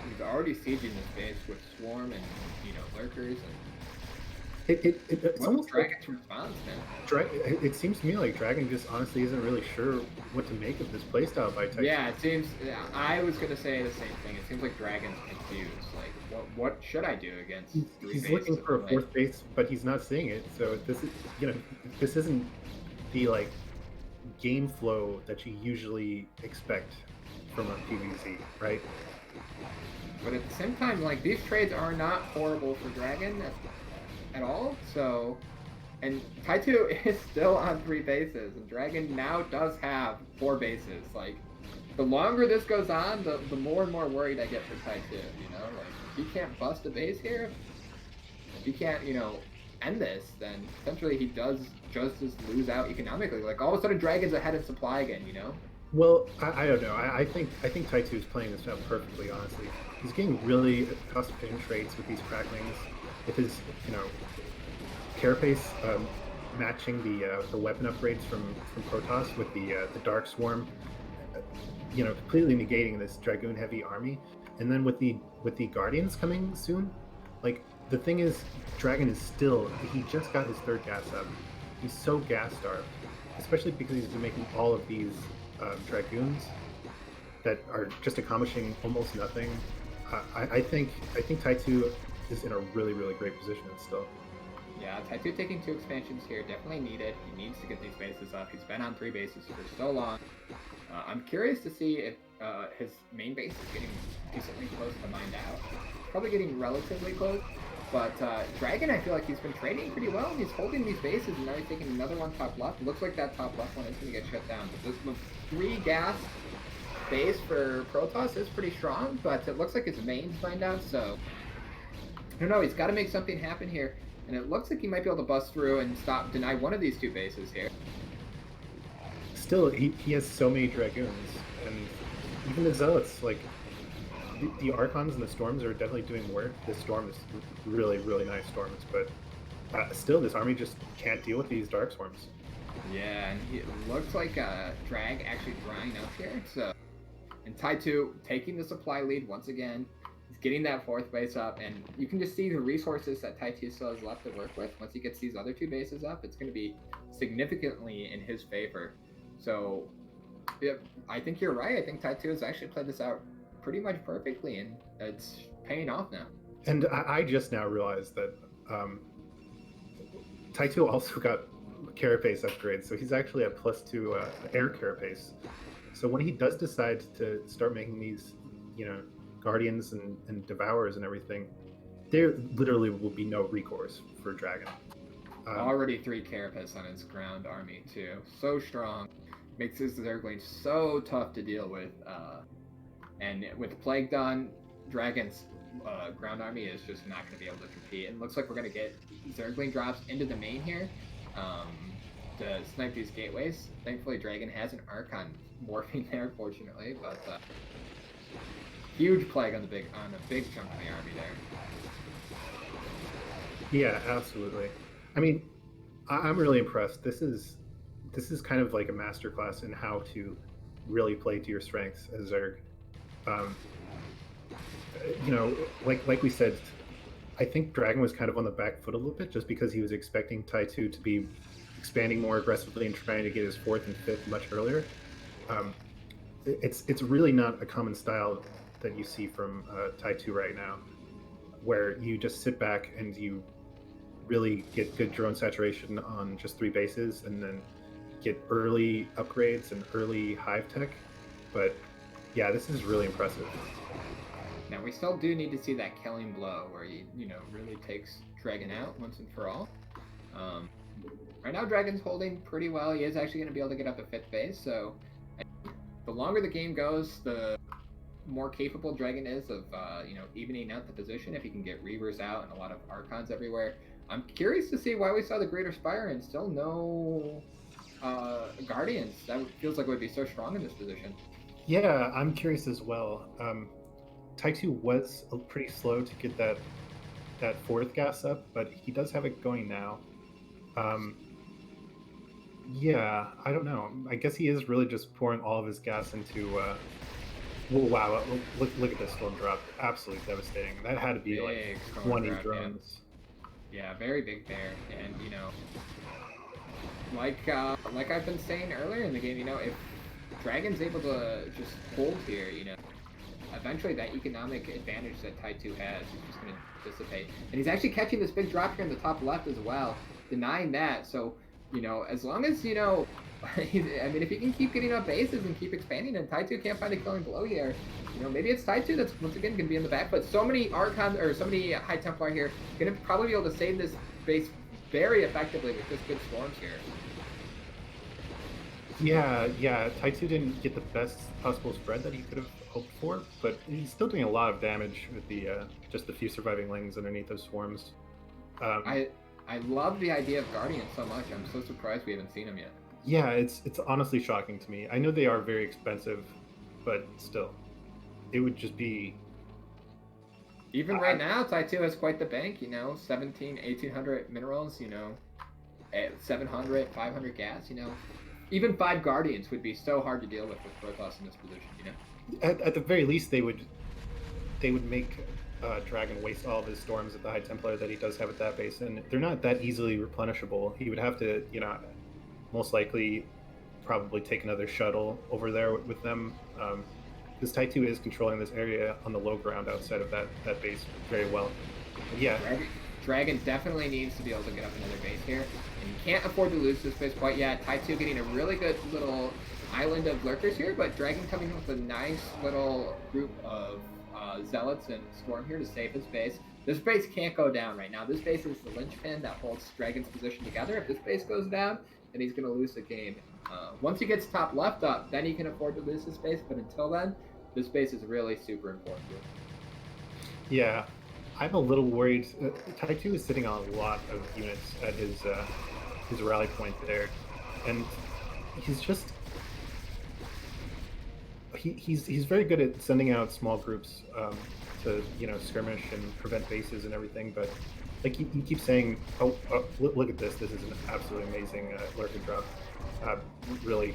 He's already sieging this base with Swarm and lurkers and. It's almost DragOn's response now. It seems to me like DragOn just honestly isn't really sure what to make of this playstyle by Ty2. Yeah, it seems. Yeah, I was gonna say the same thing. It seems like DragOn's confused. Like, what should I do against? He's looking for a fourth base, but he's not seeing it. So this isn't the game flow that you usually expect from a PvZ, right? But at the same time, these trades are not horrible for DragOn at all. So, and Ty2 is still on 3 bases, and DragOn now does have 4 bases. The longer this goes on, the more and more worried I get for Ty2. If he can't bust a base here, if he can't, end this, then essentially he does just lose out economically. All of a sudden, DragOn's ahead in supply again. Well, I don't know. I think Ty2 is playing this out perfectly. Honestly, he's getting really cost-efficient trades with these Cracklings. With his, Carapace matching the weapon upgrades from Protoss with the Dark Swarm, completely negating this Dragoon heavy army, and then with the Guardians coming soon, the thing is, DragOn is he just got his third gas up. He's so gas starved, especially because he's been making all of these Dragoons that are just accomplishing almost nothing. I think Ty2 is in a really, really great position still. Yeah, Ty2 taking 2 expansions here, definitely needed. He needs to get these bases up. He's been on 3 bases for so long. I'm curious to see if his main base is getting decently close to mined out. Probably getting relatively close. But DragOn, I feel like he's been trading pretty well. He's holding these bases, and now he's taking another one top left. It looks like that top left one is going to get shut down. But this 3 gas base for Protoss is pretty strong, but it looks like his main's mined out, so I don't know. He's got to make something happen here, and it looks like he might be able to bust through and deny one of these 2 bases here. Still, he has so many Dragoons, and even the Zealots, the Archons and the Storms are definitely doing work. This Storm is really, really nice Storms, but still, this army just can't deal with these Dark Swarms. Yeah, and it looks like Drag actually drying up here, so. And Ty2 taking the supply lead once again. He's getting that 4th base up, and you can just see the resources that Ty2 still has left to work with. Once he gets these other 2 bases up, it's going to be significantly in his favor. So, yeah, I think you're right. I think Ty2 has actually played this out pretty much perfectly, and it's paying off now. And I just now realized that Ty2 also got carapace upgrade, so he's actually at +2 air carapace. So when he does decide to start making these, guardians and devourers and everything, there literally will be no recourse for Dragon. Already 3 carapace on his ground army too. So strong. Makes his Zergling so tough to deal with. And with Plague done, Dragon's ground army is just not going to be able to compete. And it looks like we're going to get Zergling drops into the main here to snipe these gateways. Thankfully, Dragon has an Archon morphing there, fortunately, but huge Plague on a big chunk of the army there. Yeah, absolutely. I mean, I'm really impressed. This is kind of like a masterclass in how to really play to your strengths as Zerg. Like we said, I think Dragon was kind of on the back foot a little bit just because he was expecting Ty2 to be expanding more aggressively and trying to get his 4th and 5th much earlier. It's really not a common style that you see from Ty2 right now, where you just sit back and you really get good drone saturation on just 3 bases and then get early upgrades and early hive tech. But yeah, this is really impressive. Now we still do need to see that killing blow where he, really takes Dragon out once and for all. Right now Dragon's holding pretty well. He is actually going to be able to get up a 5th base, so the longer the game goes, the more capable Dragon is of, evening out the position if he can get Reavers out and a lot of Archons everywhere. I'm curious to see why we saw the Greater Spire and still no Guardians. That feels like it would be so strong in this position. Yeah, I'm curious as well. Ty2 was pretty slow to get that 4th gas up, but he does have it going now. Yeah, I don't know. I guess he is really just pouring all of his gas into... wow, look at this storm drop. Absolutely devastating. That had to be big like 20 drones. Yeah, very big there. And, like I've been saying earlier in the game, if Dragon's able to just hold here, eventually that economic advantage that Ty2 has is just going to dissipate. And he's actually catching this big drop here in the top left as well, denying that. So, as long as, if he can keep getting up bases and keep expanding and Ty2 can't find a killing blow here, maybe it's Ty2 that's once again going to be in the back. But so many Archons or so many High Templar here going to probably be able to save this base very effectively with just good storms here. Yeah, Ty2 didn't get the best possible spread that he could have hoped for, but he's still doing a lot of damage with the just the few surviving lings underneath those swarms. I love the idea of Guardian so much. I'm so surprised we haven't seen him yet. Yeah, it's honestly shocking to me. I know they are very expensive, but still, it would just be... Even right now, Ty2 has quite the bank, 17, 1800 minerals, 700, 500 gas, Even 5 Guardians would be so hard to deal with Protoss in this position, At the very least, they would make Dragon waste all of his storms at the High Templar that he does have at that base, and they're not that easily replenishable. He would have to, most likely probably take another shuttle over there with them. Because Ty2 is controlling this area on the low ground outside of that base very well. But yeah. Dragon definitely needs to be able to get up another base here, and you can't afford to lose this base quite yet. Ty2 getting a really good little island of lurkers here, but Dragon coming in with a nice little group of zealots and Storm here to save his base. This base can't go down right now. This base is the linchpin that holds Dragon's position together. If this base goes down, then he's going to lose the game. Once he gets top left up, then he can afford to lose this base, but until then, this base is really super important to him. Yeah. I'm a little worried. Ty2 is sitting on a lot of units at his rally point there, and he's just he's very good at sending out small groups to skirmish and prevent bases and everything. But like you keep saying, look at this! This is an absolutely amazing lurker drop. Really,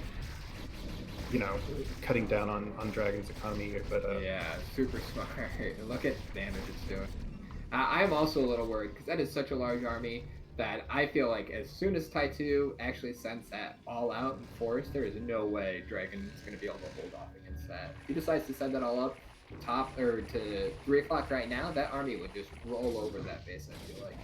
cutting down on Dragon's economy here. But yeah, super smart. Look at the damage it's doing. I'm also a little worried because that is such a large army that I feel like as soon as Ty2 actually sends that all out in force, there is no way Dragon is going to be able to hold off against that. If he decides to send that all up to 3 o'clock right now, that army would just roll over that base, I feel like.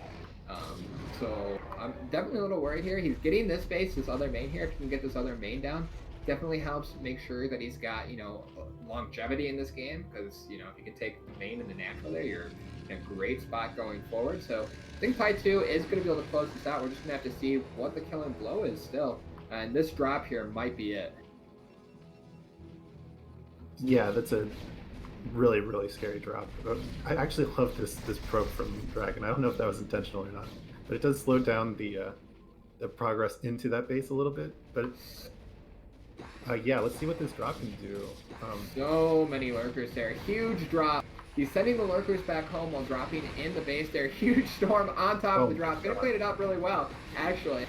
So I'm definitely a little worried here. He's getting this base, this other main here. If he can get this other main down, definitely helps make sure that he's got, you know, longevity in this game. Because, you know, if you can take the main and the natural there, you're in a great spot going forward. So I think Ty2 is going to be able to close this out. We're just going to have to see what the killing blow is still. And this drop here might be it. Yeah, that's a really, really scary drop. I actually love this probe from DragOn. I don't know if that was intentional or not, but it does slow down the progress into that base a little bit. But yeah, let's see what this drop can do. So many lurkers there. Huge drop. He's sending the lurkers back home while dropping in the base there. Huge storm on top of the drop. Gonna clean it up really well, actually.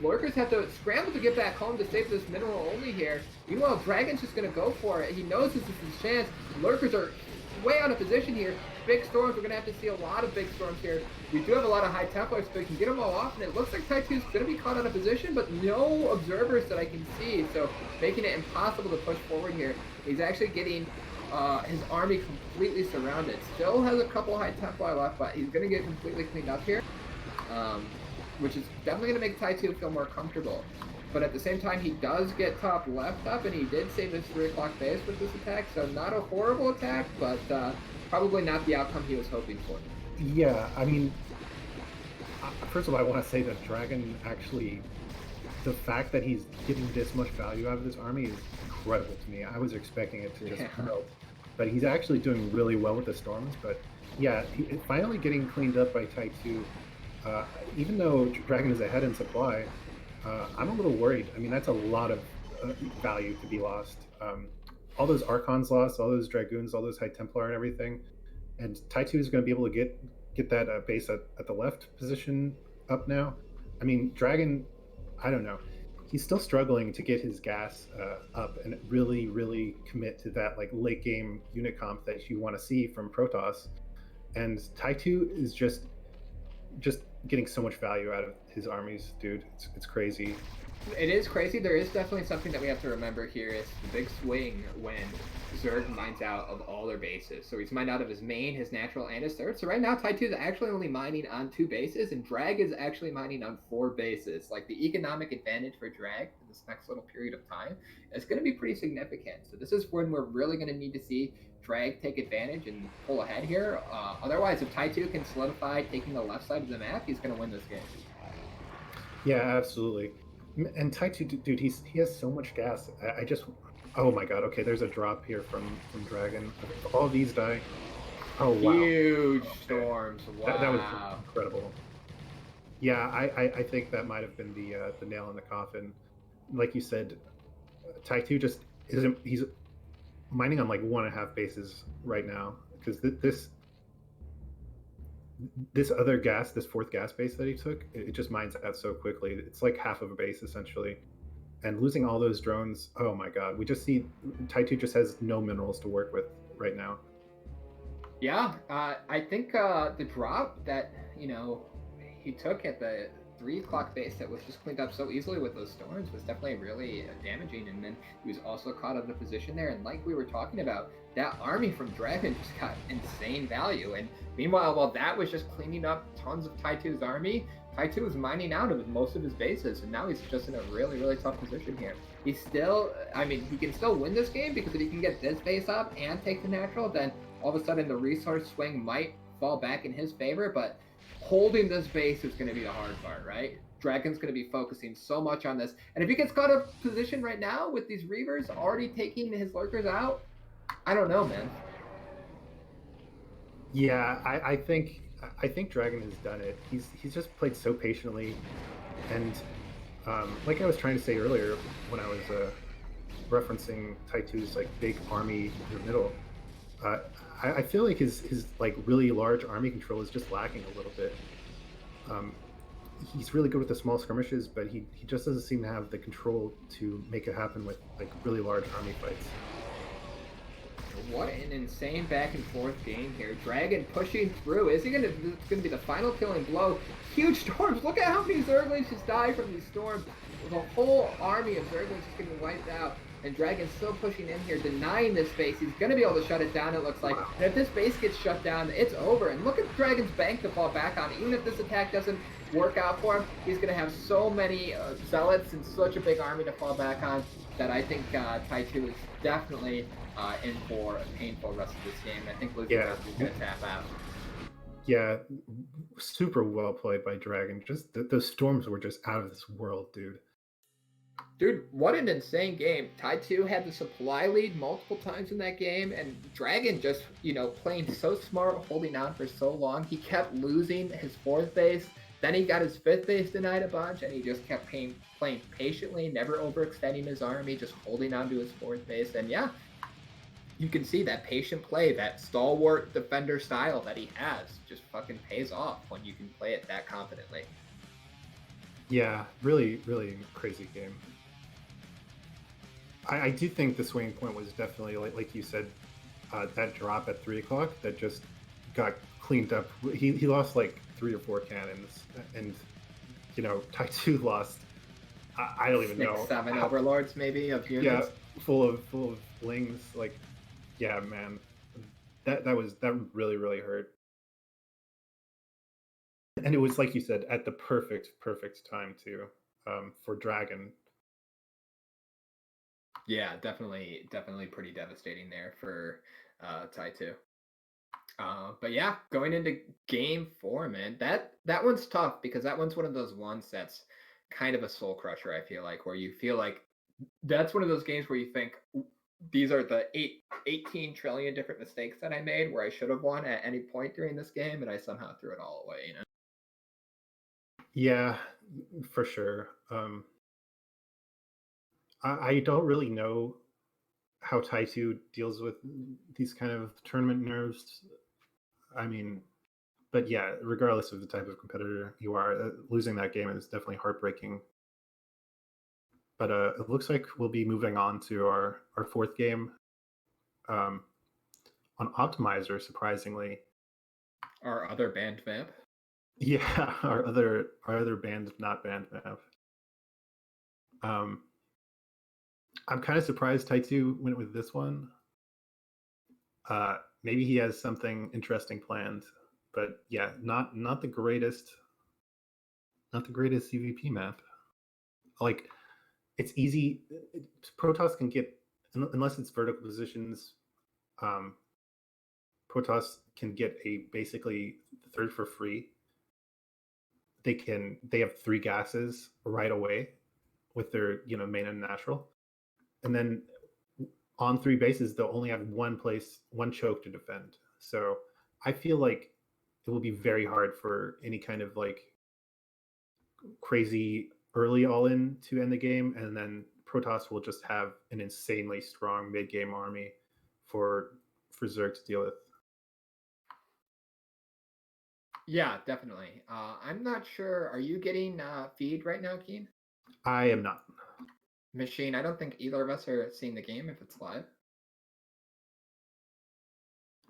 Lurkers have to scramble to get back home to save this mineral only here. Meanwhile, DragOn's just going to go for it. He knows this is his chance. Lurkers are way out of position here. Big storms. We're going to have to see a lot of big storms here. We do have a lot of high Templars, but we can get them all off, and it looks like Ty2 is going to be caught out of position, but no observers that I can see, so making it impossible to push forward here. He's actually getting his army completely surrounded. Still has a couple high Templar left, but he's going to get completely cleaned up here. Which is definitely going to make Ty2 feel more comfortable. But at the same time, he does get top left up, and he did save his 3 o'clock base with this attack, so not a horrible attack, but probably not the outcome he was hoping for. Yeah, I mean, first of all, I want to say that DragOn actually, the fact that he's getting this much value out of this army is incredible to me. I was expecting it to just melt. But he's actually doing really well with the storms, but yeah, finally getting cleaned up by Ty2. Even though DragOn is ahead in supply, I'm a little worried. I mean, that's a lot of value to be lost. All those Archons lost, all those Dragoons, all those High Templar and everything. And Ty2 is going to be able to get that base at the left position up now. I mean, DragOn, I don't know. He's still struggling to get his gas up and really, really commit to that like late game unit comp that you want to see from Protoss. And Ty2 is just getting so much value out of his armies, dude. It's crazy. It is crazy. There is definitely something that we have to remember here. Is the big swing when Zerg mines out of all their bases. So he's mined out of his main, his natural, and his third. So right now, Ty2 is actually only mining on 2 bases, and Drag is actually mining on 4 bases. Like, the economic advantage for Drag in this next little period of time is going to be pretty significant. So this is when we're really going to need to see Drag take advantage and pull ahead here. Otherwise, if Ty2 can solidify taking the left side of the map, he's going to win this game. Yeah, absolutely. And Ty2, dude, he has so much gas. I just, oh my god. Okay, there's a drop here from DragOn. If all these die. Oh wow! Huge storms. Wow, that was incredible. Yeah, I think that might have been the nail in the coffin. Like you said, Ty2 just isn't. He's mining on like 1.5 bases right now because this other gas, this 4th gas base that he took, it just mines out so quickly. It's like half of a base essentially, and losing all those drones. Oh my god, we just see Ty2 just has no minerals to work with right now. Yeah, I think the drop that he took at the 3 o'clock base that was just cleaned up so easily with those storms was definitely really damaging, and then he was also caught out of position there, and like we were talking about, that army from DragOn just got insane value, and meanwhile, while that was just cleaning up tons of Ty2's army, Ty2 was mining out of most of his bases, and now he's just in a really, really tough position here. He's still, I mean, he can still win this game, because if he can get this base up and take the natural, then all of a sudden the resource swing might fall back in his favor, but holding this base is going to be the hard part, right? DragOn's going to be focusing so much on this. And if he gets caught up position right now with these Reavers already taking his lurkers out, I don't know, man. Yeah, I think DragOn has done it. He's just played so patiently, and like I was trying to say earlier when I was referencing Ty2's like big army in the middle. I feel like his like really large army control is just lacking a little bit. He's really good with the small skirmishes, but he just doesn't seem to have the control to make it happen with like really large army fights. What an insane back and forth game here. DragOn pushing through. Is he going to be the final killing blow? Huge storms. Look at how many Zerglings just died from these storms. The whole army of Zerglings is getting wiped out. and DragOn's still pushing in here, denying this base. He's going to be able to shut it down, it looks like. And if this base gets shut down, it's over. And look at DragOn's bank to fall back on. Even if this attack doesn't work out for him, he's going to have so many zealots and such a big army to fall back on that I think Ty2 is definitely in for a painful rest of this game. And I think losing this is going to tap out. Yeah, super well played by DragOn. Just those storms were just out of this world, dude. Dude, what an insane game. Ty2 had the supply lead multiple times in that game, and DragOn just, playing so smart, holding on for so long. He kept losing his 4th base, then he got his 5th base denied a bunch, and he just kept playing patiently, never overextending his army, just holding on to his 4th base. And yeah, you can see that patient play, that stalwart defender style that he has just fucking pays off when you can play it that confidently. Yeah, really, really crazy game. I do think the swinging point was definitely, like you said, that drop at 3 o'clock that just got cleaned up. He lost like 3 or 4 cannons, and Ty2 lost. I don't even know. 7 overlords maybe of units. Yeah, full of lings. Like, yeah, man, that really, really hurt. And it was, like you said, at the perfect time too, for DragOn. Yeah, definitely pretty devastating there for Ty2. But yeah, going into game 4, man, that one's tough because that one's one of those ones that's kind of a soul crusher, I feel like, where you feel like that's one of those games where you think these are the 18 trillion different mistakes that I made where I should have won at any point during this game, and I somehow threw it all away, Yeah, for sure. I don't really know how Ty2 deals with these kind of tournament nerves. I mean, but yeah, regardless of the type of competitor you are, losing that game is definitely heartbreaking. But it looks like we'll be moving on to our 4th game on Optimizer, surprisingly. Our other banned map? Yeah, our other banned, not banned map. I'm kind of surprised Ty2 went with this one. Maybe he has something interesting planned, but yeah, not the greatest CVP map. Like, it's easy. Protoss can get, unless it's vertical positions, Protoss can get basically 3rd for free. They have 3 gases right away with their main and natural, and then on 3 bases they'll only have one choke to defend. So I feel like it will be very hard for any kind of like crazy early all-in to end the game, and then Protoss will just have an insanely strong mid-game army for Zerg to deal with. Yeah, definitely. I'm not sure. Are you getting feed right now, Keen? I am not. Machine, I don't think either of us are seeing the game if it's live.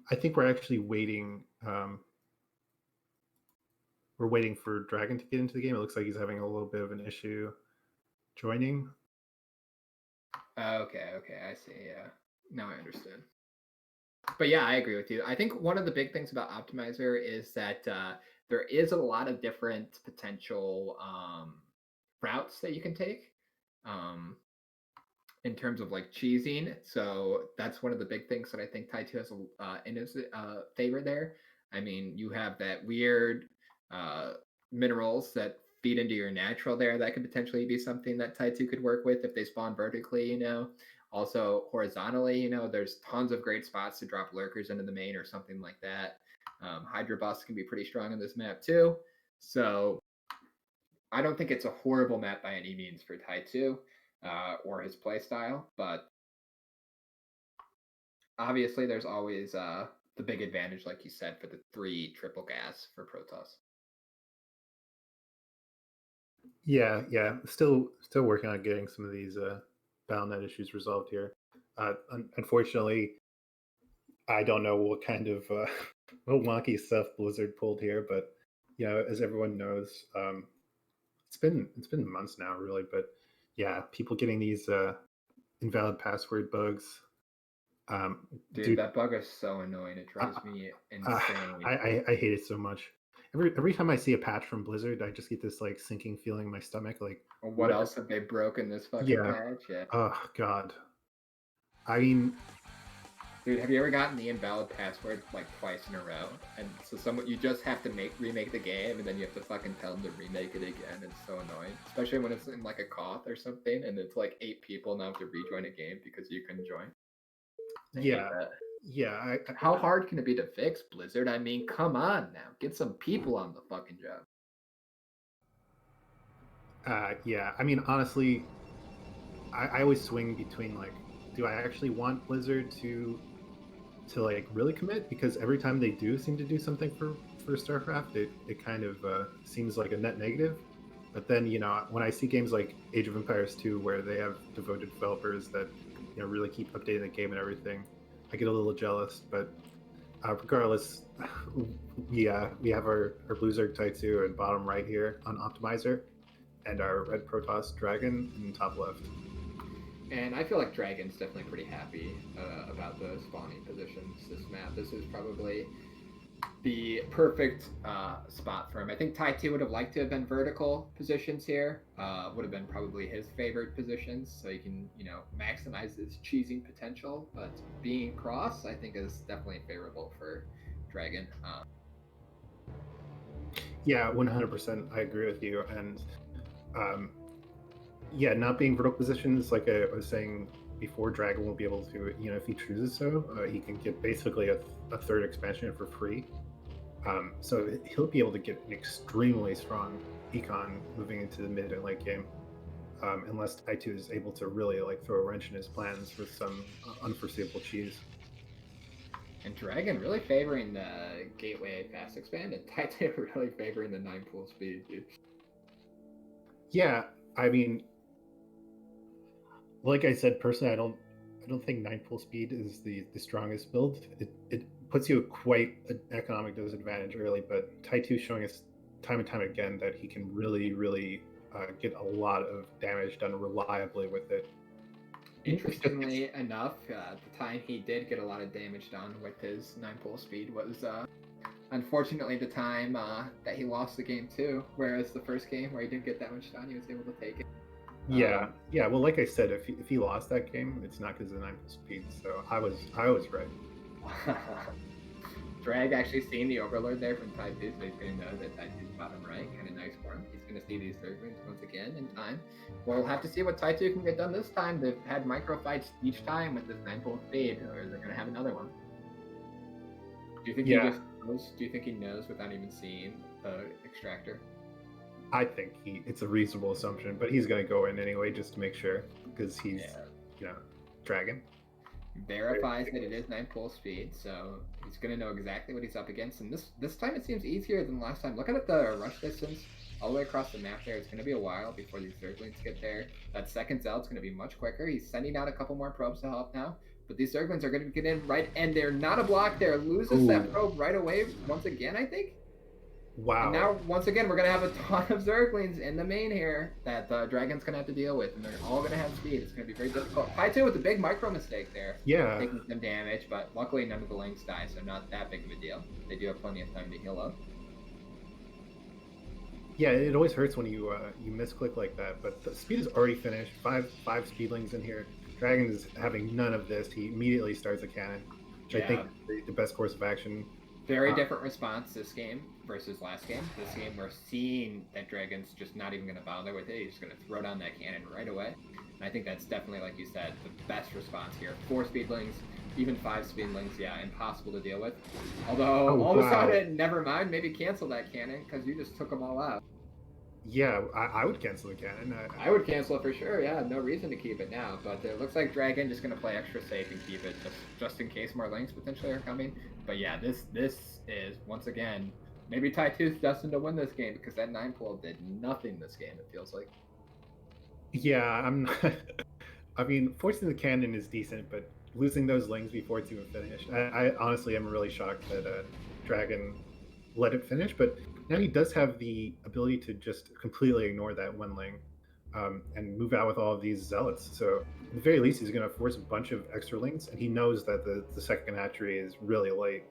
I think we're actually waiting. We're waiting for DragOn to get into the game. It looks like he's having a little bit of an issue joining. Okay, I see. Yeah, now I understand. But yeah, I agree with you. I think one of the big things about Optimizer is that there is a lot of different potential routes that you can take in terms of like cheesing. So that's one of the big things that I think Ty2 has in his favor there. I mean, you have that weird minerals that feed into your natural there. That could potentially be something that Ty2 could work with if they spawn vertically, Also, horizontally, there's tons of great spots to drop lurkers into the main or something like that. Hydra Bus can be pretty strong on this map too. So I don't think it's a horrible map by any means for Ty2 or his playstyle, but obviously there's always the big advantage, like you said, for the 3 triple gas for Protoss. Yeah. Still working on getting some of these BattleNet issues resolved here. Unfortunately, I don't know what kind of wonky stuff Blizzard pulled here, but as everyone knows, it's been months now, really. But yeah, people getting these invalid password bugs. Dude, that bug is so annoying. It drives me insane. I hate it so much. Every time I see a patch from Blizzard, I just get this like sinking feeling in my stomach. Like, what else have they broken this fucking patch? Yeah. Oh God. I mean, dude, have you ever gotten the invalid password like twice in a row? And so you just have to remake the game, and then you have to fucking tell them to remake it again. It's so annoying, especially when it's in like a coth or something, and it's like 8 people now have to rejoin a game because you couldn't join. Yeah. How hard can it be to fix, Blizzard? I mean, come on now, get some people on the fucking job. Yeah, I mean, honestly, I always swing between like, do I actually want Blizzard to like really commit? Because every time they do seem to do something for StarCraft, it kind of seems like a net negative. But then, you know, when I see games like Age of Empires 2, where they have devoted developers that, you know, really keep updating the game and everything, I get a little jealous. But regardless, we have our Blue Zerg Ty2 in bottom right here on Optimizer, and our red Protoss Dragon in top left. And I feel like Dragon's definitely pretty happy about the spawning positions this map. This is probably the perfect spot for him. I think Ty2 would have liked to have been vertical positions here. Would have been probably his favorite positions, so he can, you know, maximize his cheesing potential. But being cross, I think, is definitely favorable for Dragon. Yeah, 100%. I agree with you. And yeah, not being vertical positions, like I was saying before, Dragon will be able to, you know, if he chooses so, he can get basically a third expansion for free. So he'll be able to get an extremely strong econ moving into the mid and late game, unless Ty2 is able to really like throw a wrench in his plans with some unforeseeable cheese. And Dragon really favoring the gateway fast expand, and Ty2 really favoring the 9 pool speed, dude. Yeah, I mean, like I said, personally, I don't think 9 pool speed is the strongest build. It puts you at quite an economic disadvantage early, but Ty2 showing us time and time again that he can really get a lot of damage done reliably with it. Interestingly enough, the time he did get a lot of damage done with his 9 pool speed was unfortunately the time that he lost the game too, whereas the first game where he didn't get that much done, he was able to take it. Yeah. Well, like I said, if he lost that game, it's not because of the 9 pool speed. So I was right. Drag actually seeing the Overlord there from Ty2, so he's going to know that Ty2's bottom right, kind of nice for him. He's going to see these Zerglings once again in time. We'll have to see what Ty2 can get done this time. They've had micro fights each time with this 9 pool speed, or they're going to have another one. Do you think he just knows? Do you think he knows without even seeing the extractor? I think it's a reasonable assumption, but he's going to go in anyway just to make sure, because he's, you know, Dragon. Verifies that it is 9 pool speed, so he's going to know exactly what he's up against. And this time it seems easier than last time. Look at the rush distance all the way across the map there. It's going to be a while before these Zerglings get there. That second Zealot's going to be much quicker. He's sending out a couple more probes to help now. But these Zerglings are going to get in right, and they're not a block there. Loses that probe right away once again, I think. Wow. And now, once again, we're going to have a ton of Zerglings in the main here that the Dragon's going to have to deal with, and they're all going to have speed. It's going to be very difficult. Ty2 with a big micro mistake there. Yeah. Taking some damage, but luckily none of the links die, so not that big of a deal. They do have plenty of time to heal up. Yeah, it always hurts when you misclick like that, but the speed is already finished. Five speedlings in here. Dragon is having none of this. He immediately starts a cannon, which I think is the best course of action. Very different response this game versus last game. This game, we're seeing that Dragon's just not even going to bother with it. He's just going to throw down that cannon right away. And I think that's definitely, like you said, the best response here. 4 speedlings, even 5 speedlings, impossible to deal with. Although, all of a sudden, never mind, maybe cancel that cannon, because you just took them all out. Yeah, I would cancel the cannon. I would cancel it for sure, no reason to keep it now. But it looks like Dragon just going to play extra safe and keep it just in case more links potentially are coming. But yeah, this is, once again, maybe Ty2's destined to win this game, because that 9 pool did nothing this game, it feels like. Yeah, I mean, forcing the cannon is decent, but losing those lings before it's even finished. I honestly am really shocked that Dragon let it finish, but now he does have the ability to just completely ignore that one ling. and move out with all of these zealots. So at the very least, he's going to force a bunch of extra lings, and he knows that the second hatchery is really late.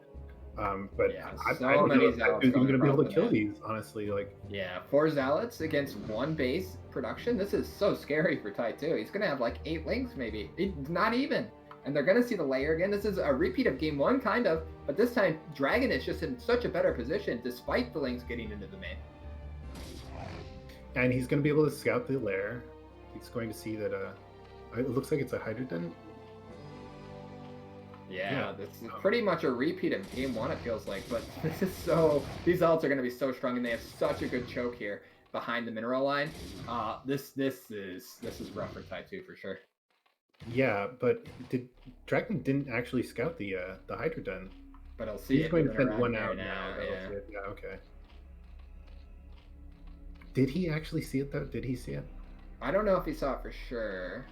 But Yeah, I so don't many know if zealots Ty2's even going to be able to across the kill net. these, honestly. Like, Yeah, 4 zealots against 1 base production. This is so scary for Ty2. He's gonna have like 8 links, maybe. Not even. And they're gonna see the layer again. This is a repeat of game 1, kind of, but this time DragOn is just in such a better position despite the links getting into the main. and he's going to be able to scout the lair. He's going to see that it looks like it's a Hydroden. Yeah, this is pretty much a repeat of game 1, it feels like, but this is these zealots are going to be so strong, and they have such a good choke here behind the mineral line. This is rough for Ty2 for sure. Yeah, but DragOn didn't actually scout the Hydroden. But I'll see He's it going to moving send one around out here now. yeah. Yeah, okay. Did he actually see it, though? Did he see it? I don't know if he saw it for sure.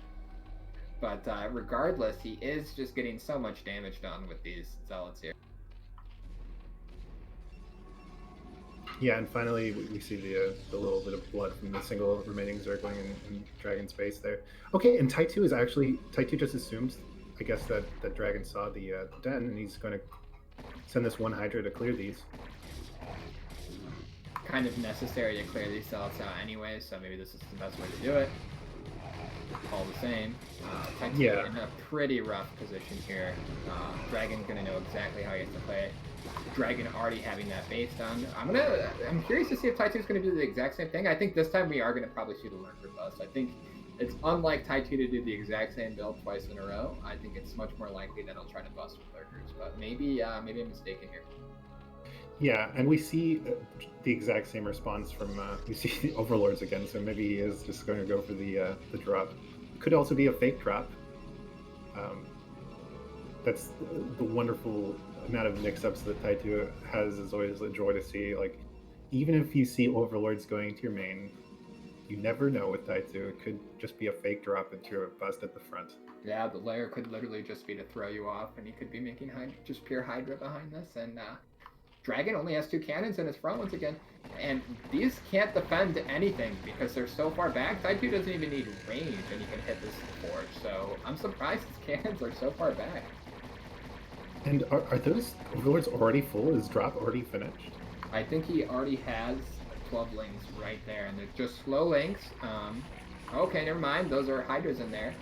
But regardless, he is just getting so much damage done with these zealots here. Yeah, and finally we see the little bit of blood from the single remaining Zergling in DragOn's base there. Okay, and Ty2 just assumes, I guess, that DragOn saw the den, and he's going to send this one Hydra to clear these. Kind of necessary to clear these zealots out anyway, so maybe this is the best way to do it. All the same, Ty2 in a pretty rough position here. DragOn gonna know exactly how he has to play it. DragOn already having that base done. I'm curious to see if Ty2 is gonna do the exact same thing. I think this time we are gonna probably see the lurker bust. I think it's unlike Ty2 to do the exact same build twice in a row. I think it's much more likely that he'll try to bust with lurkers, but maybe I'm mistaken here. Yeah, and we see the exact same response from we see the Overlords again, so maybe he is just going to go for the drop. It could also be a fake drop. That's the wonderful amount of mix-ups that Ty2 has is always a joy to see. Like, even if you see Overlords going to your main, you never know with Ty2. It could just be a fake drop into a bust at the front. Yeah, the layer could literally just be to throw you off, and he could be making just pure Hydra behind this, and DragOn only has 2 cannons in his front once again, and these can't defend anything because they're so far back. Ty2 doesn't even need range, and he can hit this forge, so I'm surprised his cannons are so far back. And are those Overlords already full? Is drop already finished? I think he already has 12 links right there, and they're just slow links. Okay, never mind, those are Hydras in there.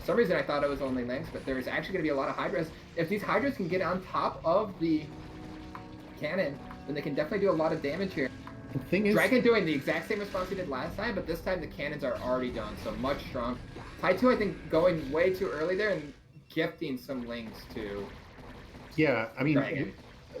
For some reason I thought it was only links, but there's actually going to be a lot of Hydras. If these Hydras can get on top of the cannon, then they can definitely do a lot of damage here. The thing is, DragOn doing the exact same response he did last time, but this time the cannons are already done, so much strong. Ty2, I think, going way too early there and gifting some links to yeah, I mean, DragOn.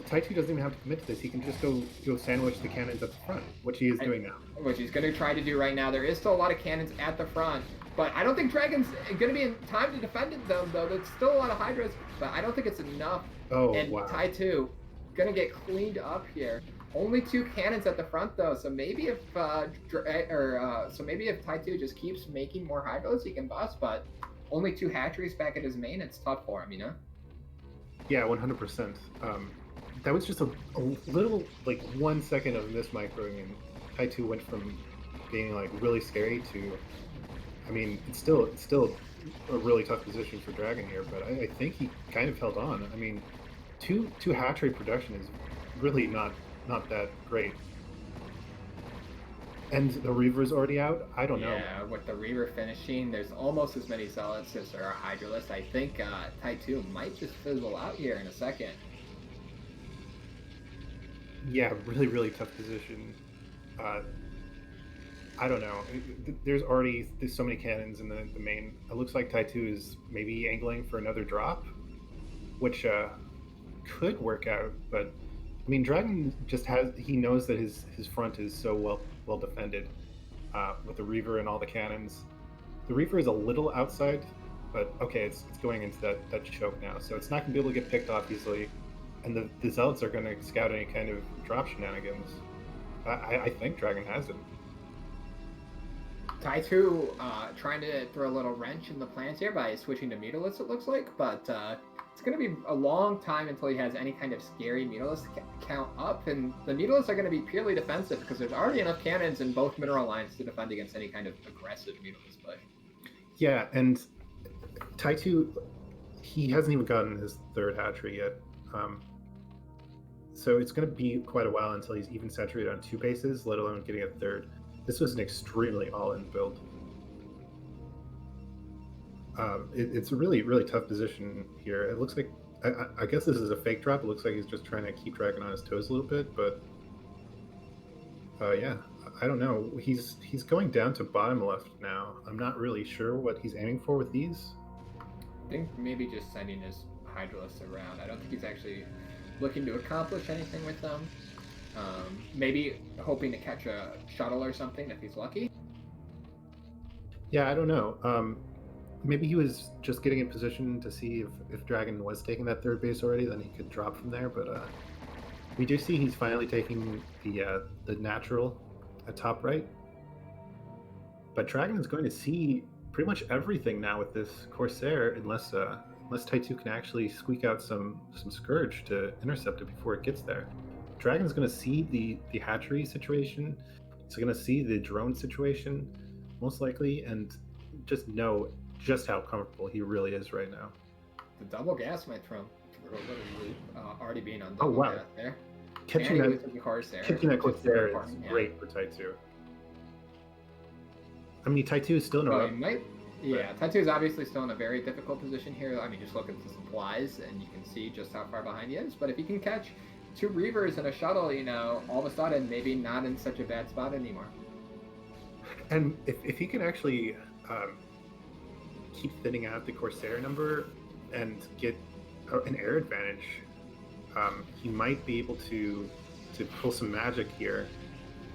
Ty2 doesn't even have to commit to this. He can just go sandwich the cannons at the front, which he is doing now. Which he's going to try to do right now. There is still a lot of cannons at the front, but I don't think DragOn's going to be in time to defend it, though. There's still a lot of Hydras, but I don't think it's enough. Oh, and wow. Ty2 going to get cleaned up here. Only 2 cannons at the front, though, so maybe if Ty2 just keeps making more Hydras, he can bust, but only 2 hatcheries back at his main, it's tough for him, you know? Yeah, 100%. That was just a little, like, 1 second of mismicroing, and Ty2 went from being, like, really scary to, I mean, it's still a really tough position for DragOn here, but I think he kind of held on. I mean, two hatchery production is really not that great. And the Reaver's already out? I don't know. Yeah, with the Reaver finishing, there's almost as many Zealots as there are Hydralists. I think Ty2 might just fizzle out here in a second. Yeah, really, really tough position. I don't know. There's so many cannons in the main. It looks like Ty2 is maybe angling for another drop, which could work out. But I mean, DragOn just he knows that his front is so well defended with the Reaver and all the cannons. The Reaver is a little outside, but okay, it's going into that choke now, so it's not going to be able to get picked off easily. And the Zealots are going to scout any kind of drop shenanigans. I think DragOn has it. Ty2 trying to throw a little wrench in the plans here by switching to Mutalists, it looks like, but it's going to be a long time until he has any kind of scary Mutalisk count up, and the Mutalisks are going to be purely defensive because there's already enough cannons in both mineral lines to defend against any kind of aggressive Mutalisk push. Yeah, and Ty2, he hasn't even gotten his third hatchery yet. So it's going to be quite a while until he's even saturated on 2 bases, let alone getting a third. This was an extremely all-in build. It's a really, really tough position here. It looks like, I guess this is a fake drop. It looks like he's just trying to keep DragOn on his toes a little bit, but yeah, I don't know. He's going down to bottom left now. I'm not really sure what he's aiming for with these. I think maybe just sending his Hydralisks around. I don't think he's actually looking to accomplish anything with them. Maybe hoping to catch a shuttle or something if he's lucky. Yeah, I don't know. Maybe he was just getting in position to see if DragOn was taking that third base already, then he could drop from there. But we do see he's finally taking the natural at top right. But DragOn is going to see pretty much everything now with this Corsair, unless Ty2 can actually squeak out some Scourge to intercept it before it gets there. DragOn's going to see the hatchery situation. He's going to see the drone situation, most likely, and just know just how comfortable he really is right now. The double gas might throw him literally already being on double gas there. Catching that Corsair is great for Ty2. I mean, Ty2 is still in a Ty2 is obviously still in a very difficult position here. I mean, just look at the supplies and you can see just how far behind he is. But if he can catch 2 Reavers and a shuttle, all of a sudden, maybe not in such a bad spot anymore. And if he can actually keep thinning out the Corsair number and get an air advantage, he might be able to pull some magic here.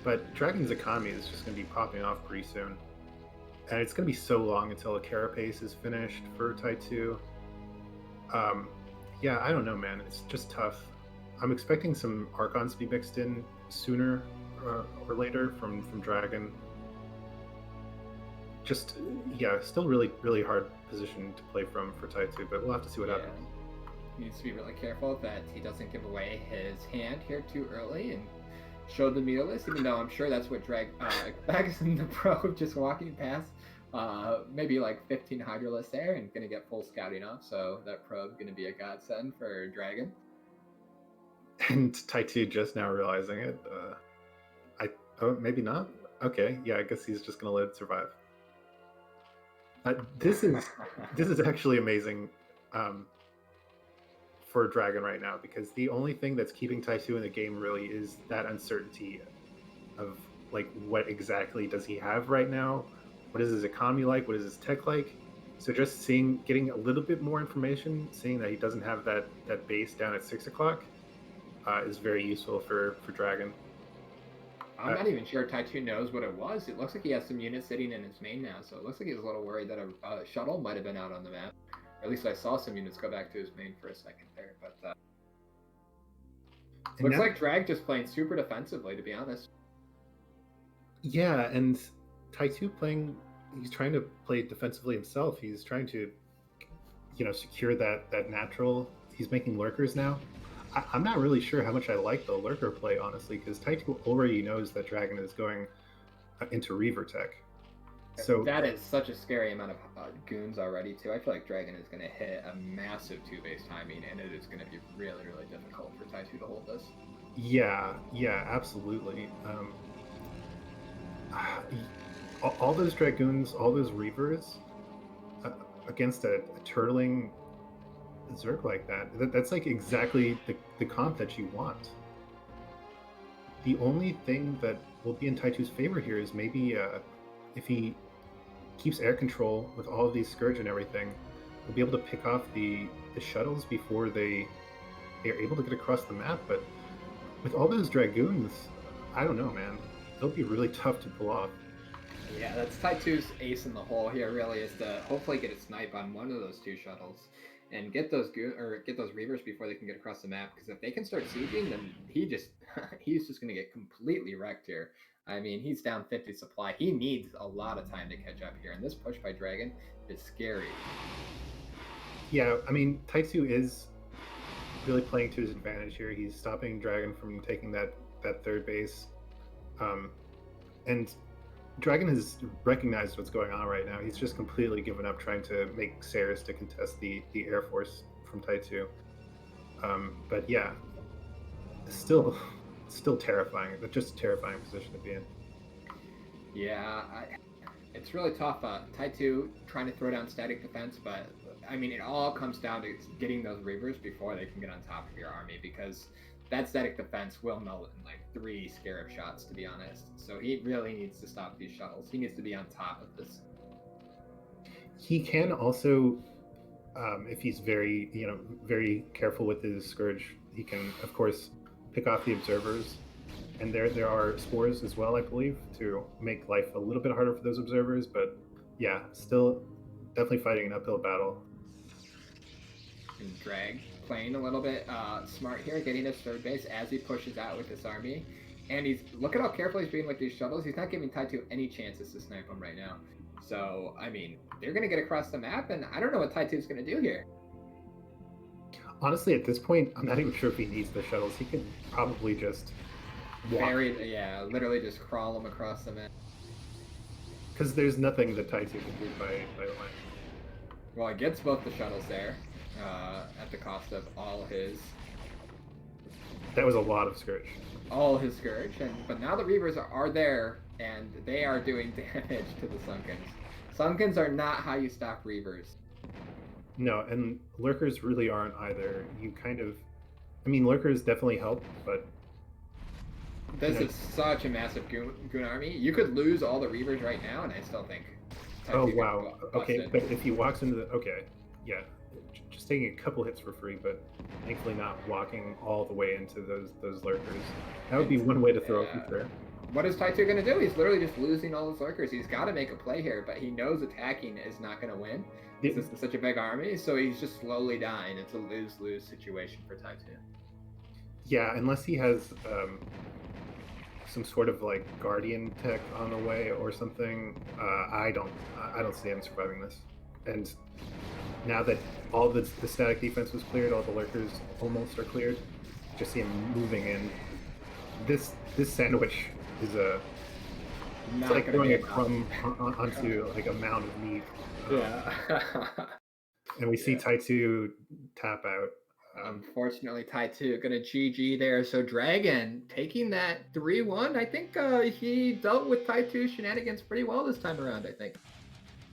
But DragOn's economy is just going to be popping off pretty soon. And it's going to be so long until a Carapace is finished for Ty2. Yeah, I don't know, man. It's just tough. I'm expecting some Archons to be mixed in sooner or later from DragOn. Just, yeah, still really, really hard position to play from for Ty2, but we'll have to see what happens. He needs to be really careful that he doesn't give away his hand here too early and show the Mutalisk, even though I'm sure that's what expects in the probe just walking past. Maybe like 15 Hydralisks there and going to get full scouting up, so that probe going to be a godsend for DragOn. And Ty2 just now realizing it. Maybe not? Okay, yeah, I guess he's just going to let it survive. This is actually amazing for DragOn right now, because the only thing that's keeping Ty2 in the game really is that uncertainty of like what exactly does he have right now, what is his economy like, what is his tech like. So just getting a little bit more information, seeing that he doesn't have that base down at 6 o'clock is very useful for DragOn. I'm not even sure Ty2 knows what it was. It looks like he has some units sitting in his main now, so it looks like he's a little worried that a shuttle might have been out on the map. Or at least I saw some units go back to his main for a second there, but looks like Drag just playing super defensively, to be honest. Yeah, and Ty2 he's trying to play defensively himself. He's trying to, secure that natural. He's making lurkers now. I'm not really sure how much I like the lurker play, honestly, because Ty2 already knows that DragOn is going into Reaver tech. So that is such a scary amount of goons already, too. I feel like DragOn is going to hit a massive 2-base timing, and it is going to be really, really difficult for Ty2 to hold this. Yeah, absolutely. All those Dragoons, all those Reavers, against a turtling Zerg like that's like exactly the comp that you want. The only thing that will be in Ty2's favor here is maybe if he keeps air control with all of these Scourge and everything, he'll be able to pick off the shuttles before they are able to get across the map. But with all those Dragoons, I don't know, man. It'll be really tough to pull off. Yeah, that's Ty2's ace in the hole here, really, is to hopefully get a snipe on one of those 2 shuttles and get those Reavers before they can get across the map. Because if they can start sieging, then he's just going to get completely wrecked here. I mean, he's down 50 supply. He needs a lot of time to catch up here, and this push by DragOn is scary. Yeah, I mean, Ty2 is really playing to his advantage here. He's stopping DragOn from taking that third base. And DragOn has recognized what's going on right now. He's just completely given up trying to make cRoSs to contest the Air Force from Ty2. But yeah, still terrifying. Just a terrifying position to be in. Yeah, it's really tough. Ty2 trying to throw down static defense, but I mean, it all comes down to getting those Reavers before they can get on top of your army, because that static defense will melt in like 3 Scarab shots, to be honest. So he really needs to stop these shuttles. He needs to be on top of this. He can also, if he's very careful with his Scourge, he can, of course, pick off the observers. And there are spores as well, I believe, to make life a little bit harder for those observers. But yeah, still definitely fighting an uphill battle. And Drag playing a little bit smart here, getting his third base as he pushes out with this army. And look at how careful he's being with these shuttles. He's not giving Ty2 any chances to snipe them right now. So, I mean, they're going to get across the map, and I don't know what Ty2 is going to do here. Honestly, at this point, I'm not even sure if he needs the shuttles. He could probably just literally just crawl them across the map. Because there's nothing that Ty2 can do by the way. Well, he gets both the shuttles there at the cost of all his... That was a lot of Scourge. All his Scourge, but now the Reavers are there, and they are doing damage to the Sunkens. Sunkens are not how you stop Reavers. No, and Lurkers really aren't either. Lurkers definitely help, but... This is such a massive goon army. You could lose all the Reavers right now, and I still think... Oh, wow. Okay, but if he walks into the... Okay, yeah. Just taking a couple hits for free, but thankfully not walking all the way into those Lurkers. That would be one way to throw it, for sure. What is Ty2 going to do? He's literally just losing all his Lurkers. He's got to make a play here, but he knows attacking is not going to win. This is such a big army, so he's just slowly dying. It's a lose-lose situation for Ty2. Yeah, unless he has some sort of like Guardian tech on the way or something, I don't see him surviving this. And now that all the static defense was cleared, all the Lurkers almost are cleared, just see him moving in. This sandwich is it's like throwing a crumb onto like a mound of meat. Yeah. And we see Ty2 tap out. Unfortunately, Ty2 gonna GG there. So DragOn taking that 3-1. I think he dealt with Ty2 shenanigans pretty well this time around, I think.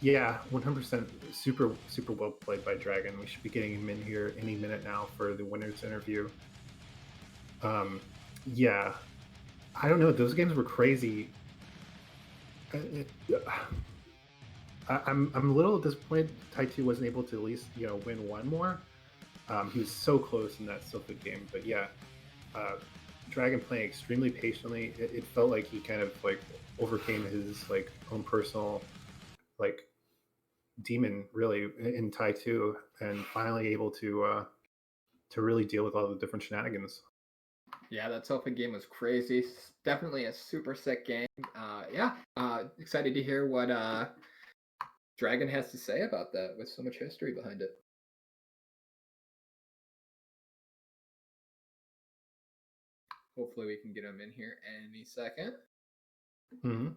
Yeah, 100%. Super well played by DragOn. We should be getting him in here any minute now for the winners interview. Yeah, I don't know. Those games were crazy. I'm a little disappointed Ty2 wasn't able to at least win one more. He was so close in that Sylphid game, but yeah, DragOn playing extremely patiently. It felt like he kind of like overcame his like own personal like demon really in Ty2, and finally able to really deal with all the different shenanigans. Yeah, that Sylphid game was crazy. Definitely a super sick game. Excited to hear what DragOn has to say about that with so much history behind it. Hopefully we can get him in here any second. Mm-hmm.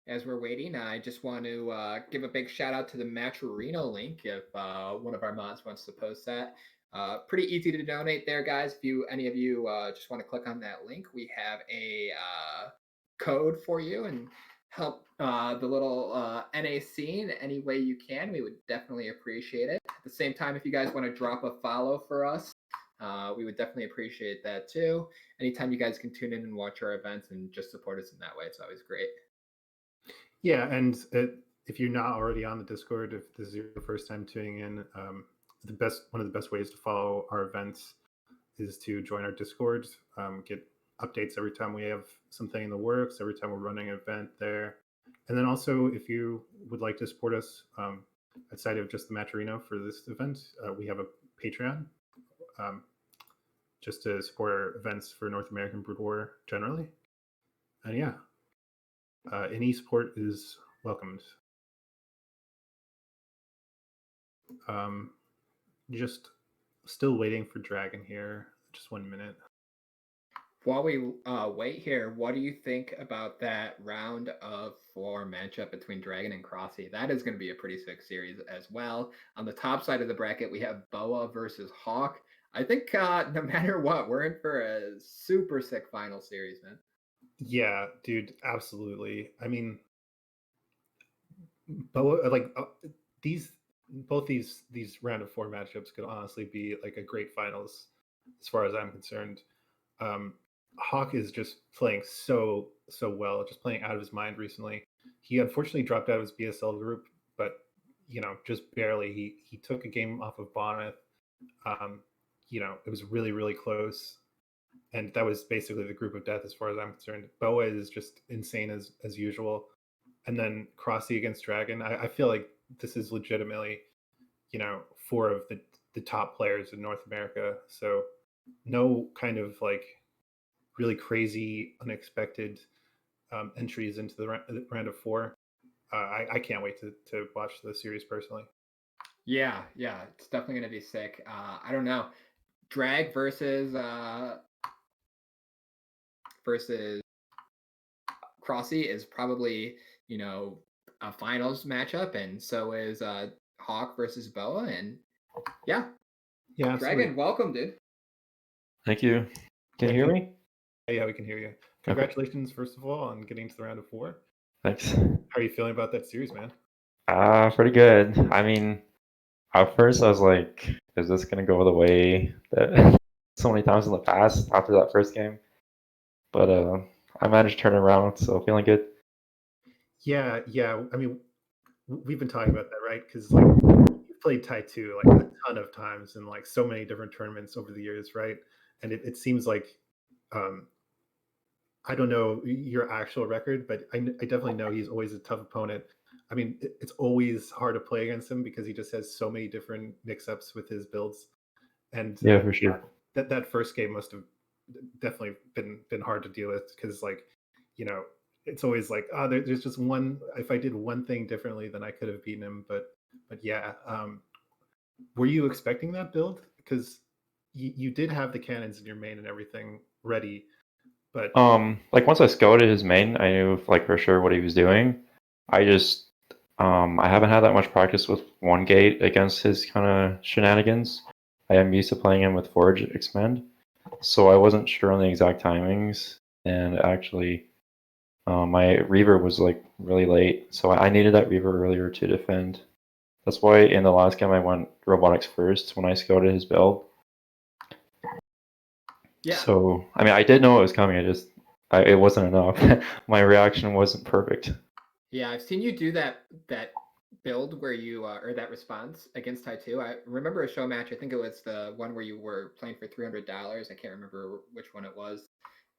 As we're waiting, I just want to give a big shout out to the Matcherino link if one of our mods wants to post that. Pretty easy to donate there, guys. If any of you just want to click on that link, we have a code for you and help the little NA scene any way you can. We would definitely appreciate it. At the same time, if you guys want to drop a follow for us, we would definitely appreciate that too. Anytime you guys can tune in and watch our events and just support us in that way, it's always great. Yeah, and if you're not already on the Discord, if this is your first time tuning in, one of the best ways to follow our events is to join our Discord, get updates every time we have something in the works, every time we're running an event there. And then also, if you would like to support us outside of just the Matcherino for this event, we have a Patreon just to support our events for North American Brood War generally. And yeah. Any support is welcomed. Just still waiting for Dragon here. Just 1 minute. While we wait here, what do you think about that round of 4 matchup between DragOn and cRoSs? That is going to be a pretty sick series as well. On the top side of the bracket, we have Boa versus Hawk. I think no matter what, we're in for a super sick final series, man. Yeah, dude, absolutely. I mean, Boa, like both these round of 4 matchups could honestly be like a great finals, as far as I'm concerned. Hawk is just playing so well, just playing out of his mind recently. He unfortunately dropped out of his BSL group, but just barely. He took a game off of Bonnet. It was really close, and that was basically the group of death as far as I'm concerned. Boa is just insane as usual, and then cRoSs against Dragon. I feel like this is legitimately, 4 of the top players in North America. So no kind of like really crazy, unexpected entries into the round of 4. I can't wait to watch the series personally. Yeah, it's definitely going to be sick. I don't know. Drag versus cRoSs is probably, a finals matchup, and so is Hawk versus Boa, and yeah, absolutely. DragOn, welcome, dude. Thank you. Can you hear me? Yeah, we can hear you. Congratulations, first of all, on getting to the round of 4. Thanks. How are you feeling about that series, man? Pretty good. I mean, at first I was like, is this gonna go the way that so many times in the past after that first game? But I managed to turn it around, so feeling good. Yeah. I mean, we've been talking about that, right? Because like you've played Ty2 like a ton of times in like so many different tournaments over the years, right? And it seems like I don't know your actual record, but I definitely know he's always a tough opponent. I mean, it's always hard to play against him because he just has so many different mix-ups with his builds. And yeah, for sure. That first game must have definitely been hard to deal with because, like, it's always like, there's just one. If I did one thing differently, then I could have beaten him. But yeah, were you expecting that build? Because you did have the cannons in your main and everything ready. But like once I scouted his main, I knew like for sure what he was doing. I just I haven't had that much practice with one gate against his kind of shenanigans. I am used to playing him with Forge Expand, so I wasn't sure on the exact timings. And actually, my Reaver was like really late, so I needed that Reaver earlier to defend. That's why in the last game I went Robotics first when I scouted his build. Yeah. So I mean, I did know it was coming. It wasn't enough. My reaction wasn't perfect. Yeah, I've seen you do that build where you or that response against Ty2. I remember a show match. I think it was the one where you were playing for $300. I can't remember which one it was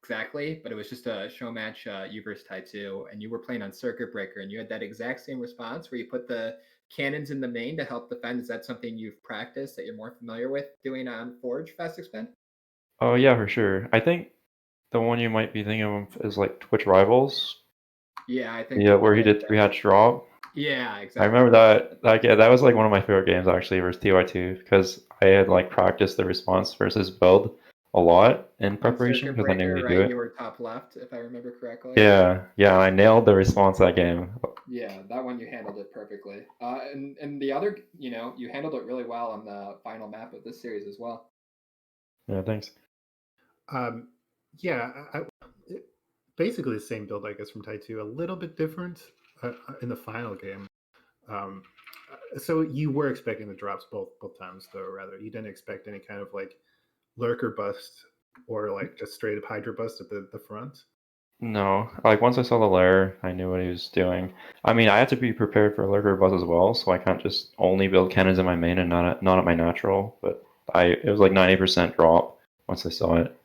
exactly, but it was just a show match, you versus Ty2, and you were playing on Circuit Breaker, and you had that exact same response where you put the cannons in the main to help defend. Is that something you've practiced that you're more familiar with doing on Forge Fast Expand? Oh yeah, for sure. I think the one you might be thinking of is like Twitch Rivals. Yeah, I think. Yeah, where he did 3-hatch drop. Yeah, exactly. I remember that was like one of my favorite games actually versus Ty2 because I had like practiced the response versus build a lot in preparation because I knew he'd do it. You were top left, if I remember correctly. Yeah, I nailed the response that game. Yeah, that one you handled it perfectly. And the other, you handled it really well on the final map of this series as well. Yeah, thanks. Yeah, basically the same build, I guess, from Ty2, a little bit different in the final game. So you were expecting the drops both times, though. Rather, you didn't expect any kind of like lurker bust or like just straight up Hydra bust at the front. No, like once I saw the lair, I knew what he was doing. I mean, I had to be prepared for lurker buzz as well, so I can't just only build cannons in my main and not at my natural. But it was like 90% drop once I saw it.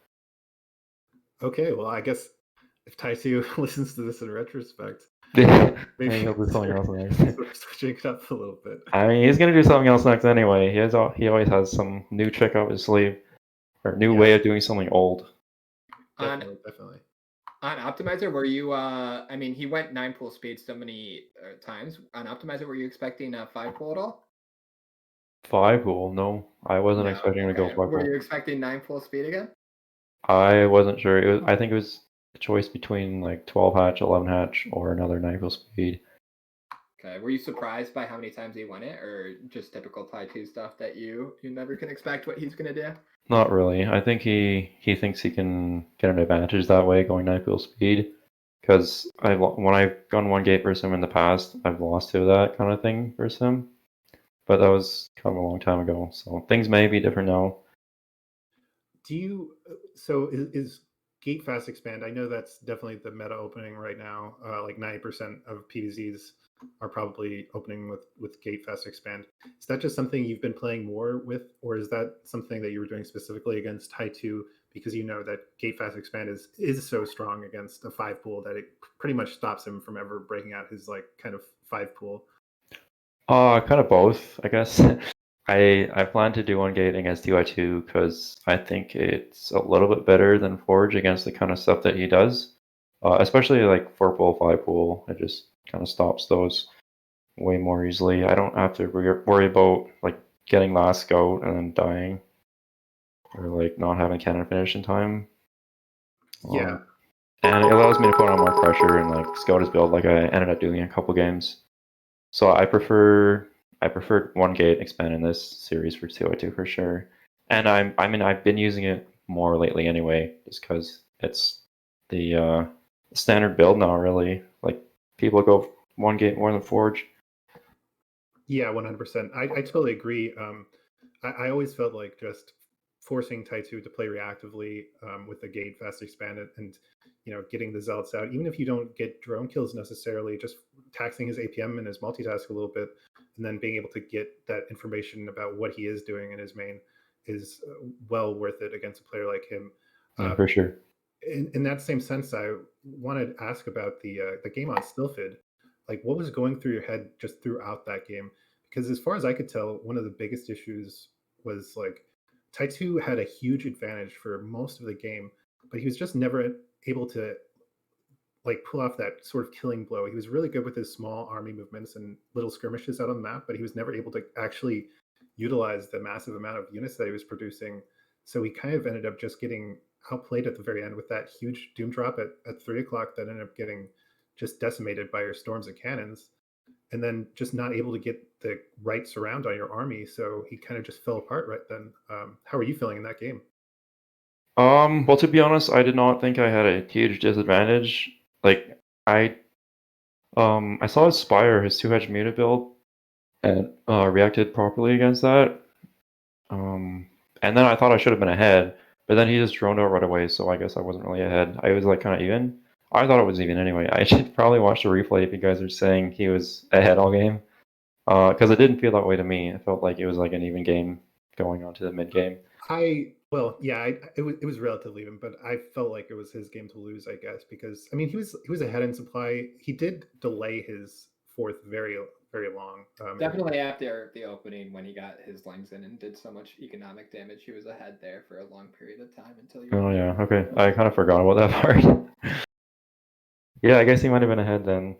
Okay, well, I guess if Ty2 listens to this in retrospect, maybe he'll do something else next. Switching it up a little bit. I mean, he's gonna do something else next anyway. He always has some new trick up his sleeve or new way of doing something old. Definitely. On Optimizer, were you? I mean, he went 9-pool speed so many times. On Optimizer, were you expecting a 5-pool at all? 5-pool? No, I wasn't No. expecting to go Okay. Were 5-pool. you expecting 9-pool speed again? I wasn't sure. I think it was a choice between like 12 hatch, 11 hatch, or another 9-pool speed. Okay. Were you surprised by how many times he won it, or just typical Ty2 stuff that you never can expect what he's gonna do? Not really. I think he thinks he can get an advantage that way going 9-pool speed. Because when I've gone one gate versus him in the past, I've lost to that kind of thing versus him. But that was kind of a long time ago, so things may be different now. Do you? So is gate fast expand? I know that's definitely the meta opening right now. Like 90% of PvZs are probably opening with gate fast expand. Is that just something you've been playing more with, or is that something that you were doing specifically against Ty2 because you know that gate fast expand is so strong against a 5-pool that it pretty much stops him from ever breaking out his like kind of 5-pool? Kind of both, I guess. I plan to do one gate against Ty2 because I think it's a little bit better than Forge against the kind of stuff that he does. Especially like 4-pool, 5-pool. It just kind of stops those way more easily. I don't have to worry about like getting last scout and then dying, or like not having cannon finish in time. Yeah. And it allows me to put on more pressure and like scout his build like I ended up doing in a couple games. So I preferred one gate expand in this series for 202 for sure. And I mean I've been using it more lately anyway, just because it's the standard build now. Really, like people go one gate more than Forge. Yeah, 100%. I totally agree. I always felt like just forcing Ty2 to play reactively with the gate fast expanded and getting the zealots out, even if you don't get drone kills necessarily, just taxing his APM and his multitask a little bit, and then being able to get that information about what he is doing in his main is well worth it against a player like him. Yeah, for sure. In that same sense, I wanted to ask about the game on Stillfid. Like, what was going through your head just throughout that game? Because as far as I could tell, one of the biggest issues was like Tai2 had a huge advantage for most of the game, but he was just never able to like pull off that sort of killing blow. He was really good with his small army movements and little skirmishes out on the map, but he was never able to actually utilize the massive amount of units that he was producing. So he kind of ended up just getting outplayed at the very end with that huge doom drop at 3 o'clock that ended up getting just decimated by your storms and cannons, and then just not able to get the right surround on your army. So he kind of just fell apart right then. How are you feeling in that game? Well, to be honest, I did not think I had a huge disadvantage. Like I saw his Spire, his 2-hedge muta build, and reacted properly against that. And then I thought I should have been ahead, but then he just droned out right away, so I guess I wasn't really ahead. I was like kind of even. I thought it was even anyway. I should probably watch the replay if you guys are saying he was ahead all game, because it didn't feel that way to me. It felt like it was like an even game going on to the mid game. It was relatively even, but I felt like it was his game to lose, I guess, because I mean he was ahead in supply. He did delay his fourth very long. Definitely after the opening when he got his lings in and did so much economic damage, he was ahead there for a long period of time until you. Oh yeah, okay. I kind of forgot about that part. Yeah, I guess he might have been ahead then.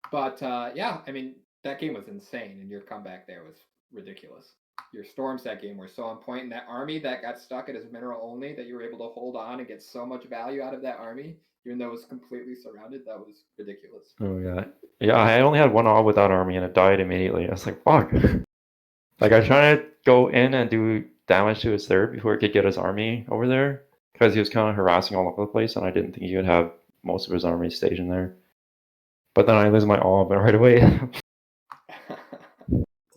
But yeah, I mean that game was insane, and your comeback there was ridiculous. Your storms that game were so on point, and that army that got stuck at his mineral only, that you were able to hold on and get so much value out of that army, even though it was completely surrounded. That was ridiculous. Oh yeah, yeah. I only had one all with that army, and it died immediately. I was like, fuck. Like I was trying to go in and do damage to his third before he could get his army over there, because he was kind of harassing all over the place, and I didn't think he would have most of his army stationed there. But then I lose my all right away.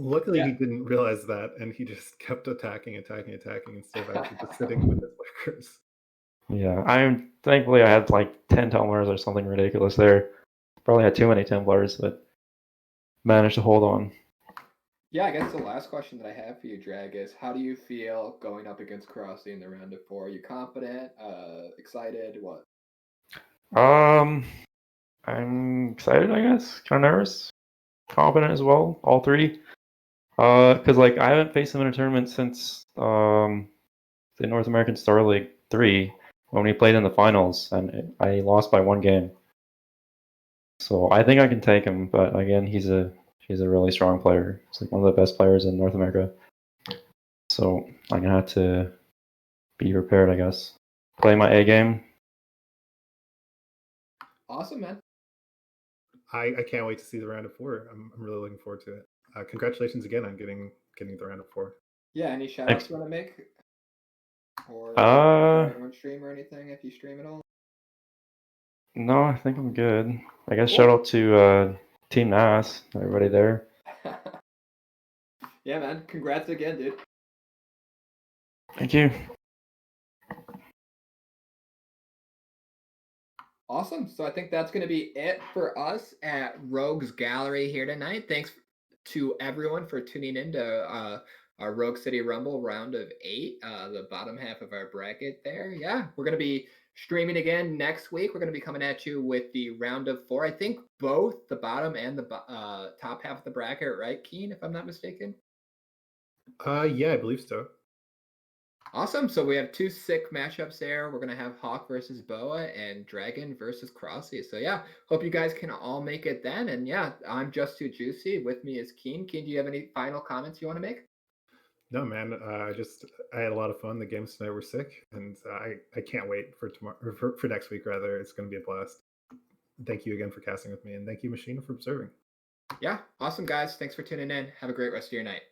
Luckily, he didn't realize that, and he just kept attacking instead of actually just sitting with his workers. Yeah, thankfully I had like 10 Templars or something ridiculous there. Probably had too many Templars, but managed to hold on. Yeah, I guess the last question that I have for you, Drag, is how do you feel going up against cRoSs in the round of 4? Are you confident? Excited? What? I'm excited, I guess. Kind of nervous. Confident as well, all three. Because like I haven't faced him in a tournament since the North American Star League 3, when we played in the finals, and I lost by 1 game. So I think I can take him, but again, he's a really strong player. He's like one of the best players in North America. So I'm gonna have to be prepared, I guess. Play my A game. Awesome, man. I can't wait to see the round of 4. I'm really looking forward to it. Congratulations again on getting the round of 4. Yeah, any shout outs you want to make? Or anyone stream or anything if you stream at all? No, I think I'm good. I guess shout out to Team NAS, everybody there. Yeah, man. Congrats again, dude. Thank you. Awesome. So I think that's going to be it for us at Rogues Gallery here tonight. Thanks to everyone for tuning in to our Rogue City Rumble round of 8, the bottom half of our bracket there. Yeah, we're going to be streaming again next week. We're going to be coming at you with the round of 4. I think both the bottom and the top half of the bracket, right, Keen, if I'm not mistaken? Yeah, I believe so. Awesome. So we have 2 sick matchups there. We're going to have Hawk versus Boa and DragOn versus cRoSs. So yeah, hope you guys can all make it then. And yeah, I'm Just Too Juicy. With me is Keen. Keen, do you have any final comments you want to make? No, man. I had a lot of fun. The games tonight were sick, and I can't wait for tomorrow, or for next week rather. It's going to be a blast. Thank you again for casting with me, and thank you, Machine, for observing. Yeah, awesome, guys. Thanks for tuning in. Have a great rest of your night.